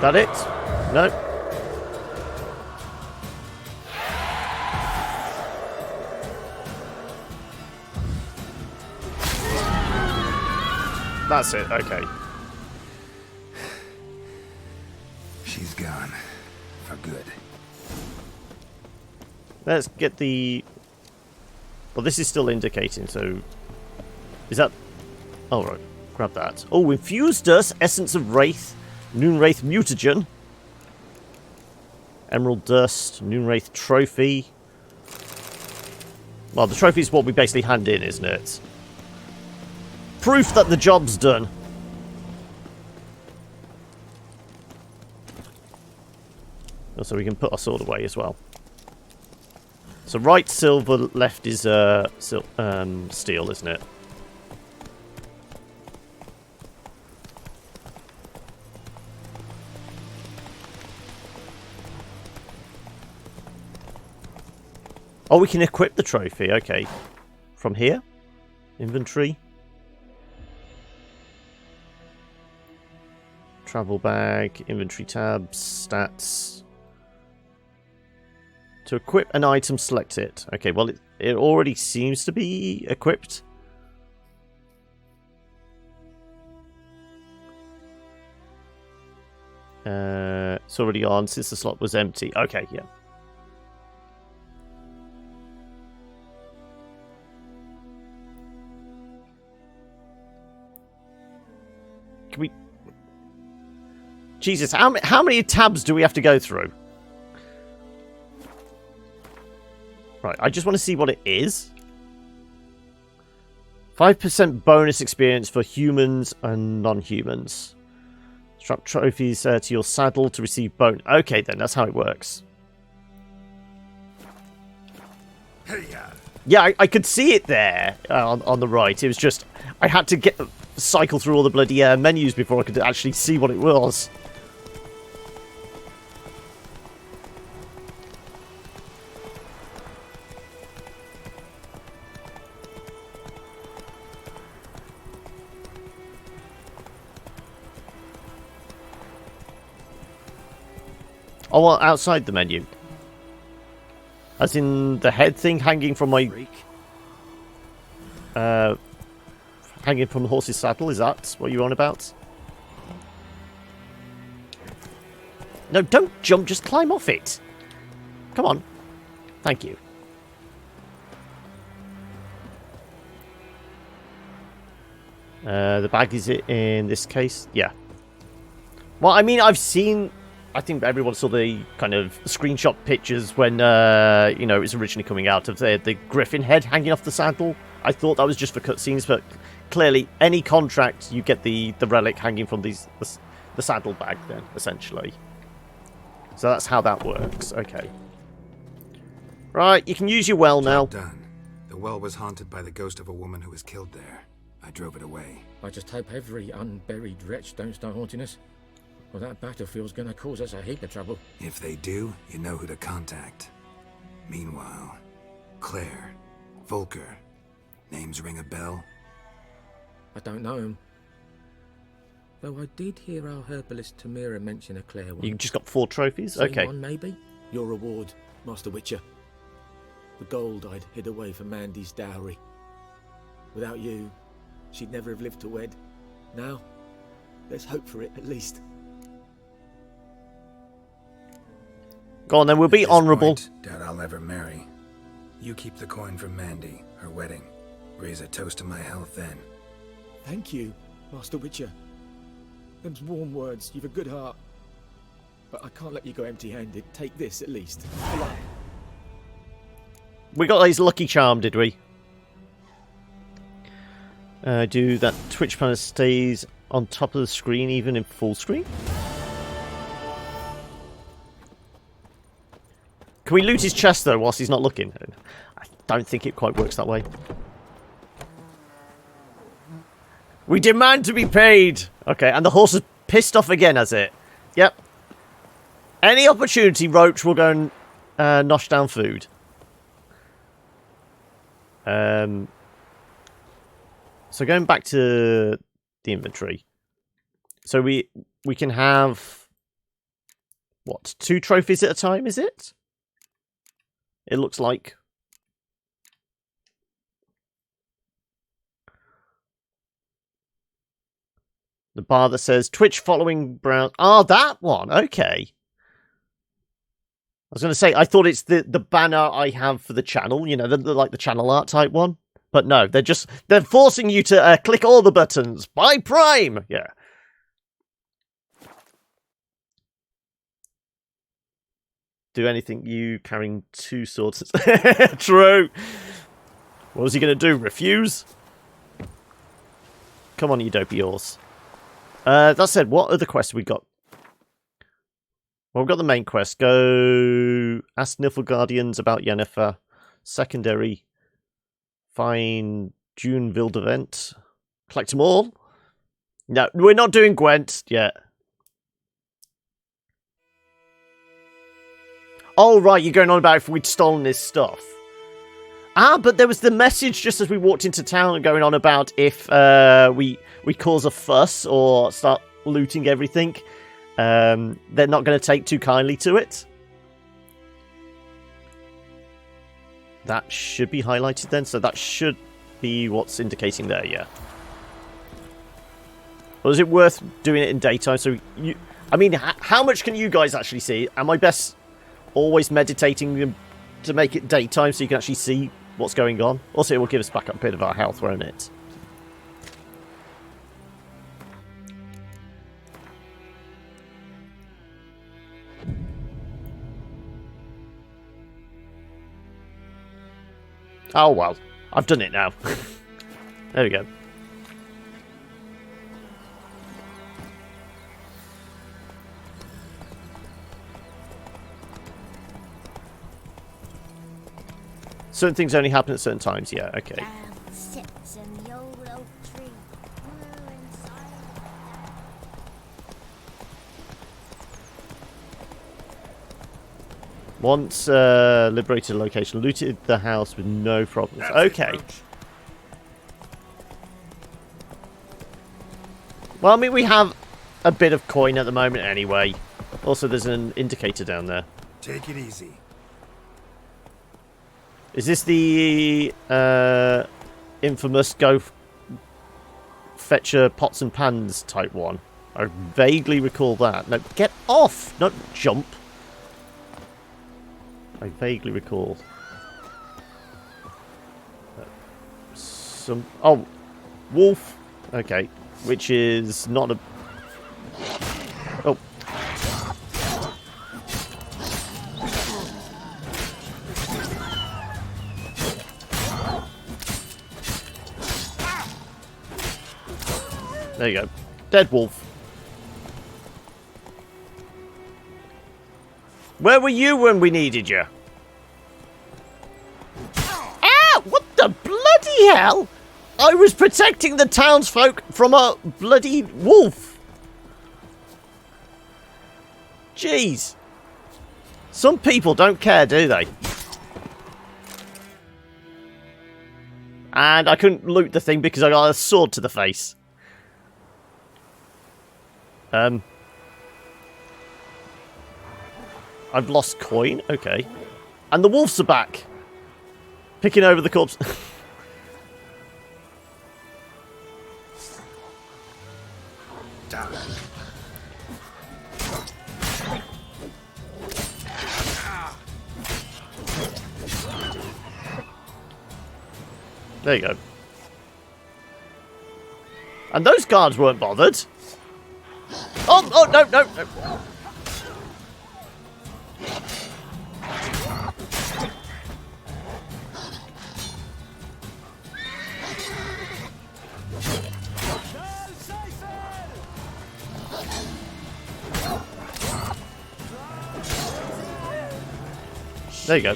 That it? No. That's it, okay. She's gone. For good. Let's get the... Well, this is still indicating, so... Is that... All right, grab that. Oh, infused dust, essence of wraith, Noonwraith mutagen, emerald dust, Noonwraith trophy. Well, the trophy is what we basically hand in, isn't it? Proof that the job's done. So we can put our sword away as well. So right silver, left is steel, isn't it? Oh, we can equip the trophy. Okay. From here? Inventory. Travel bag, inventory tabs, stats. To equip an item, select it. Okay, well, it already seems to be equipped. It's already on since the slot was empty. Okay, yeah. Can we... Jesus, how many tabs do we have to go through? Right, I just want to see what it is. 5% bonus experience for humans and non-humans. Strap trophies to your saddle to receive bonus. Okay, then, that's how it works. Yeah, I could see it there on the right. It was just... I had to cycle through all the bloody menus before I could actually see what it was. Oh, well, outside the menu. As in the head thing hanging from my... hanging from the horse's saddle, is that what you're on about? No, don't jump, just climb off it. Come on. Thank you. The bag, is it in this case? Yeah. Well, I mean, I've seen... I think everyone saw the kind of screenshot pictures when, you know, it was originally coming out of the griffin head hanging off the saddle. I thought that was just for cutscenes, but clearly, any contract, you get the relic hanging from the saddle bag then, essentially. So that's how that works. Okay. Right, you can use your well now. Done. The well was haunted by the ghost of a woman who was killed there. I drove it away. I just hope every unburied wretch don't start haunting us. Well, that battlefield's gonna cause us a heap of trouble. If they do, you know who to contact. Meanwhile, Claire, Volker, names ring a bell? I don't know him. Though I did hear our herbalist Tamira mention a Claire one. You just got 4 trophies? Same okay. One, maybe? Your reward, Master Witcher. The gold I'd hid away for Mandy's dowry. Without you, she'd never have lived to wed. Now, there's hope for it, at least. Go on then, we'll be honourable. Doubt I'll ever marry. You keep the coin from Mandy, her wedding. Raise a toast to my health then. Thank you, Master Witcher. Them's warm words, you've a good heart. But I can't let you go empty-handed. Take this, at least. We got his lucky charm, did we? Do that Twitch panel stays on top of the screen, even in full screen? Can we loot his chest, though, whilst he's not looking? I don't think it quite works that way. We demand to be paid! Okay, and the horse is pissed off again, has it? Yep. Any opportunity, Roach will go and nosh down food. So going back to the inventory. So we can have... What? 2 trophies at a time, is it? It looks like. The bar that says Twitch following brown. Ah, that one. Okay. I was going to say, I thought it's the banner I have for the channel. You know, like the channel art type one. But no, they're forcing you to click all the buttons. Buy Prime! Yeah. Do anything, you carrying 2 swords. True. What was he going to do? Refuse? Come on, you dopey horse. That said, what other quests we got? Well, we've got the main quest. Go ask Nilfgaardians about Yennefer. Secondary. Find June Wildevent. Collect them all. No, we're not doing Gwent yet. Oh, right, you're going on about if we'd stolen his stuff. Ah, but there was the message just as we walked into town going on about if we cause a fuss or start looting everything, they're not going to take too kindly to it. That should be highlighted then, so that should be what's indicating there, yeah. Well, is it worth doing it in daytime? So I mean, how much can you guys actually see? Am I best always meditating to make it daytime so you can actually see what's going on? Also, it will give us back up a bit of our health, won't it? Oh, well. I've done it now. There we go. Certain things only happen at certain times. Yeah, okay. Sits in the old oak tree. Once liberated a location, looted the house with no problems. Okay. Well, I mean, we have a bit of coin at the moment anyway. Also, there's an indicator down there. Take it easy. Is this the infamous fetch pots and pans type one? I vaguely recall that. No, get off! Not jump. I vaguely recall. Oh, wolf. Okay, which is not a... Oh. There you go. Dead wolf. Where were you when we needed you? Ah! What the bloody hell? I was protecting the townsfolk from a bloody wolf. Jeez. Some people don't care, do they? And I couldn't loot the thing because I got a sword to the face. I've lost coin. Okay. And the wolves are back. Picking over the corpse. There you go. And those guards weren't bothered. Oh, no, no, no. There you go.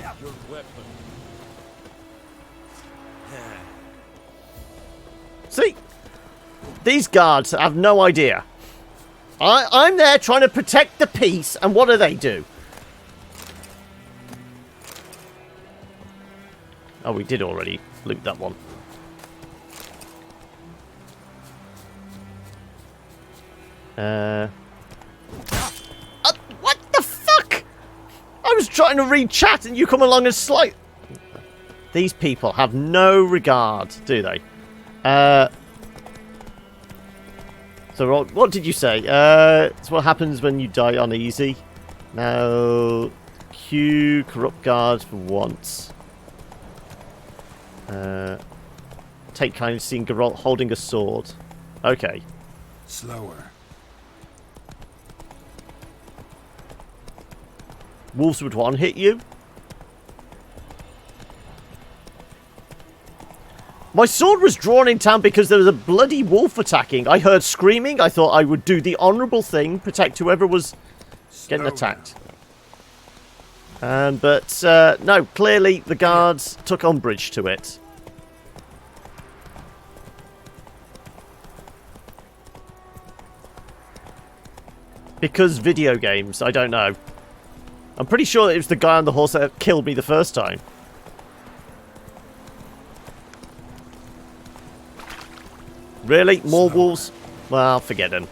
See? These guards have no idea. I'm there trying to protect the peace, and what do? Oh, we did already loot that one. What the fuck? I was trying to read chat and you come along and slide. These people have no regard, do they? So what did you say? It's what happens when you die on easy. Now, queue corrupt guards for once. take kind of seeing Geralt holding a sword. Okay. Slower. Wolves would one hit you? My sword was drawn in town because there was a bloody wolf attacking. I heard screaming. I thought I would do the honourable thing, protect whoever was getting attacked. But no, clearly the guards took umbrage to it. Because video games, I don't know. I'm pretty sure it was the guy on the horse that killed me the first time. Really? More wolves? Well, forget him.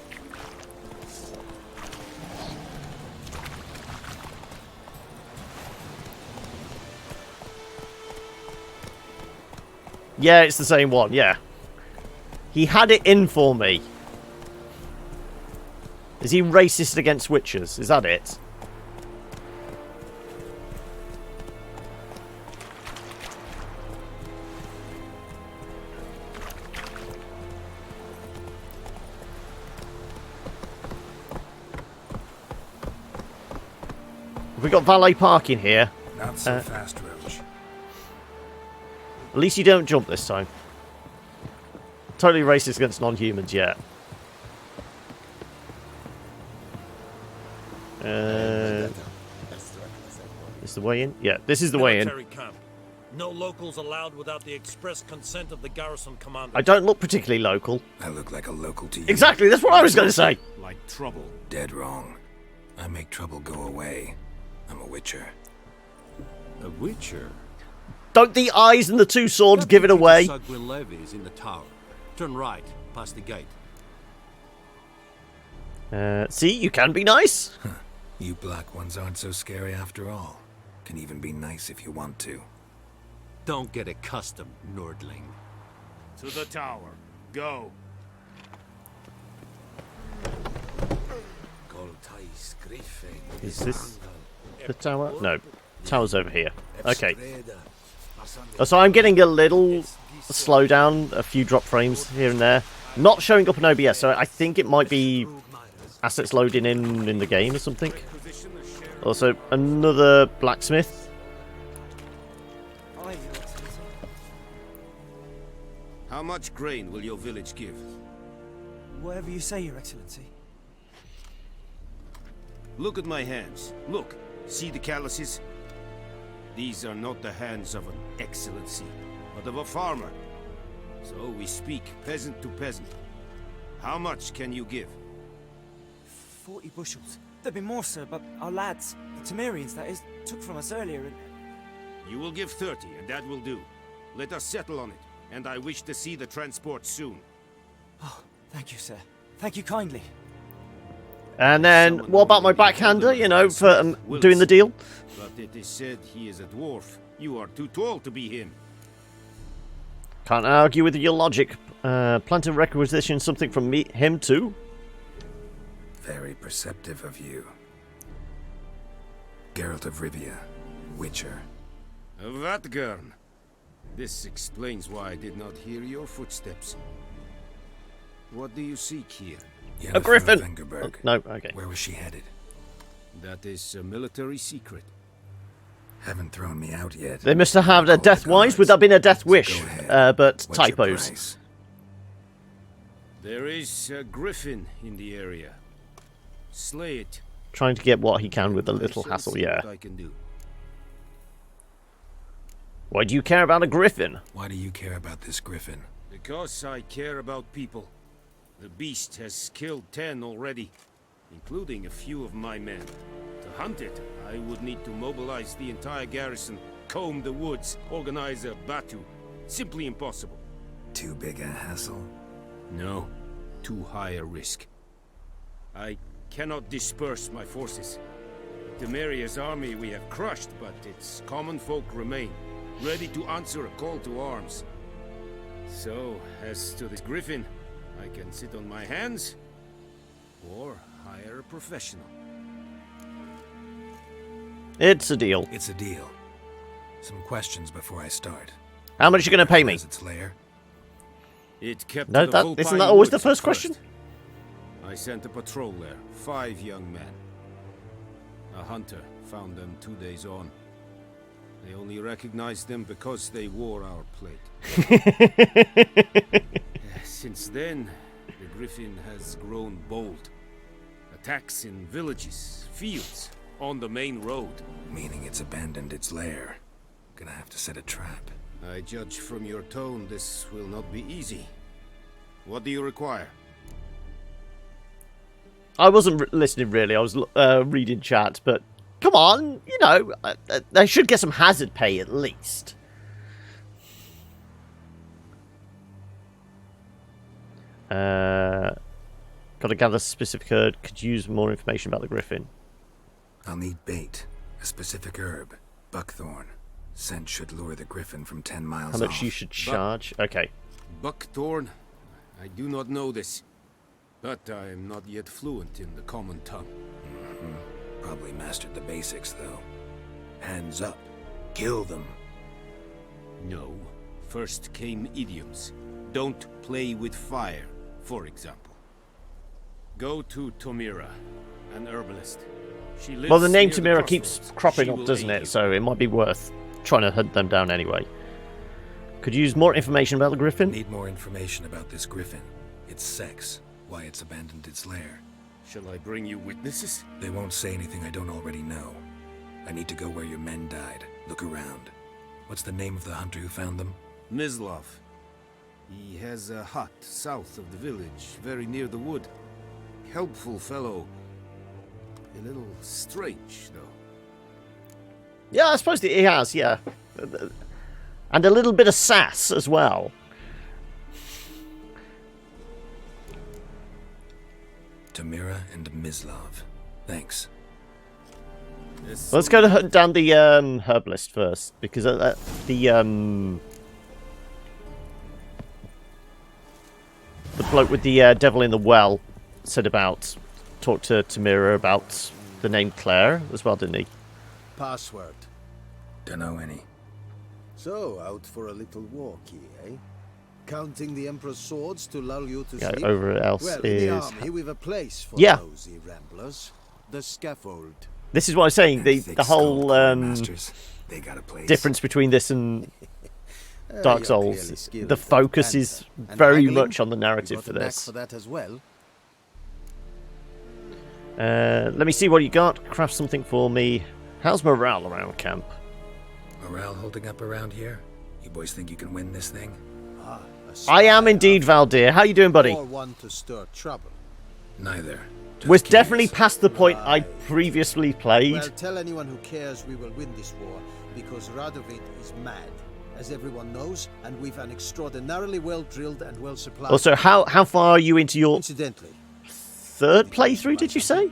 Yeah, it's the same one, yeah. He had it in for me. Is he racist against witches? Is that it? Have we got valet parking here? Not so fast, Roach. At least you don't jump this time. Totally racist against non-humans, yeah. Is the way in? Yeah, this is the way in. Camp. No locals allowed without the express consent of the garrison commander. I don't look particularly local. I look like a local to you. Exactly, that's what I was going to say. Like trouble. Dead wrong. I make trouble go away. I'm a witcher. A witcher? Don't the eyes and the two swords give it away? Is in the tower. Turn right, past the gate. See, you can be nice. You black ones aren't so scary after all. Can even be nice if you want to. Don't get accustomed, Nordling. To the tower. Go. Is this the tower? No. Tower's over here. Okay. Oh, so I'm getting a little slowdown, a few drop frames here and there. Not showing up in OBS, so I think it might be assets loading in the game or something. Also, another blacksmith. How much grain will your village give? Whatever you say, Your Excellency. Look at my hands. Look. See the calluses? These are not the hands of an excellency, but of a farmer. So we speak peasant to peasant. How much can you give? 40 bushels. There'd be more, sir, but our lads, the Temerians, that is, took from us earlier and... You will give 30, and that will do. Let us settle on it, and I wish to see the transport soon. Oh, thank you, sir. Thank you kindly. And then, what about my backhander, you know, for doing the deal? But it is said he is a dwarf. You are too tall to be him. Can't argue with your logic. Plan to requisition something from him too? Very perceptive of you. Geralt of Rivia, Witcher. Vatgern. This explains why I did not hear your footsteps. What do you seek here? A griffin! No, okay. Where was she headed? That is a military secret. Haven't thrown me out yet. They must have had a death wise. Would that have been a death wish? But What's typos. There is a griffin in the area. Slay it. Trying to get what he can with a little hassle, yeah. I can do. Why do you care about a griffin? Why do you care about this griffin? Because I care about people. The beast has killed 10 already, including a few of my men. To hunt it, I would need to mobilize the entire garrison, comb the woods, organize a batu. Simply impossible. Too big a hassle? No, too high a risk. I cannot disperse my forces. Temeria's army we have crushed, but its common folk remain, ready to answer a call to arms. So, as to this griffin, I can sit on my hands, or hire a professional. It's a deal. It's a deal. Some questions before I start. How much are you going to pay me? Its lair? It kept No, to the isn't that Vulpine always the Woods first at question? I sent a patrol there, 5 young men. A hunter found them 2 days on. They only recognized them because they wore our plate. Since then, the Griffin has grown bold. Attacks in villages, fields, on the main road. Meaning it's abandoned its lair. Gonna have to set a trap. I judge from your tone this will not be easy. What do you require? I wasn't listening really. I was reading chat, but come on, you know, they should get some hazard pay at least. Got to gather specific herb. Could use more information about the Griffin. I'll need bait, a specific herb, buckthorn. Scent should lure the Griffin from 10 miles How much off. you should charge? Okay. Buckthorn? I do not know this, but I am not yet fluent in the common tongue. Probably mastered the basics, though. Hands up. Kill them. No. First came idioms. Don't play with fire, for example. Go to Tomira, an herbalist. She lives Well, the name near the Tamira keeps crossroads. cropping She up, will doesn't aid it? you. So it might be worth trying to hunt them down anyway. Could you use more information about the Griffin? Need more information about this Griffin. Its sex. Why it's abandoned its lair. Shall I bring you witnesses? They won't say anything I don't already know. I need to go where your men died. Look around. What's the name of the hunter who found them? Mislav. He has a hut south of the village, very near the wood. Helpful fellow. A little strange, though. Yeah, I suppose he has, yeah. And a little bit of sass as well. Tamira and Mislav. Thanks. Let's go to hunt down the herbalist first, because the bloke with the devil in the well talked to Tamira about the name Claire as well, didn't he? Password. Dunno any. So, out for a little walkie, eh? Counting the Emperor's swords to lull you to Yeah, sleep? over else well, is... in the army, we've a place for Yeah. nosy ramblers. The scaffold. This is what I was saying, the whole They got a place. difference between this and Dark you're Souls. clearly skilled The at focus banter. is And very haggling? much on the You narrative got for a knack this. for that as well. Let me see what you got. Craft something for me. How's morale around camp? Morale holding up around here? You boys think you can win this thing? I am indeed, Valdir. How you doing, buddy? Or one to stir trouble. Neither. We're definitely past the point I previously played. Well, tell anyone who cares we will win this war, because Radovid is mad, as everyone knows, and we've an extraordinarily well-drilled and well-supplied... Also, how far are you into your Incidentally, third playthrough, did you say?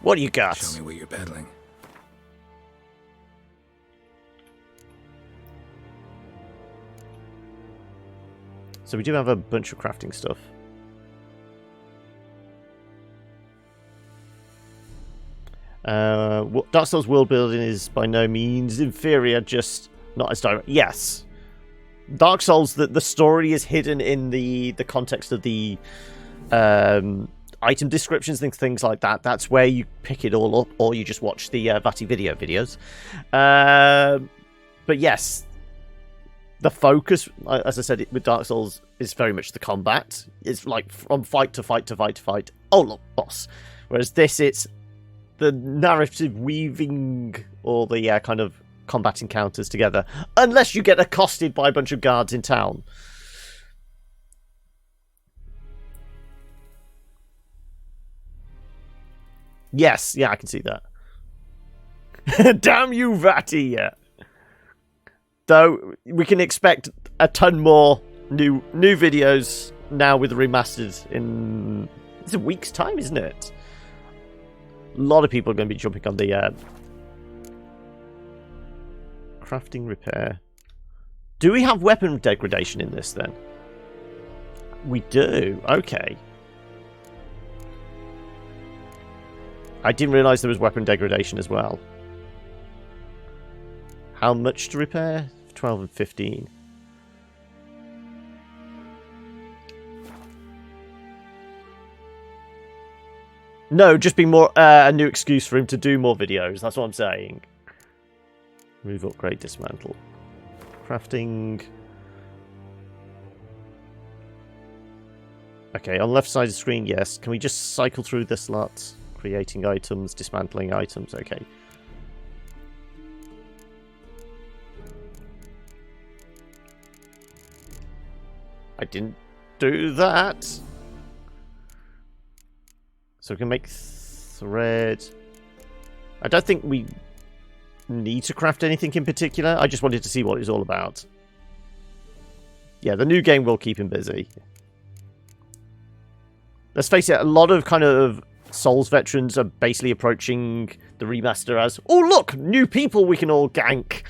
What do you got? Show me what you're peddling. So we do have a bunch of crafting stuff. Dark Souls world building is by no means inferior, just not as direct. Yes, Dark Souls, the story is hidden in the context of the item descriptions and things like that. That's where you pick it all up, or you just watch the Vati video videos. But yes, the focus, as I said, with Dark Souls is very much the combat. It's like from fight to fight to fight to fight. Oh, look, boss. Whereas this, it's the narrative weaving or the kind of combat encounters together. Unless you get accosted by a bunch of guards in town. Yes, yeah, I can see that. Damn you, Vati, yeah. Though we can expect a ton more new videos now with the remastered in it's a week's time, isn't it? A lot of people are going to be jumping on the crafting repair. Do we have weapon degradation in this then? We do. Okay. I didn't realise there was weapon degradation as well. How much to repair? 12 and 15. No, just be more a new excuse for him to do more videos. That's what I'm saying. Move, upgrade, dismantle. Crafting. Okay, on the left side of the screen, yes. Can we just cycle through this lot? Creating items, dismantling items, okay. I didn't do that. So we can make thread. I don't think we need to craft anything in particular. I just wanted to see what it was all about. Yeah, the new game will keep him busy. Let's face it, a lot of kind of Souls veterans are basically approaching the remaster as, oh look, new people we can all gank.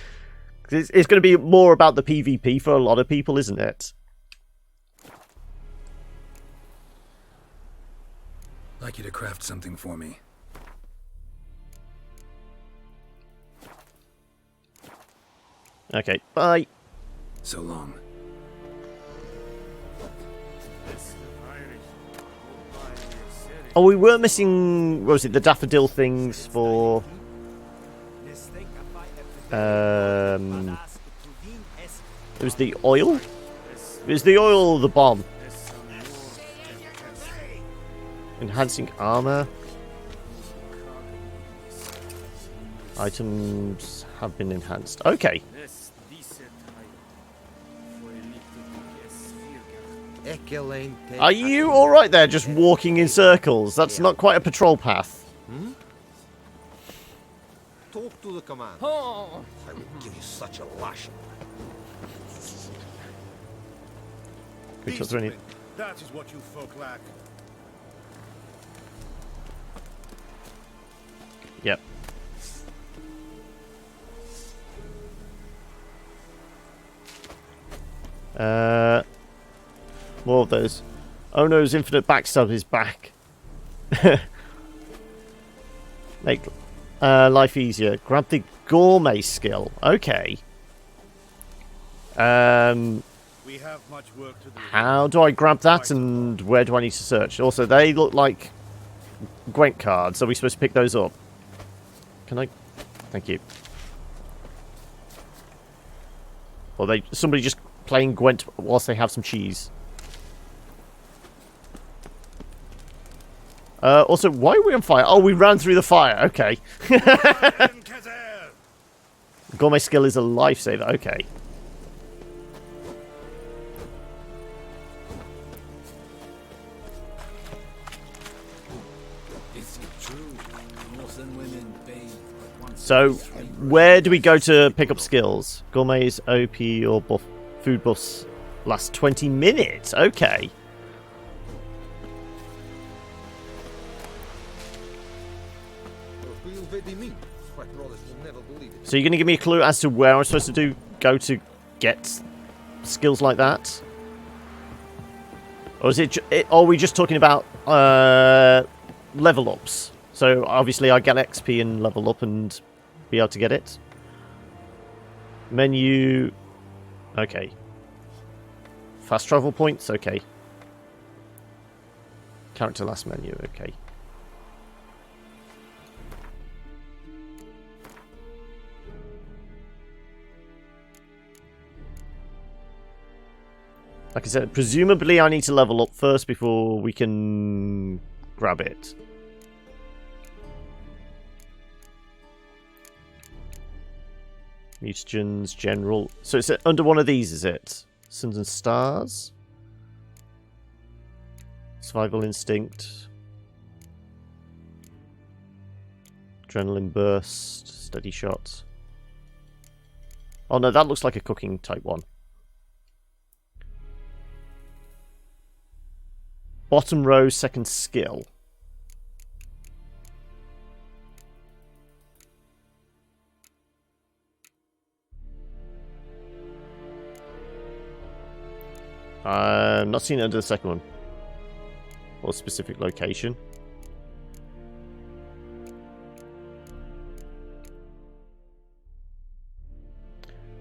It's going to be more about the PvP for a lot of people, isn't it? I'd like you to craft something for me. Okay, bye. So long. Oh, we were missing, what was it, the daffodil things for... It was the oil? It was the oil or the bomb? Enhancing armor. Items have been enhanced. Okay. Are you alright there, just walking in circles? That's not quite a patrol path. Hmm? Talk to the commander. Oh. I will give you such a lashing. That is what you folk lack. Yep. More of those. Oh no's infinite backstab is back. Make life easier. Grab the gourmet skill. Okay. We have much work to do. How do I grab that and where do I need to search? Also, they look like Gwent cards. Are we supposed to pick those up? Can I? Thank you. Or somebody just playing Gwent whilst they have some cheese. Also, why are we on fire? Oh, we ran through the fire. Okay. Gourmet skill is a lifesaver. Okay. So, where do we go to pick up skills? Gourmet's OP or buff, food buffs last 20 minutes. Okay. So you're going to give me a clue as to where I'm supposed to go to get skills like that? Or is are we just talking about level ups? So obviously I get XP and level up and be able to get it. Menu. Okay. Fast travel points. Okay. Character last menu. Okay. Like I said, presumably I need to level up first before we can grab it. Mutagens, General. So it's under one of these, is it? Suns and Stars? Survival Instinct. Adrenaline Burst. Steady Shot. Oh no, that looks like a cooking type one. Bottom row, second skill. I'm not seeing it under the second one. Or specific location.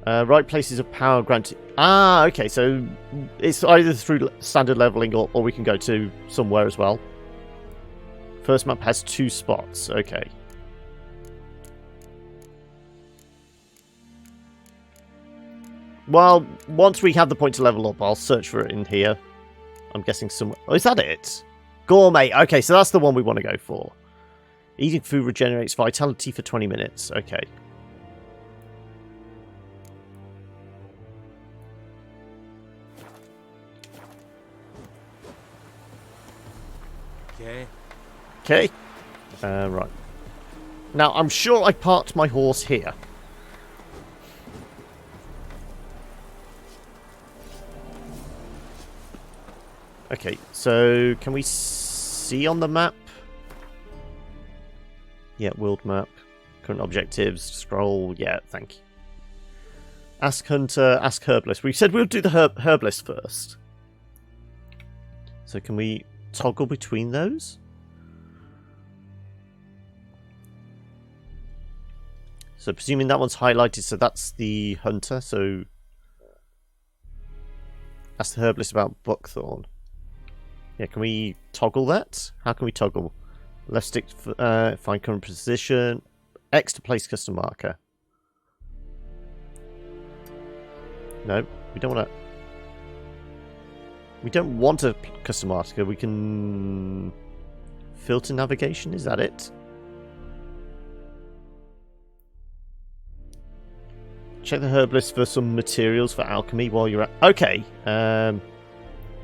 Right places of power granted. Ah, okay, so it's either through standard leveling or we can go to somewhere as well. First map has 2 spots, okay. Well, once we have the point to level up, I'll search for it in here. I'm guessing somewhere. Oh, is that it? Gourmet. Okay, so that's the one we want to go for. Eating food regenerates vitality for 20 minutes. Okay. Okay. Okay. Right. Now, I'm sure I parked my horse here. Okay, so can we see on the map? Yeah, world map. Current objectives, scroll. Yeah, thank you. Ask Hunter, ask Herbalist. We said we'll do the Herbalist first. So can we toggle between those? So presuming that one's highlighted, so that's the Hunter, so ask the Herbalist about Buckthorn. Yeah, can we toggle that? How can we toggle? Left stick to find current position. X to place custom marker. No, we don't want to. We don't want a custom marker. We can filter navigation. Is that it? Check the herbalist for some materials for alchemy while you're at. Okay.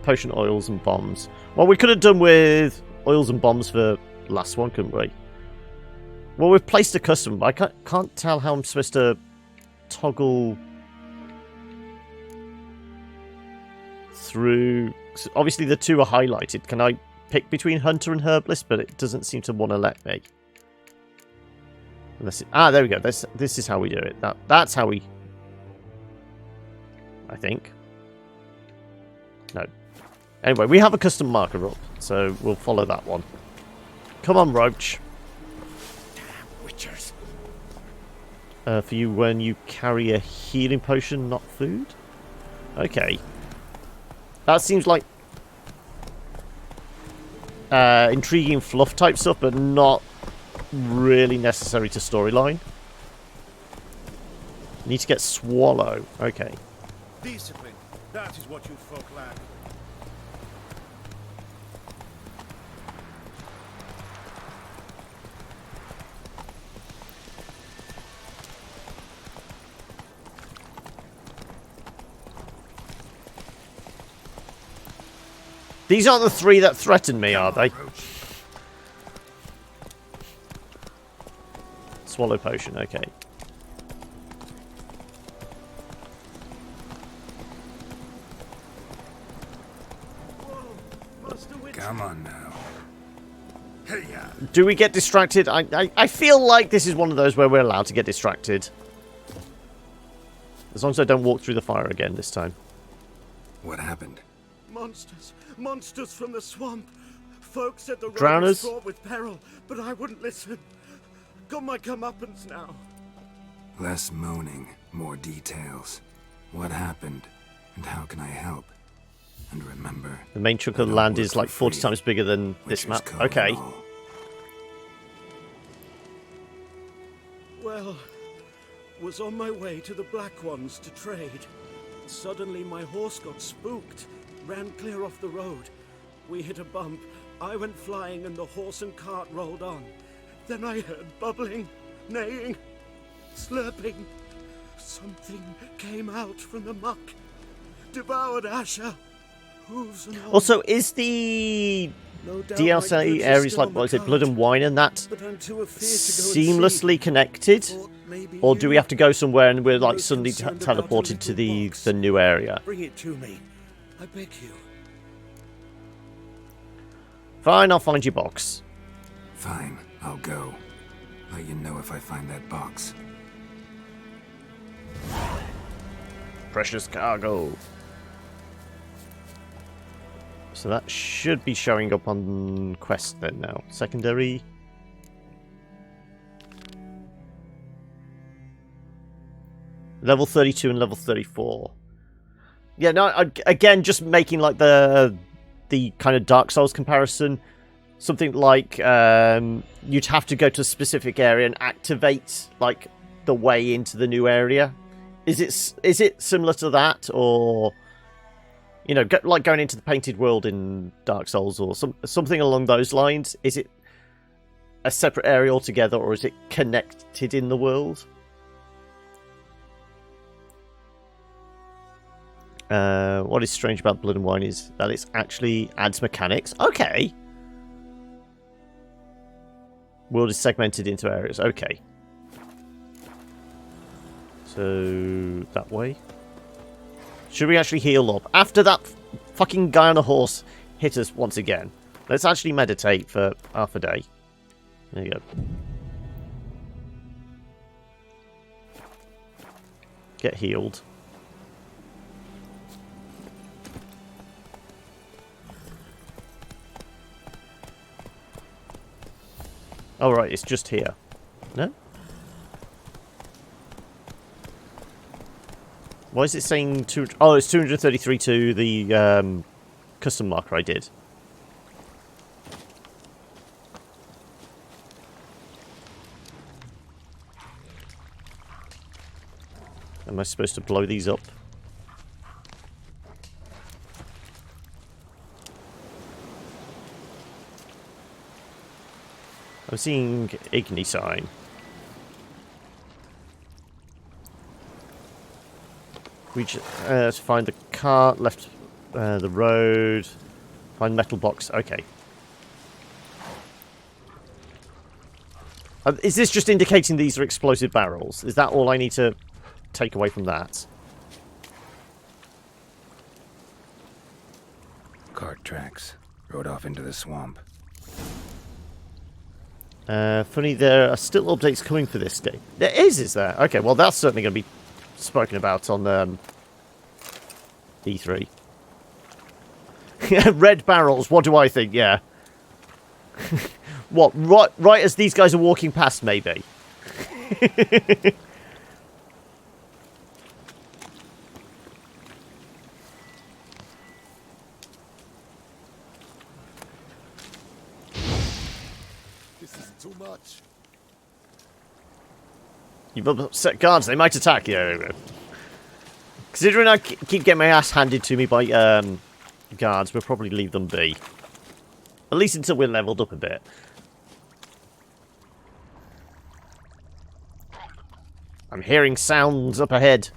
Potion oils and bombs. Well, we could have done with oils and bombs for last one, couldn't we? Well, we've placed a custom, but I can't tell how I'm supposed to toggle through. So obviously, the 2 are highlighted. Can I pick between Hunter and Herbalist? But it doesn't seem to want to let me. Unless there we go. This is how we do it. That's how we. I think. No. Anyway, we have a custom marker up, so we'll follow that one. Come on, Roach. Damn witchers. For you when you carry a healing potion, not food? Okay. That seems like intriguing fluff type stuff, but not really necessary to storyline. Need to get Swallow. Okay. Discipline. That is what you folk lack. These aren't the 3 that threaten me, are they? Swallow potion, okay. Come on now. Hey-ya. Do we get distracted? I feel like this is one of those where we're allowed to get distracted. As long as I don't walk through the fire again this time. What happened? Monsters. Monsters from the swamp. Folk said the road Drowners? was fraught with peril, but I wouldn't listen. Got my comeuppance now. Less moaning, more details. What happened, and how can I help? And remember, the main chunk of the land is like 40 times bigger than this map. Okay. Well, was on my way to the Black Ones to trade. Suddenly my horse got spooked, ran clear off the road. We hit a bump, I went flying and the horse and cart rolled on. Then I heard bubbling, neighing, slurping. Something came out from the muck, devoured Asher. Hooves and all. Also, is the No doubt DLC my goods are areas still like, on what is the it, Blood and Wine and that but I'm too afeard to go and seamlessly connected? Or do we have to go somewhere and we're like suddenly concerned about a teleported to little box. the new area? Bring it to me. I beg you. Fine, I'll find your box. Fine, I'll go. Let you know if I find that box. Precious cargo. So that should be showing up on quest then now. Secondary. Level 32 and level 34. Yeah, no, again, just making like the kind of Dark Souls comparison. Something like you'd have to go to a specific area and activate like the way into the new area. Is it similar to that, or you know, like going into the painted world in Dark Souls, or something along those lines? Is it a separate area altogether, or is it connected in the world? What is strange about Blood and Wine is that it actually adds mechanics. Okay. World is segmented into areas. Okay. So, that way. Should we actually heal up? After that fucking guy on a horse hit us once again. Let's actually meditate for half a day. There you go. Get healed. Oh, right, it's just here. No? Why is it saying... Oh, it's 233 to the custom marker I did. Am I supposed to blow these up? I'm seeing Igni sign. Reach to find the cart, left the road, find metal box. Okay. Is this just indicating these are explosive barrels? Is that all I need to take away from that? Cart tracks. Rode off into the swamp. Funny, there are still updates coming for this game. There is there? Okay, well that's certainly going to be spoken about on E3. Red barrels, what do I think? Yeah. What, right as these guys are walking past, maybe? Too much. You've upset guards, they might attack. Yeah. Considering I keep getting my ass handed to me by guards, we'll probably leave them be. At least until we're leveled up a bit. I'm hearing sounds up ahead.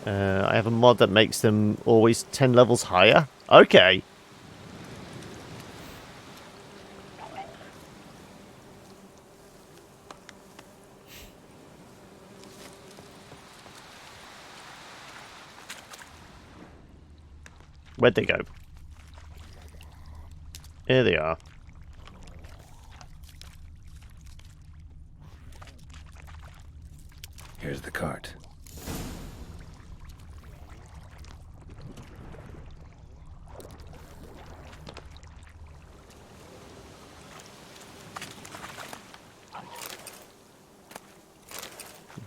I have a mod that makes them always 10 levels higher. Okay. Where'd they go? Here they are. Here's the cart.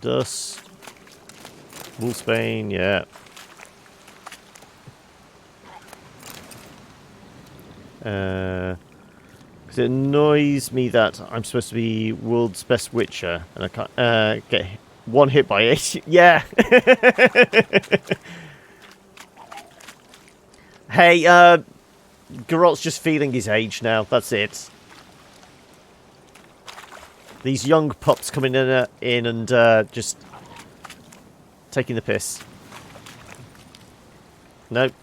Dust. Wolfsbane, yeah. Because it annoys me that I'm supposed to be world's best Witcher, and I can't get one hit by it. Yeah. Hey, Geralt's just feeling his age now. That's it. These young pups coming in and just taking the piss. Nope.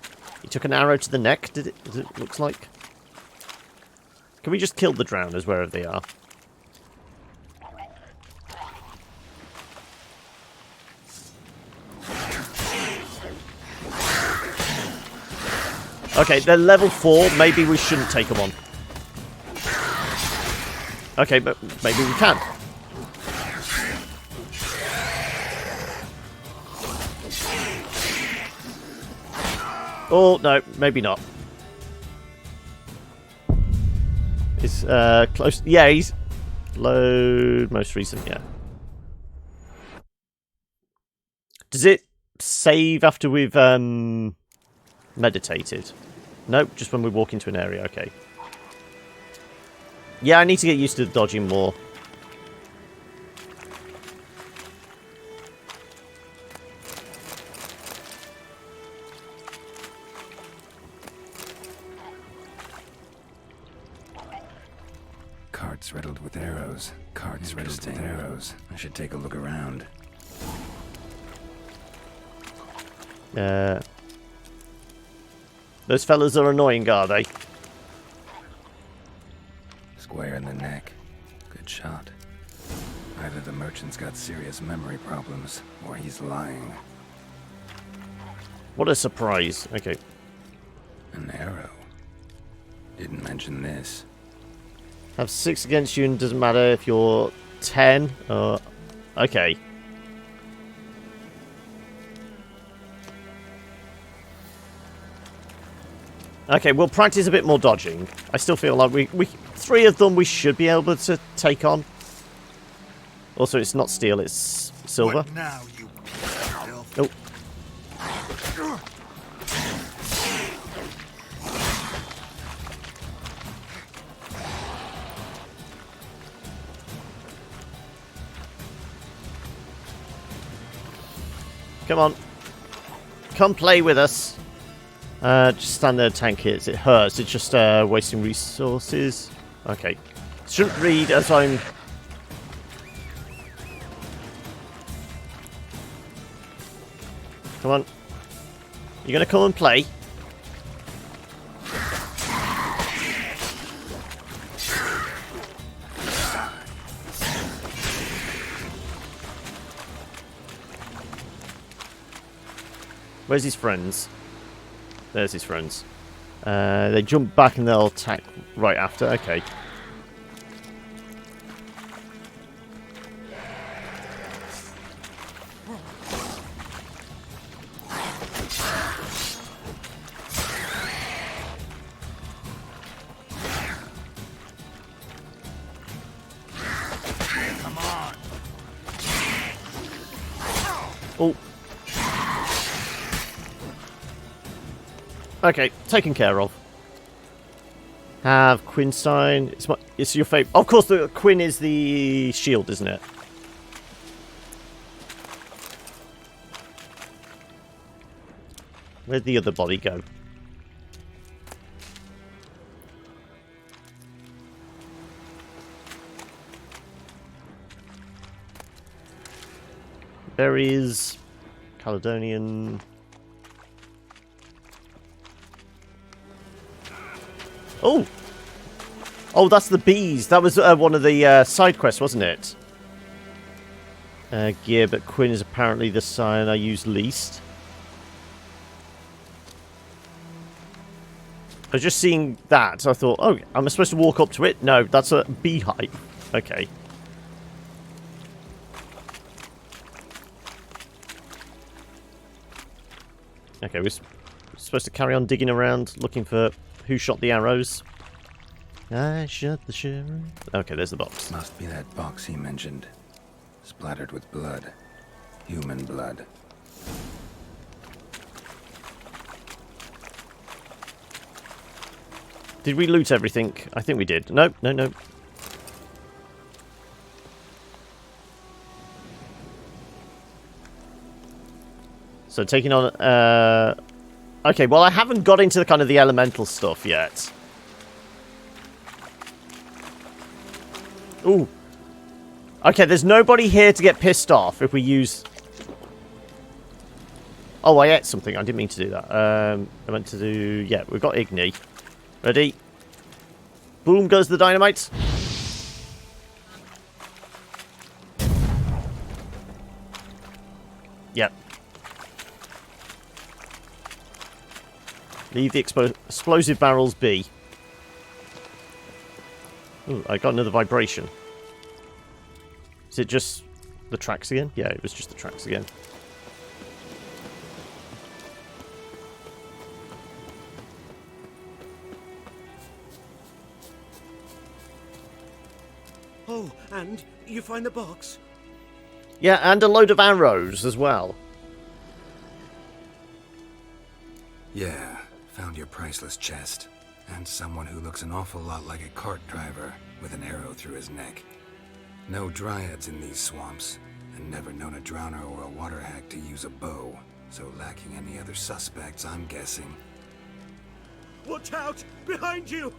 He took an arrow to the neck, did it looks like? Can we just kill the drowners wherever they are? Okay, they're level 4. Maybe we shouldn't take them on. Okay, but maybe we can. Oh, no, maybe not. It's close. Yeah, he's load most recent, yeah. Does it save after we've meditated? Nope, just when we walk into an area, okay. Yeah, I need to get used to dodging more. Carts riddled with arrows. Carts riddled with arrows. I should take a look around. Those fellas are annoying, are they? Square in the neck. Good shot. Either the merchant's got serious memory problems, or he's lying. What a surprise. Okay. An arrow. Didn't mention this. Have 6 against you and doesn't matter if you're 10 or... Okay. Okay, we'll practice a bit more dodging. I still feel like we 3 of them we should be able to take on. Also, it's not steel, it's silver. What now, you piece of filth? Oh. Come on. Come play with us. Just stand there and tank hits. It hurts. It's just wasting resources. Okay. Shouldn't read as I'm... Come on. You're going to come and play? Where's his friends? There's his friends. They jump back and they'll attack right after. Okay. Come on. Oh. Okay, taken care of. Have Quinn sign. It's your favourite. Of course, the Quinn is the shield, isn't it? Where'd the other body go? Berries. Caledonian. Oh! Oh, that's the bees. That was one of the side quests, wasn't it? Gear, but Quinn is apparently the sign I use least. I was just seeing that, so I thought, oh, am I supposed to walk up to it? No, that's a beehive. Okay. Okay, we're supposed to carry on digging around, looking for who shot the arrows. I shot the sheriff. Okay, there's the box. Must be that box he mentioned. Splattered with blood. Human blood. Did we loot everything? I think we did. Nope, no, no. So taking on... Okay, well I haven't got into the kind of the elemental stuff yet. Ooh. Okay, there's nobody here to get pissed off if we use... Oh, I ate something. I didn't mean to do that. I meant to do... Yeah, we've got Igni. Ready? Boom goes the dynamite. Yep. Leave the explosive barrels be. Ooh, I got another vibration. Is it just the tracks again? Yeah, it was just the tracks again. Oh, and you find the box? Yeah, and a load of arrows as well. Yeah, found your priceless chest. And someone who looks an awful lot like a cart driver with an arrow through his neck. No dryads in these swamps, and never known a drowner or a water hack to use a bow. So lacking any other suspects, I'm guessing. Watch out! Behind you!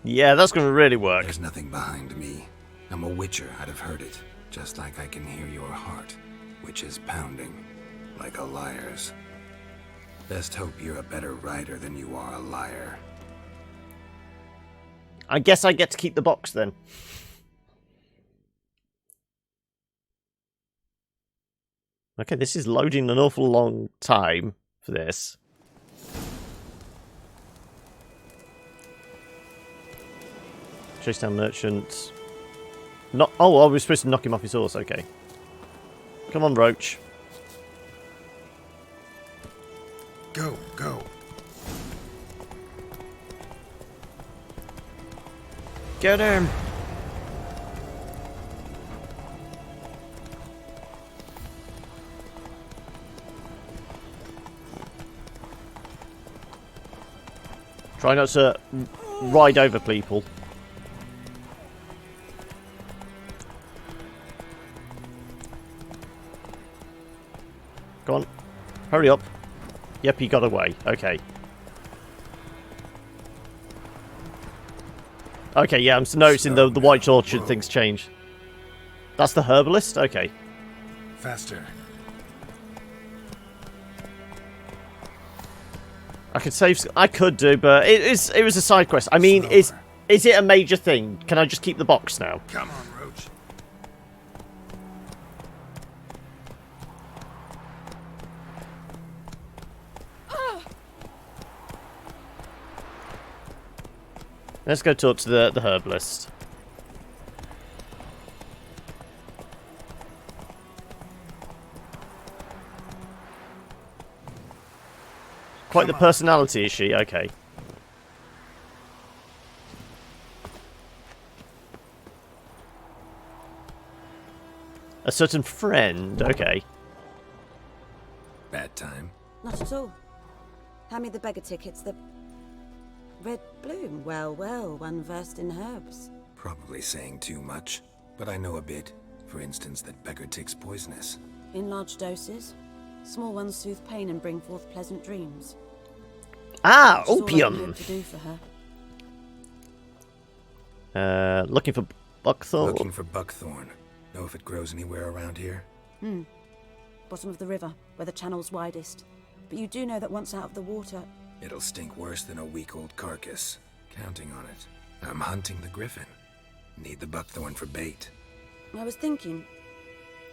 Yeah, that's going to really work. There's nothing behind me. I'm a witcher, I'd have heard it. Just like I can hear your heart, which is pounding, like a liar's. Best hope you're a better writer than you are a liar. I guess I get to keep the box then. Okay, this is loading an awful long time for this. Chase down merchant. Not. Oh, we're supposed to knock him off his horse. Okay. Come on, Roach. Go, go. Get him. Try not to ride over people. Go on. Hurry up. Yep, he got away. Okay. Okay, yeah, I'm noticing the White Orchard things change. That's the herbalist? Okay. Faster. I could save... I could do, but it was a side quest. I mean, is it a major thing? Can I just keep the box now? Come on, Roach. Let's go talk to the herbalist. Quite the personality, is she? Okay. A certain friend? Okay. Bad time. Not at all. Hand me the beggar tickets, the red bloom. Well, well, one versed in herbs. Probably saying too much, but I know a bit. For instance, that beggar tick's poisonous. In large doses. Small ones soothe pain and bring forth pleasant dreams. Ah, Which is all I can opium. hope to do for her. Looking for buckthorn. Looking for buckthorn. Know if it grows anywhere around here? Bottom of the river, where the channel's widest. But you do know that once out of the water... It'll stink worse than a week-old carcass. Counting on it. I'm hunting the griffin. Need the buckthorn for bait. I was thinking...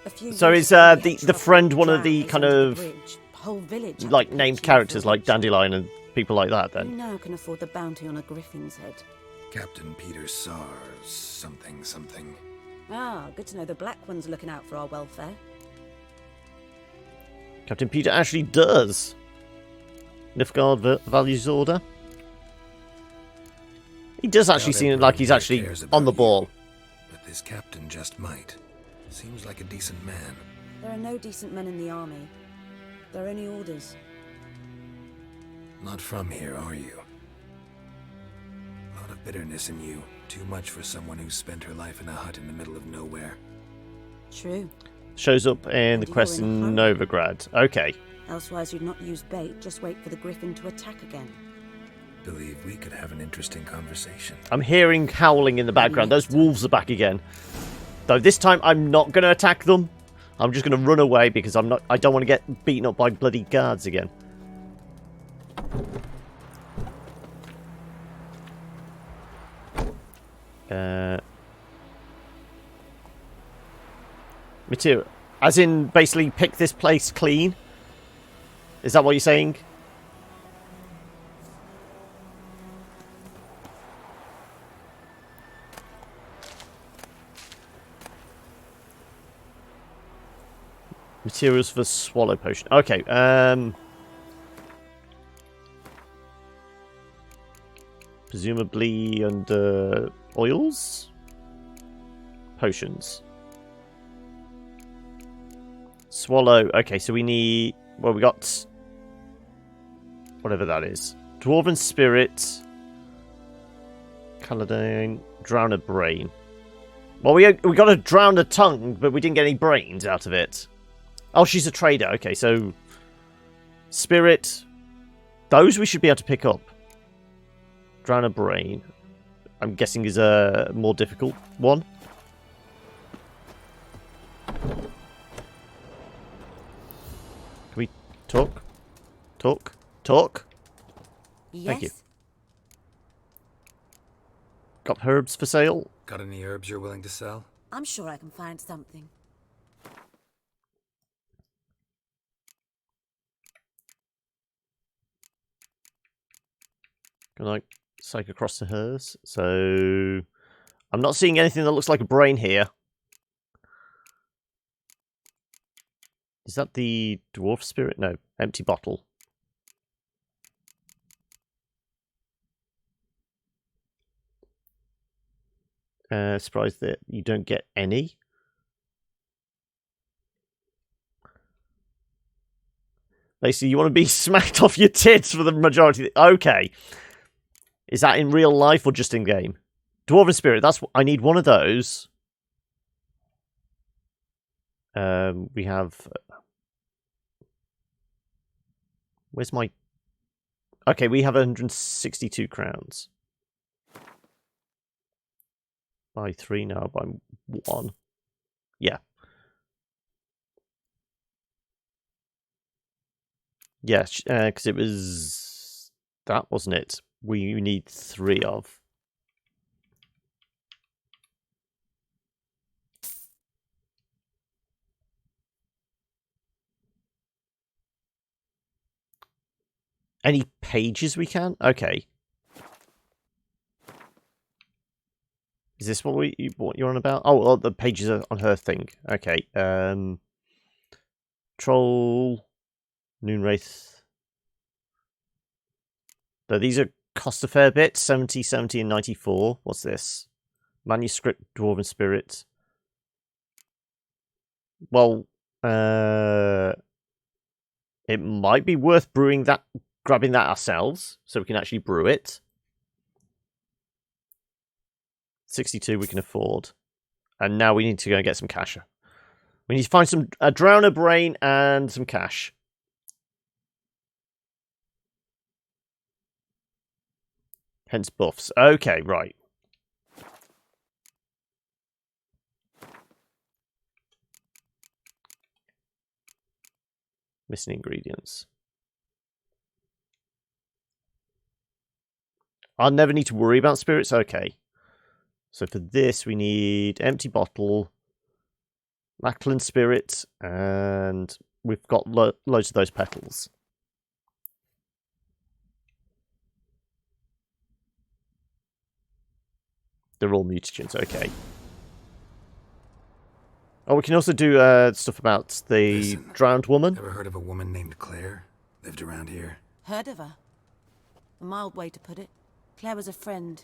A few So years is ago, we had the trouble friend with one of the drowners kind under the of bridge. Whole village had like to named pitch in characters for like it. Dandelion and people like that Who then? now can afford the bounty on a griffin's head? Captain Peter Sars, something, something. Ah, good to know the Black One's looking out for our welfare. Captain Peter actually does. Nilfgaard values order. He does actually Doubt seem everyone like he's here actually cares on about the you, ball. But this captain just might. Seems like a decent man. There are no decent men in the army. There are only orders. Not from here, are you? A lot of bitterness in you. Too much for someone who's spent her life in a hut in the middle of nowhere. True. Shows up in the you're quest in a in hurry. Novigrad. Okay. Elsewise you'd not use bait, just wait for the griffin to attack again. Believe we could have an interesting conversation. I'm hearing howling in the background. Those wolves are back again. Though this time I'm not going to attack them. I'm just going to run away because I don't want to get beaten up by bloody guards again. Material. As in, basically pick this place clean? Is that what you're saying? Materials for swallow potion. Okay, presumably under oils? Potions. Swallow. Okay, so we need... Well, we got... Whatever that is. Dwarven Spirit. Caladine. Drown a Brain. Well, we got to drown a tongue, but we didn't get any brains out of it. Oh, she's a trader. Okay, so... Spirit. Those we should be able to pick up. Drown a Brain. I'm guessing is a more difficult one. Can we talk? Talk? Talk? Yes? Thank you. Got herbs for sale? Got any herbs you're willing to sell? I'm sure I can find something. Can I cycle across to hers? So... I'm not seeing anything that looks like a brain here. Is that the dwarf spirit? No, empty bottle. Surprised that you don't get any. Basically, you want to be smacked off your tits for the majority. Okay. Is that in real life or just in game? Dwarven spirit. That's. I need one of those. We have. Where's my? Okay, we have 162 crowns. Buy 3 now. Buy 1. Yeah. Yeah, because it was that, wasn't it? We need 3 of. Any pages we can? Okay. Is this what you're on about? Oh, well, the pages are on her thing. Okay. Troll, Noonwraith. So these are cost a fair bit. 70, 70, and 94. What's this? Manuscript, Dwarven Spirit. Well, it might be worth brewing that, grabbing that ourselves, so we can actually brew it. 62 we can afford. And now we need to go and get some cash. We need to find some a Drowner Brain and some cash. Hence buffs. Okay, right. Missing ingredients. I'll never need to worry about spirits. Okay. So for this, we need empty bottle, Macklin spirit, and we've got loads of those petals. They're all mutagens. Okay. Oh, we can also do stuff about the drowned woman. Ever heard of a woman named Claire? Lived around here? Heard of her? A mild way to put it. Claire was a friend.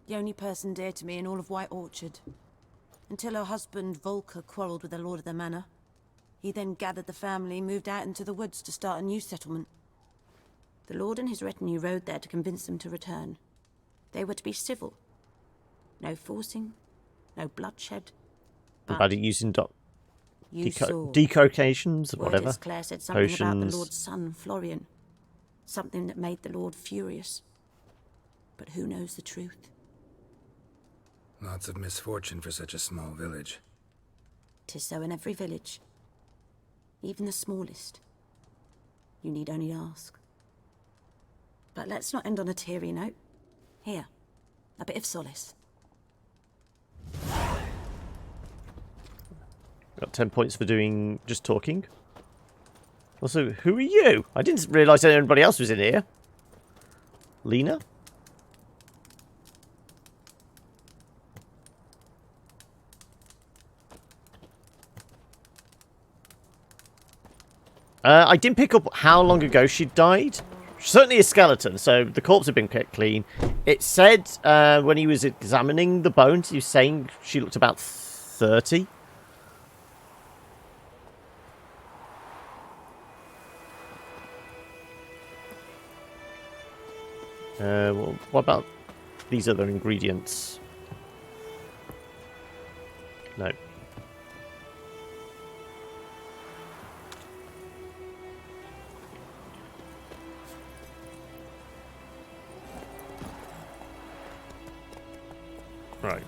The only person dear to me in all of White Orchard. Until her husband, Volker, quarrelled with the lord of the manor. He then gathered the family and moved out into the woods to start a new settlement. The lord and his retinue rode there to convince them to return. They were to be civil. No forcing, no bloodshed. About it using decocations decocations, whatever. Claire said something Potions. about the lord's son, Florian. Something that made the lord furious. But who knows the truth? Lots of misfortune for such a small village. 'Tis so in every village. Even the smallest. You need only ask. But let's not end on a teary note. Here, a bit of solace. Got 10 points for doing just talking. Also, who are you? I didn't realise that anybody else was in here. Lena? I didn't pick up how long ago she died. certainly a skeleton, so the corpse had been kept clean. It said when he was examining the bones, he was saying she looked about 30. Well, what about these other ingredients? No. Right.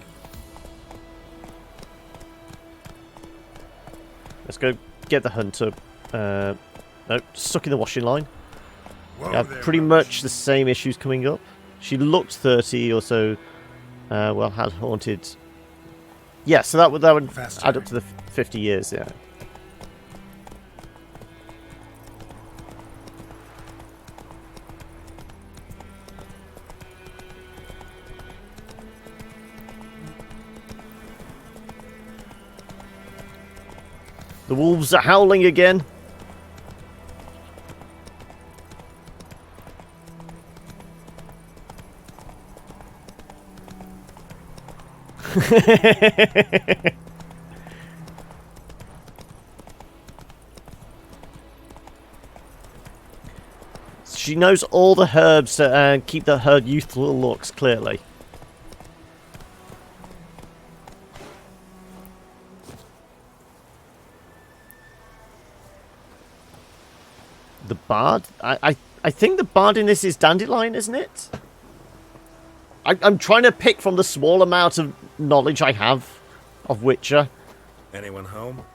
Let's go get the hunter. No, stuck in the washing line. We have pretty much the same issues coming up. She looked 30 or so. Well, had haunted. Yeah, so that would add up to the 50 years. Yeah. The wolves are howling again. She knows all the herbs to keep her youthful looks, clearly. The bard? I think the bard in this is Dandelion, isn't it? I'm trying to pick from the small amount of knowledge I have of Witcher. Anyone home?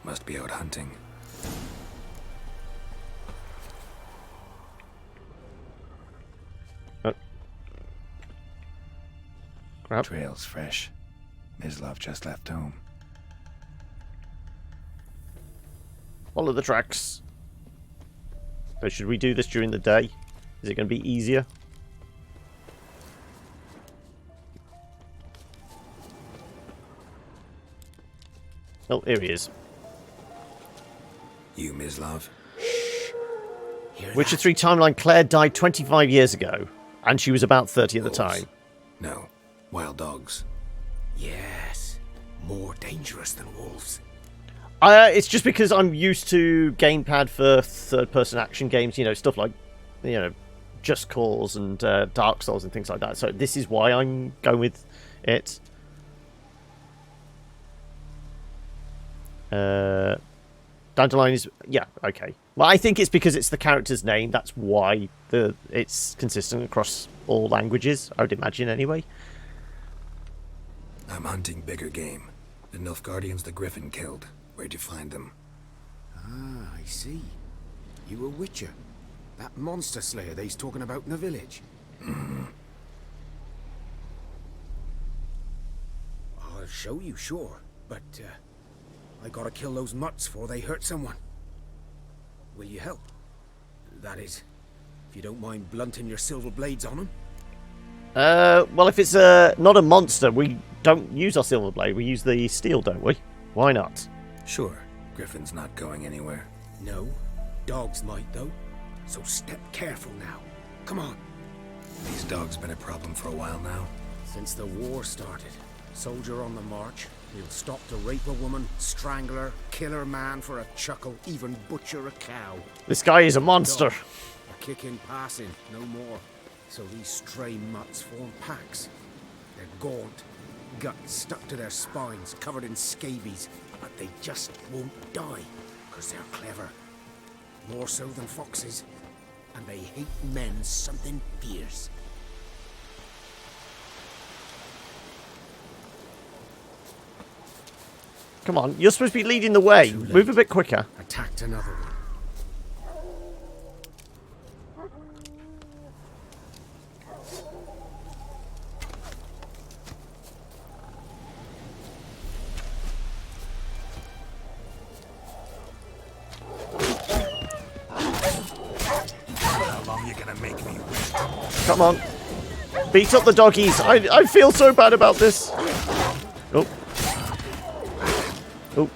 Must be out hunting. Crap. Trail's fresh. Mislav just left home. Follow the tracks. So should we do this during the day? Is it going to be easier? Oh, here he is. You, Mislav? Witcher 3 timeline. Claire died 25 years ago, and she was about 30 at the time. No, wild dogs. Yes, more dangerous than wolves. It's just because I'm used to gamepad for third-person action games, you know, stuff like, you know, Just Cause and Dark Souls and things like that. So this is why I'm going with it. Dandelion is... Yeah, okay. Well, I think it's because it's the character's name. That's why it's consistent across all languages, I would imagine, anyway. I'm hunting bigger game. The Nilfgaardians the Griffin killed. Where'd you find them? Ah, I see. You were Witcher. That monster slayer they's talking about in the village. Mm-hmm. I'll show you, sure. But, I gotta kill those mutts before they hurt someone. Will you help? That is, if you don't mind blunting your silver blades on them. Well, if it's not a monster, we don't use our silver blade. We use the steel, don't we? Why not? Sure. Griffin's not going anywhere. No. Dogs might, though. So step careful now. Come on. These dogs been a problem for a while now. Since the war started. Soldier on the march. He'll stop to rape a woman, strangle her, kill her man for a chuckle, even butcher a cow. This guy is a monster. Dog. A kick in passing, no more. So these stray mutts form packs. They're gaunt, guts stuck to their spines, covered in scabies, but they just won't die, because they're clever. More so than foxes, and they hate men something fierce. Come on, you're supposed to be leading the way. Move a bit quicker. Attacked another one. How long you gonna make me wait? Come on. Beat up the doggies. I feel so bad about this. Oh. Oh.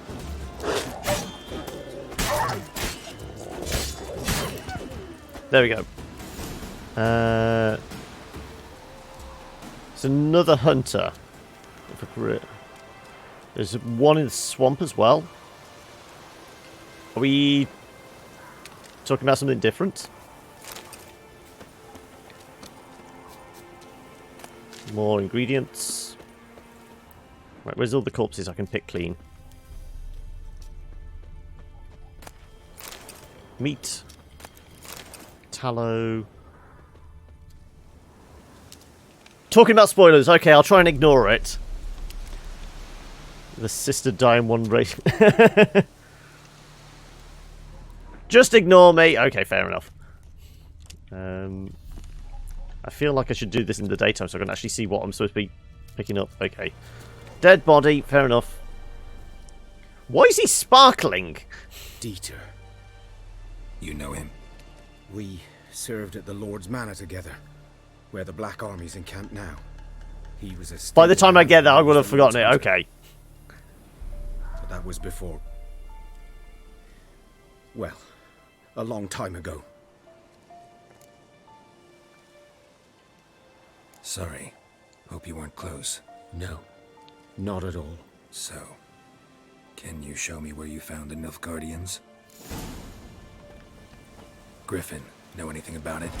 there we go. It's another hunter. There's one in the swamp as well. Are we talking about something different? More ingredients. Right, where's all the corpses I can pick clean? Meat. Tallow. Talking about spoilers. Okay, I'll try and ignore it. The sister die in one race. Just ignore me. Okay, fair enough. I feel like I should do this in the daytime so I can actually see what I'm supposed to be picking up. Okay. Dead body. Fair enough. Why is he sparkling? Dieter. You know him? We served at the Lord's Manor together, where the Black Army's encamped now. He was a... By the time I get there, I would have forgotten it. Okay. But that was before... Well, a long time ago. Sorry. Hope you weren't close. No, not at all. So, can you show me where you found the Nilfgaardians? Griffin, know anything about it?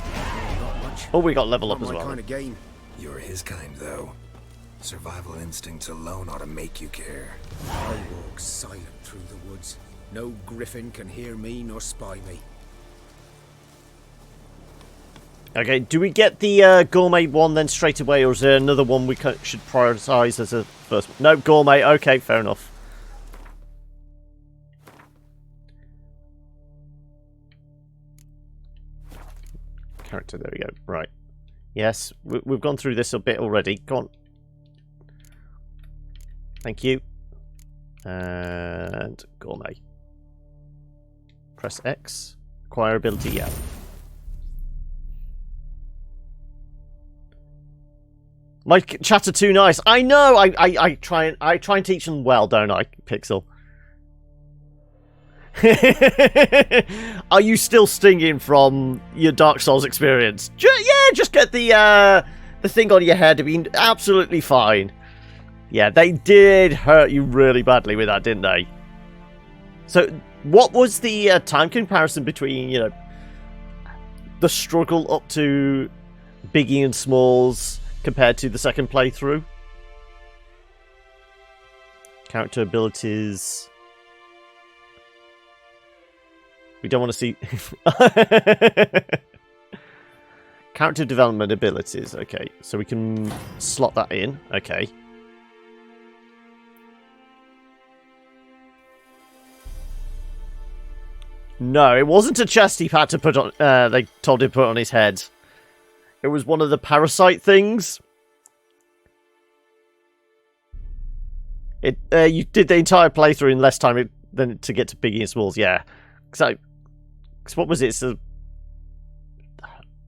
Not much. Oh, we got level up as Not my well. kind of game. You're his kind, though. Survival instincts alone ought to make you care. I walk silent through the woods. No griffin can hear me nor spy me. Okay, do we get the gourmet one then straight away, or is there another one we should prioritise as a first? No, gourmet. Okay, fair enough. Character, there we go. Right. Yes, we've gone through this a bit already. Go on. Thank you. And gourmet. Press X. Acquire ability, yeah. My chat are too nice. I know. I try and teach them well, don't I, Pixel? Are you still stinging from your Dark Souls experience? Yeah, just get the thing on your head. I mean, absolutely fine. Yeah, they did hurt you really badly with that, didn't they? So, what was the time comparison between, you know, the struggle up to Biggie and Smalls compared to the second playthrough? Character abilities. We don't want to see... Character development abilities. Okay, so we can slot that in. Okay. No, it wasn't a chest he had to put on... they told him to put on his head. It was one of the parasite things. You did the entire playthrough in less time than to get to Biggie and Smalls, yeah. So, what was it? So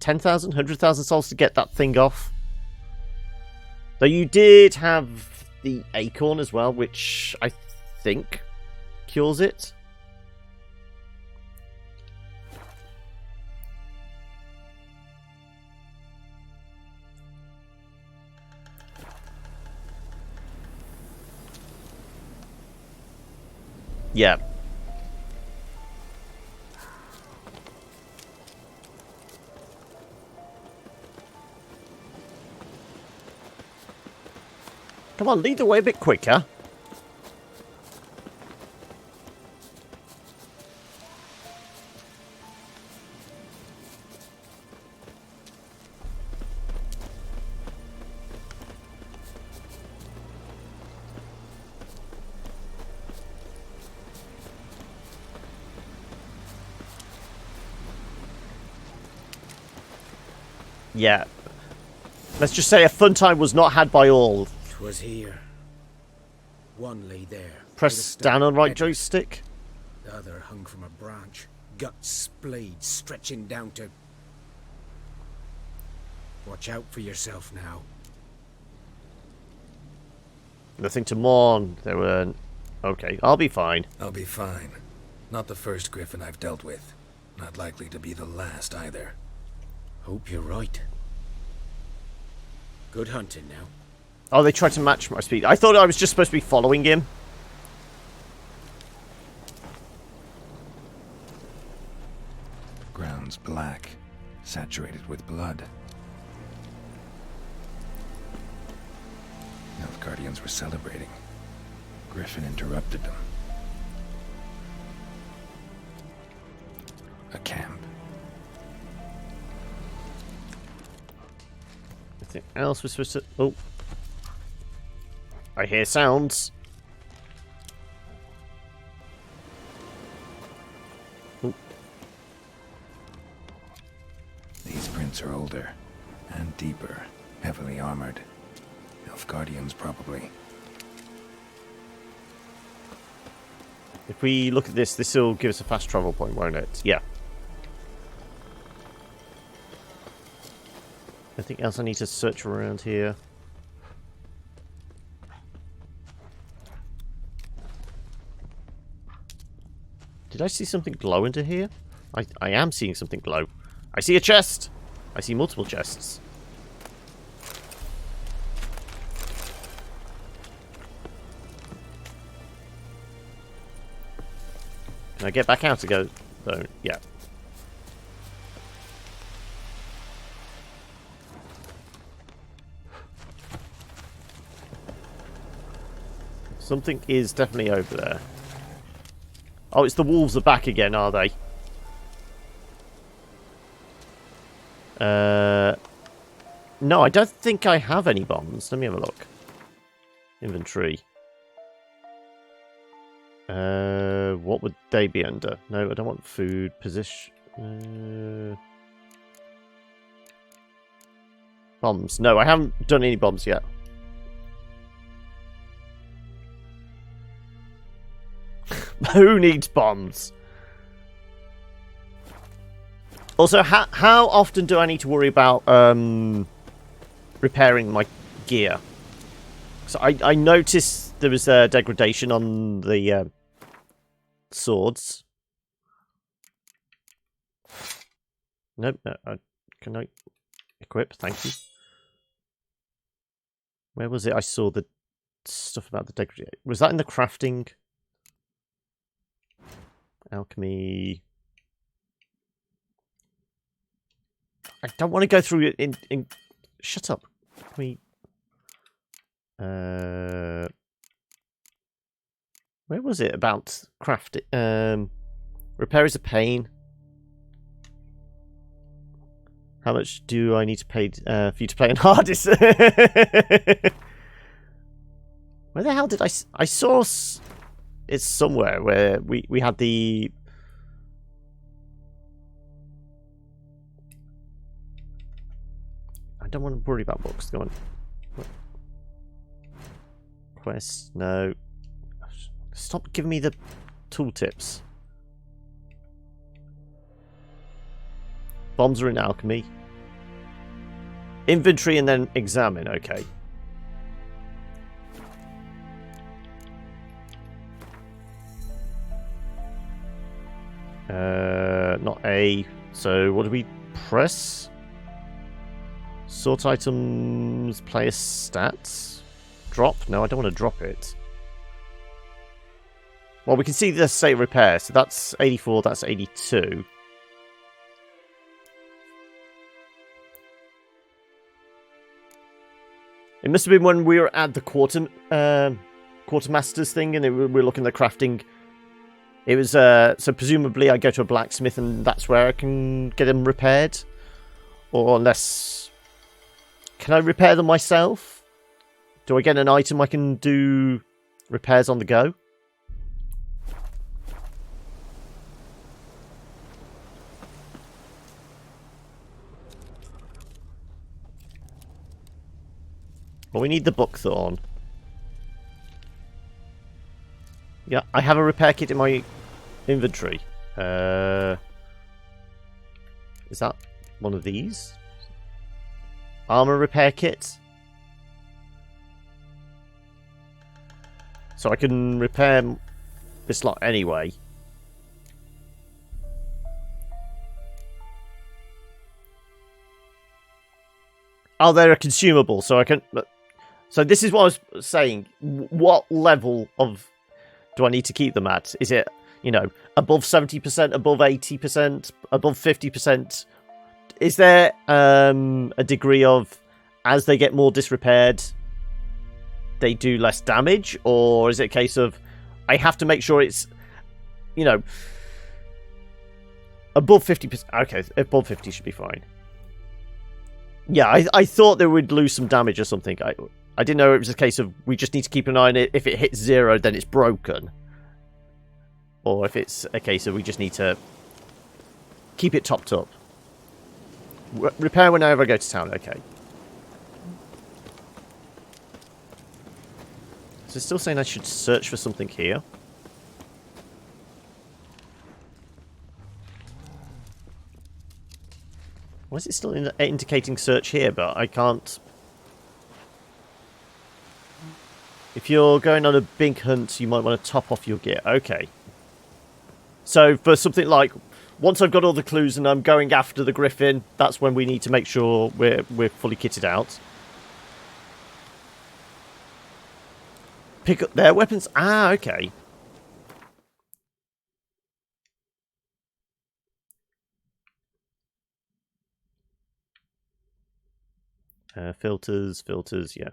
10,000, 100,000 souls to get that thing off. Though you did have the acorn as well, which I think cures it. Yeah. Come on, lead the way a bit quicker. Yeah. Let's just say a fun time was not had by all. 'Twas here. One lay there. Press down on right joystick. The other hung from a branch, guts splayed, stretching down to... Watch out for yourself now. Nothing to mourn. There were... Okay, I'll be fine. I'll be fine. Not the first griffin I've dealt with. Not likely to be the last either. Hope you're right. Good hunting now. Oh, they tried to match my speed. I thought I was just supposed to be following him. Ground's black, saturated with blood. Nilfgaardians were celebrating. Griffin interrupted them. A camp. Anything else we're supposed to... Oh. I hear sounds. Oh. These prints are older and deeper, heavily armored. Nilfgaardians, probably. If we look at this, this will give us a fast travel point, won't it? Yeah. Anything else I need to search around here? Did I see something glow into here? I am seeing something glow. I see a chest! I see multiple chests. Can I get back out to go? Though? Yeah. Something is definitely over there. Oh, it's the wolves are back again, are they? No, I don't think I have any bombs. Let me have a look. Inventory. What would they be under? No, I don't want food. Position. Bombs. No, I haven't done any bombs yet. Who needs bombs? Also, how often do I need to worry about repairing my gear? So I noticed there was a degradation on the swords. Nope. Can I equip? Thank you. Where was it? I saw the stuff about the degradation. Was that in the crafting? Alchemy. I don't want to go through it in... Shut up. Can we... Where was it about crafting? Repair is a pain. How much do I need to pay for you to play on hardest? Where the hell did I saw... It's somewhere where we had the... I don't want to worry about books. Go on. Quest, no. Stop giving me the tooltips. Bombs are in alchemy. Inventory and then examine, okay. Not A. So what do we press? Sort items, player stats. Drop? No, I don't want to drop it. Well, we can see the state of repair. So that's 84, that's 82. It must have been when we were at the quartermasters thing and we were looking at the crafting. It was, so presumably I go to a blacksmith and that's where I can get them repaired. Or unless... Can I repair them myself? Do I get an item I can do repairs on the go? Well, we need the buckthorn. Yeah, I have a repair kit in my inventory. Is that one of these? Armor repair kit. So I can repair this lot anyway. are they a consumable? So I can. So this is what I was saying. What level of do I need to keep them at? Is it, you know, above 70%, above 80%, above 50%? Is there a degree of, as they get more disrepaired, they do less damage? Or is it a case of, I have to make sure it's, you know, above 50%? Okay, above 50 should be fine. Yeah, I thought they would lose some damage or something. I didn't know it was a case of we just need to keep an eye on it. If it hits 0, then it's broken. Or if it's a case of we just need to keep it topped up. Repair whenever I go to town. Okay. So it's still saying I should search for something here. Why is it still indicating search here, but I can't... If you're going on a big hunt, you might want to top off your gear. Okay. So for something like, once I've got all the clues and I'm going after the griffin, that's when we need to make sure we're fully kitted out. Pick up their weapons. Ah, okay. Filters, yeah.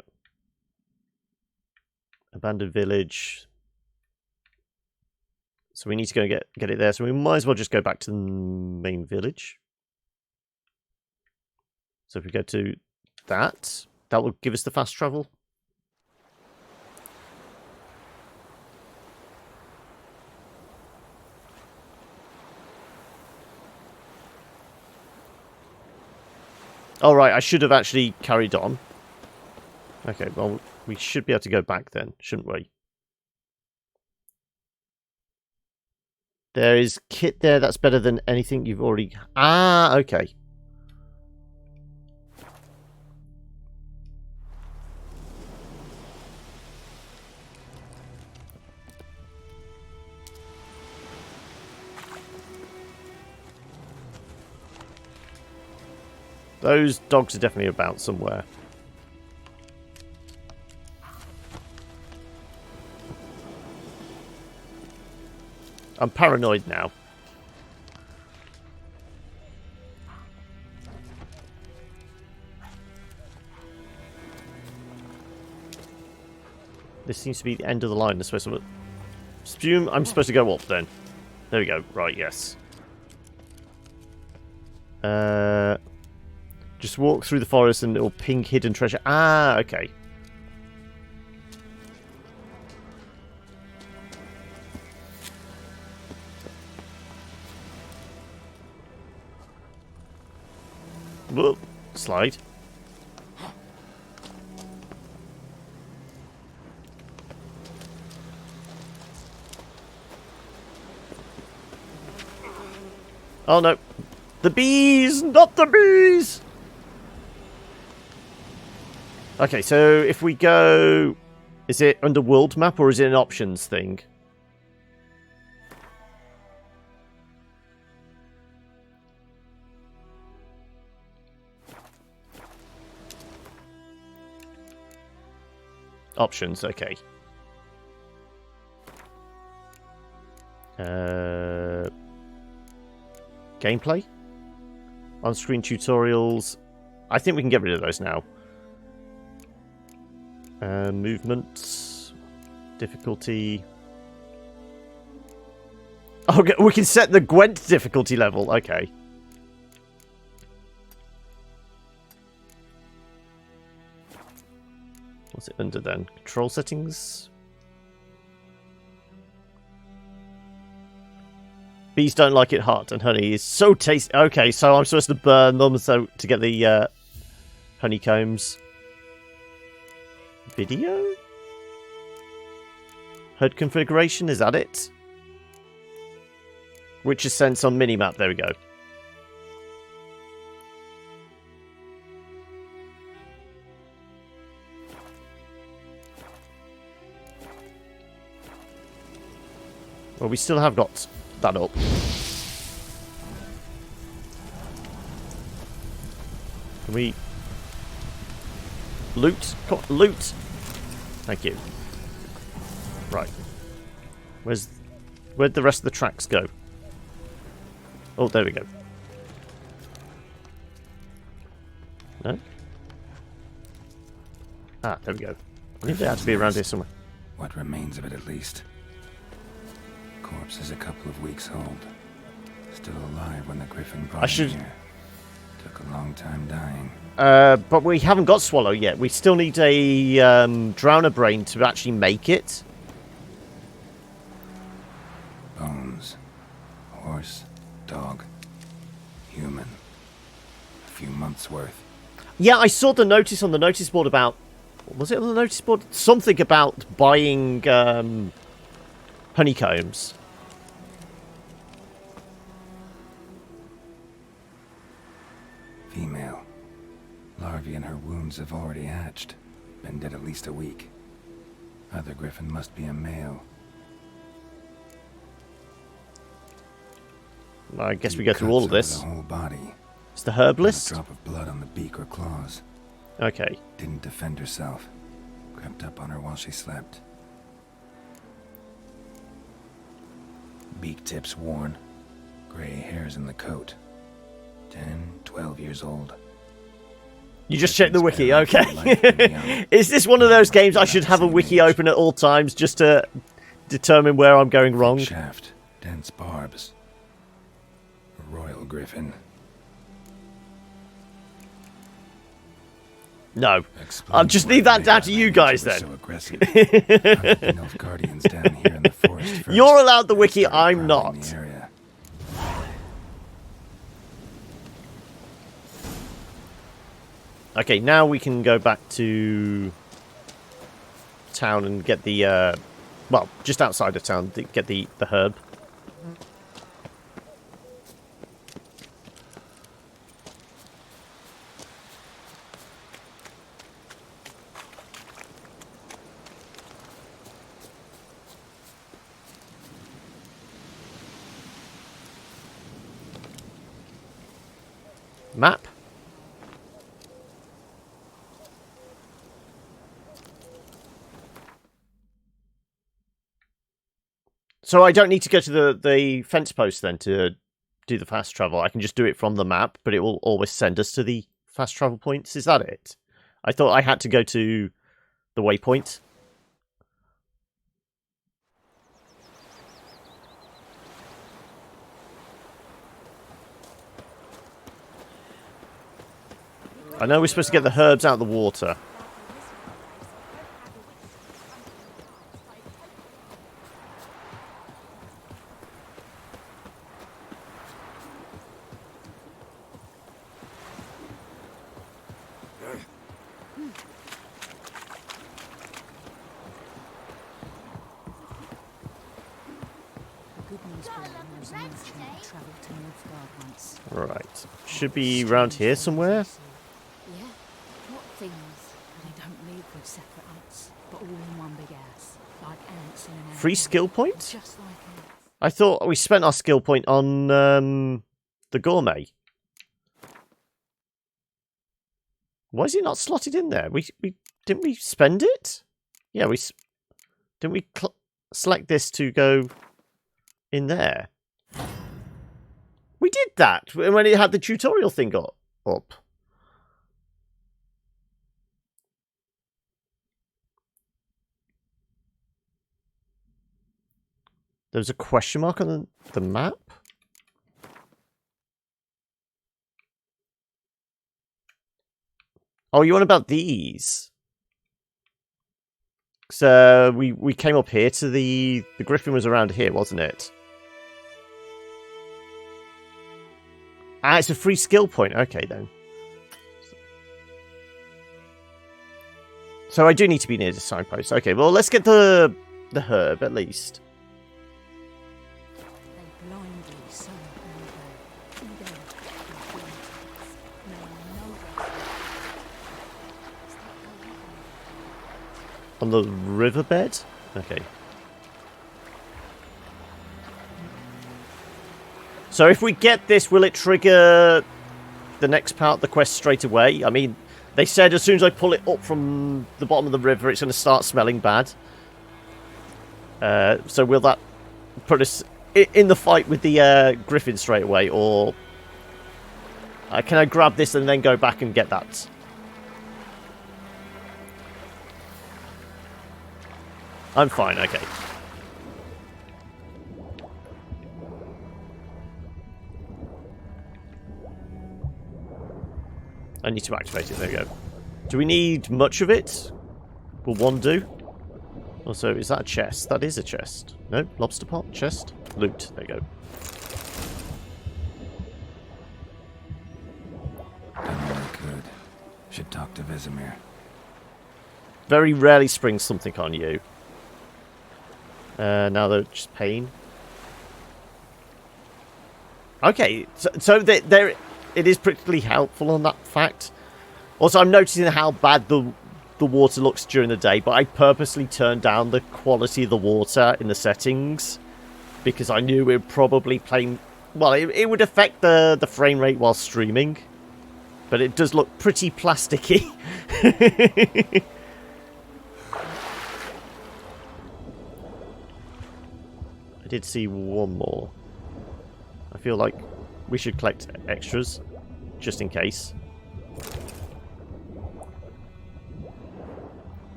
Abandoned village. So we need to go get it there. So we might as well just go back to the main village. So if we go to that, that will give us the fast travel. Alright, I should have actually carried on. Okay, well, we should be able to go back then, shouldn't we? There is kit there that's better than anything you've already... Ah, okay. Those dogs are definitely about somewhere. I'm paranoid now. This seems to be the end of the line. I'm supposed to go up then. There we go. Right, yes. Just walk through the forest and it'll ping hidden treasure. Ah, okay. Whoop, slide. Oh no. The bees! Not the bees! Okay, so if we go... Is it under world map or is it an options thing? Options, okay. Gameplay? On-screen tutorials. I think we can get rid of those now. Movement. Difficulty. Okay, we can set the Gwent difficulty level. Okay. What's it under then? Control settings? Bees don't like it hot, and honey is so tasty. Okay, so I'm supposed to burn them so to get the honeycombs. Video? HUD configuration, is that it? Witcher sense on minimap, there we go. Well, we still have got that up. Can we Loot. Come on, loot. Thank you. Right. Where'd the rest of the tracks go? Oh, there we go. No? Ah, there we go. I think they had to be around here somewhere. What remains of it, at least. Corpse is a couple of weeks old. Still alive when the griffin brought him here. Took a long time dying. But we haven't got Swallow yet. We still need a Drowner Brain to actually make it. Bones. Horse. Dog. Human. A few months' worth. Yeah, I saw the notice on the notice board about... Was it on the notice board? Something about buying honeycombs. Female. Larvae in her wounds have already hatched. Been dead at least a week. Other griffin must be a male. I guess we go through all of this. The whole body. It's the herbalist? Not a drop of blood on the beak or claws. Okay. Didn't defend herself. Crept up on her while she slept. Beak tips worn. Gray hairs in the coat. 10, 12 years old. You just checked the wiki, okay. Is this one of those games I should have a wiki open at all times just to determine where I'm going wrong? Shaft. Dense barbs. A royal griffin. No. I'll just leave that down to you guys then. So aggressive. Guardians down here in the forest first. You're allowed the wiki, I'm not. Okay, now we can go back to town and get the, well, just outside of town, to get the herb. Map. So I don't need to go to the fence post then to do the fast travel. I can just do it from the map, but it will always send us to the fast travel points. Is that it? I thought I had to go to the waypoint. I know we're supposed to get the herbs out of the water. Right. Should be around here somewhere. Yeah? What things? They don't live with separate huts, but all in one big house, like ants in an ant. Free skill point? Just like ants. I thought we spent our skill point on the gourmet. Why is it not slotted in there? We didn't we spend it? Yeah, didn't we select this to go in there? We did that when it had the tutorial thing up. There's a question mark on the map? Oh, you want about these? So we came up here to the griffin was around here, wasn't it? Ah, it's a free skill point. Okay, then. So I do need to be near the signpost. Okay, well, let's get the herb, at least. On the riverbed? Okay. So if we get this, will it trigger the next part of the quest straight away? I mean, They said as soon as I pull it up from the bottom of the river, it's going to start smelling bad. So will that put us in the fight with the griffin straight away, or can I grab this and then go back and get that? I'm fine, okay. I need to activate it, there we go. Do we need much of it? Will one do? Also, is that a chest? That is a chest. No, lobster pot, chest, loot, there you go. Done what I could. Should talk to Vesemir. Very rarely springs something on you. Now they're just pain. Okay, so there, it is particularly helpful on that fact. Also, I'm noticing how bad the water looks during the day, but I purposely turned down the quality of the water in the settings because I knew it would probably play. Well, it would affect the frame rate while streaming, but it does look pretty plasticky. I did see one more. I feel like we should collect extras, just in case.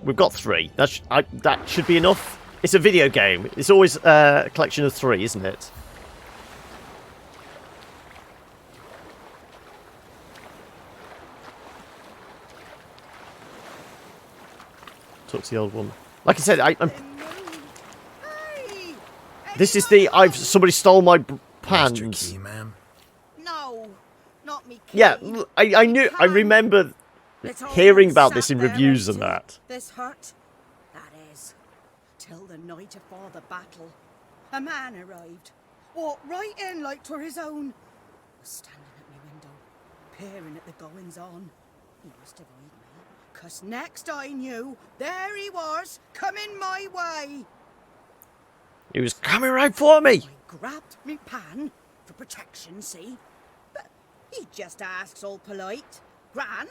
We've got 3. That should be enough. It's a video game. It's always a collection of 3, isn't it? Talk to the old one. Like I said, I'm... This is the somebody stole my pans. Lost your key, ma'am? No, not me. Yeah, I remember hearing about this in reviews and that. This hurt, that is, till the night afore the battle. A man arrived, walked right in like 'twere his own. Was standing at my window, peering at the goings on. He must have eyed me, 'cause next I knew, there he was, coming my way. He was coming right for me. I grabbed me pan for protection, see? But he just asks all polite, Gran,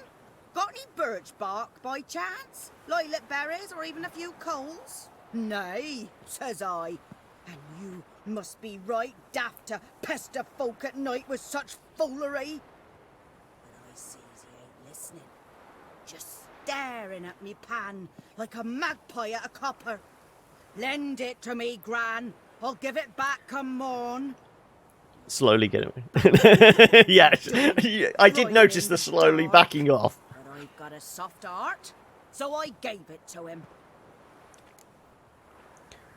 got any birch bark by chance? Lilac berries or even a few coals? Nay, says I. And you must be right daft to pester folk at night with such foolery. But I sees he ain't listening. Just staring at me pan like a magpie at a copper. Lend it to me, Gran. I'll give it back come morn. Slowly get away. Yeah, I did notice the slowly backing off. But I've got a soft heart, so I gave it to him.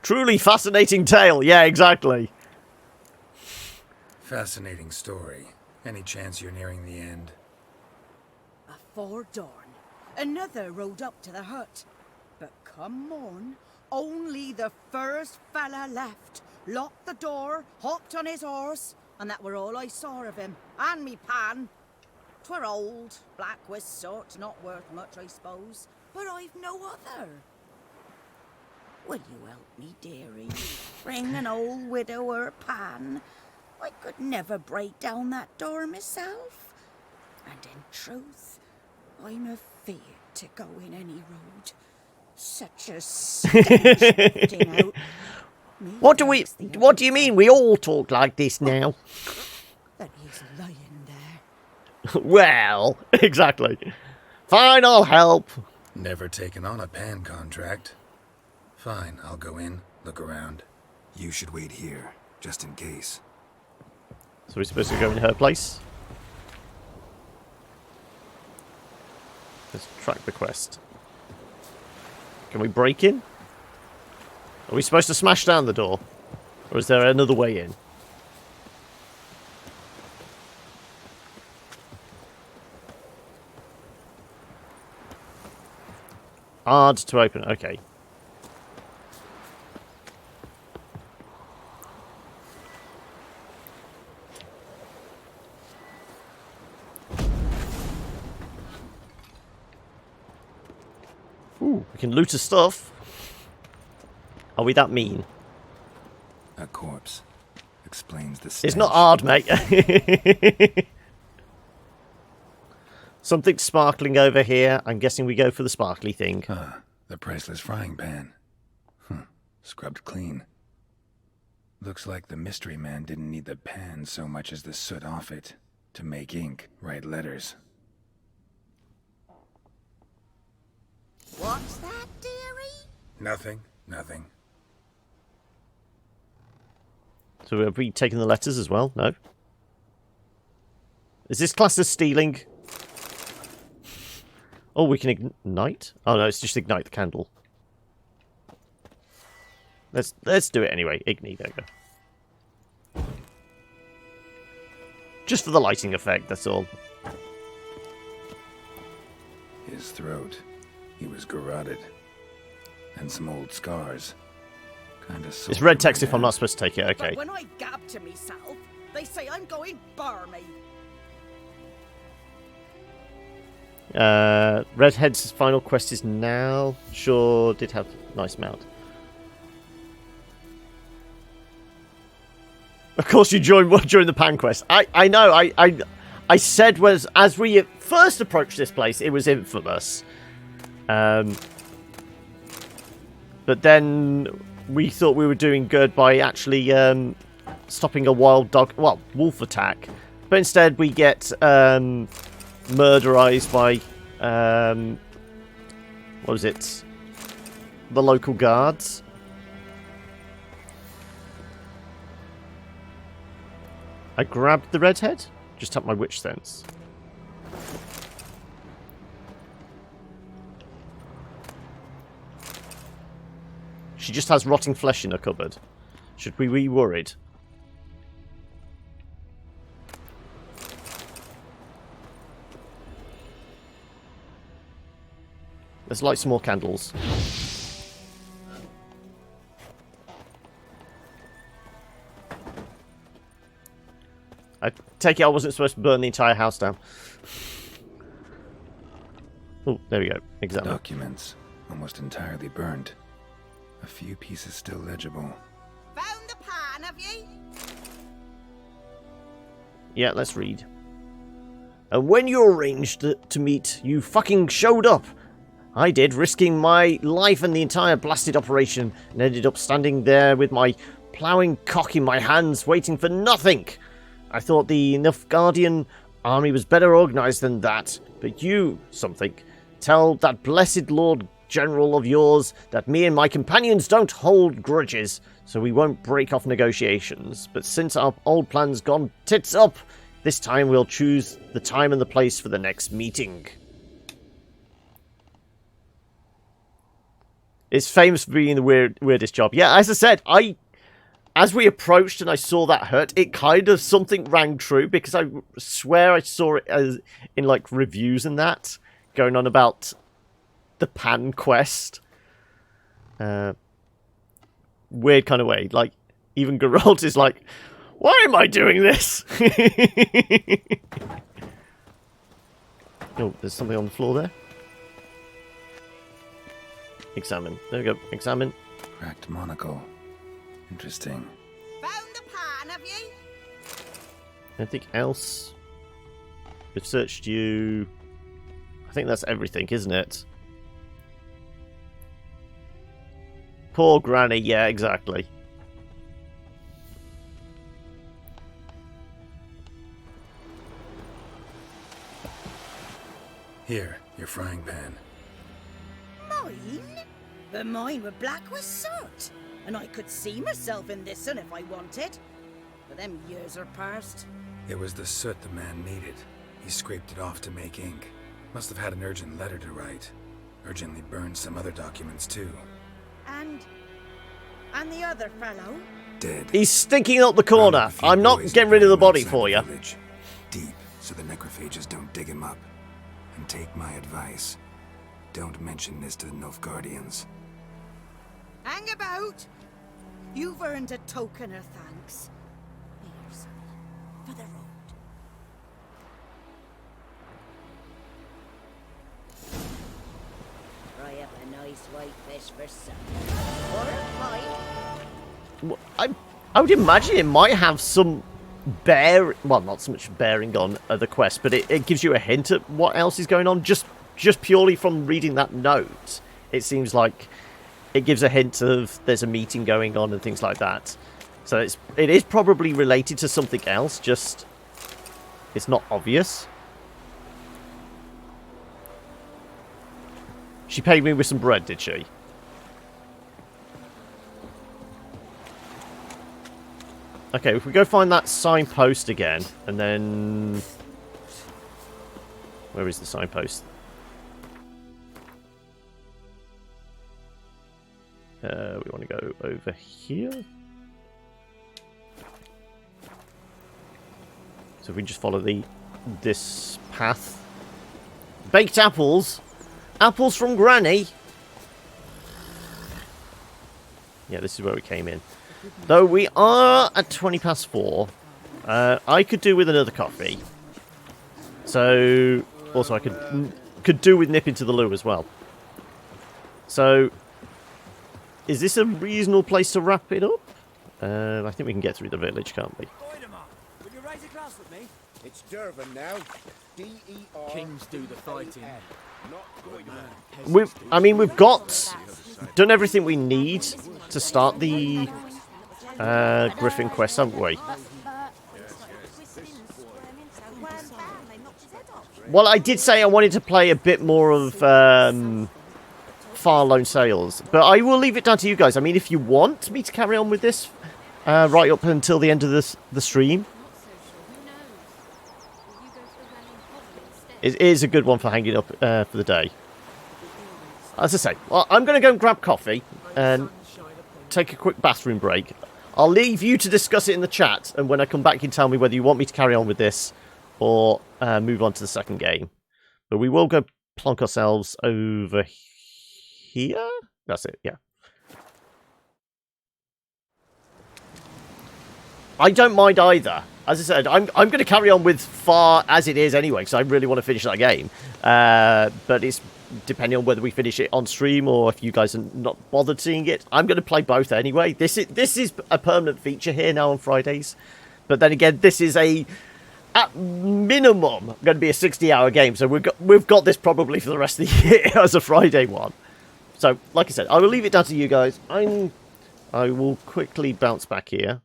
Truly fascinating tale. Yeah, exactly. Fascinating story. Any chance you're nearing the end? Afore dawn, another rode up to the hut. But come morn, only the first fella left. Locked the door, hopped on his horse, and that were all I saw of him. And me pan. 'Twere old, black with sort, not worth much, I suppose. But I've no other. Will you help me, dearie? Bring an old widower pan. I could never break down that door myself. And in truth, I'm afeard to go in any road. Such a stench lifting out. What do you mean we all talk like this now? That he's lying there. Well, exactly. Fine, I'll help. Never taken on a pan contract. Fine, I'll go in, look around. You should wait here, just in case. So we're supposed to go in her place? Let's track the quest. Can we break in? Are we supposed to smash down the door? Or is there another way in? Hard to open. Okay. Ooh, we can loot her stuff. Are we that mean? A corpse explains the It's not hard, mate. Something sparkling over here. I'm guessing we go for the sparkly thing. The priceless frying pan. Scrubbed clean. Looks like the mystery man didn't need the pan so much as the soot off it to make ink, write letters. What's that, dearie? Nothing. So have we taken the letters as well? No. Is this classed as stealing? Oh, we can ignite? Oh no, it's just ignite the candle. Let's do it anyway. Ignite, there we go. Just for the lighting effect, that's all. His throat. He was garroted. And some old scars. Kinda sore. It's red text if I'm not supposed to take it, okay. But when I gab to myself, they say I'm going barmy. Redhead's final quest is now. Sure, did have nice mount. Of course you joined during the pan quest. I know, I said was as we first approached this place, it was infamous. But then we thought we were doing good by actually stopping a wild dog, well, wolf attack. But instead we get murderized by what was it? The local guards. I grabbed the redhead. Just tapped my witch sense. She just has rotting flesh in her cupboard. Should we be worried? Let's light some more candles. I take it I wasn't supposed to burn the entire house down. Oh, there we go. Examine. Documents. Almost entirely burned. A few pieces still legible. Found the pan, have ye? Yeah, let's read. And when you arranged to meet, you fucking showed up. I did, risking my life and the entire blasted operation, and ended up standing there with my ploughing cock in my hands, waiting for nothing. I thought the Nilfgaardian army was better organized than that, but you, something, tell that blessed Lord General of yours that me and my companions don't hold grudges, so we won't break off negotiations. But since our old plan's gone tits up, this time we'll choose the time and the place for the next meeting. It's famous for being the weirdest job. Yeah, as I said, as we approached and I saw that hut, it kind of something rang true, because I swear I saw it as in like reviews and that going on about the pan quest. Weird kind of way. Like even Geralt is like, why am I doing this? Oh, there's something on the floor there. Examine. There we go. Examine. Cracked monocle. Interesting. Found the pan, have ye? Anything else? We've searched you. I think that's everything, isn't it? Poor Granny. Yeah, exactly. Here, your frying pan. Mine? But mine were black with soot, and I could see myself in this one if I wanted. But them years are past. It was the soot the man needed. He scraped it off to make ink. Must have had an urgent letter to write. Urgently burned some other documents too. And the other fellow? Dead. He's stinking up the corner. I'm not getting rid of the body for you. Deep, so the necrophages don't dig him up. And take my advice. Don't mention this to the Nilfgaardians. Hang about! You've earned a token of thanks. Here, son, for the road. Fry up a nice white fish for supper. Or a pie. I would imagine it might have some well, not so much bearing on the quest, but it gives you a hint at what else is going on. Just purely from reading that note, it seems like it gives a hint of there's a meeting going on and things like that. So it is probably related to something else, just it's not obvious. She paid me with some bread, did she? Okay, if we go find that signpost again, and then... Where is the signpost? We want to go over here. So if we just follow this path. Baked apples! Apples from Granny! Yeah, this is where we came in. Though we are at 4:20. I could do with another coffee. So, also I could do with nipping to the loo as well. So, is this a reasonable place to wrap it up? I think we can get through the village, can't we? Would you raise a glass with me? It's Durban now. D-E-R. Kings do the fighting. We've got done everything we need to start the Griffin quest, haven't we? Well, I did say I wanted to play a bit more of Far Lone Sails, but I will leave it down to you guys. I mean, if you want me to carry on with this right up until the end of the stream, it is a good one for hanging up for the day. As I say, well, I'm going to go and grab coffee and take a quick bathroom break. I'll leave you to discuss it in the chat, and when I come back, you can tell me whether you want me to carry on with this or move on to the second game. But we will go plonk ourselves over here. That's it, yeah. I don't mind either. As I said, I'm going to carry on with Far as it is anyway, because I really want to finish that game. But it's depending on whether we finish it on stream or if you guys are not bothered seeing it. I'm going to play both anyway. This is a permanent feature here now on Fridays. But then again, this is at minimum going to be a 60-hour game. So we've got this probably for the rest of the year as a Friday one. So, like I said, I will leave it down to you guys. I will quickly bounce back here.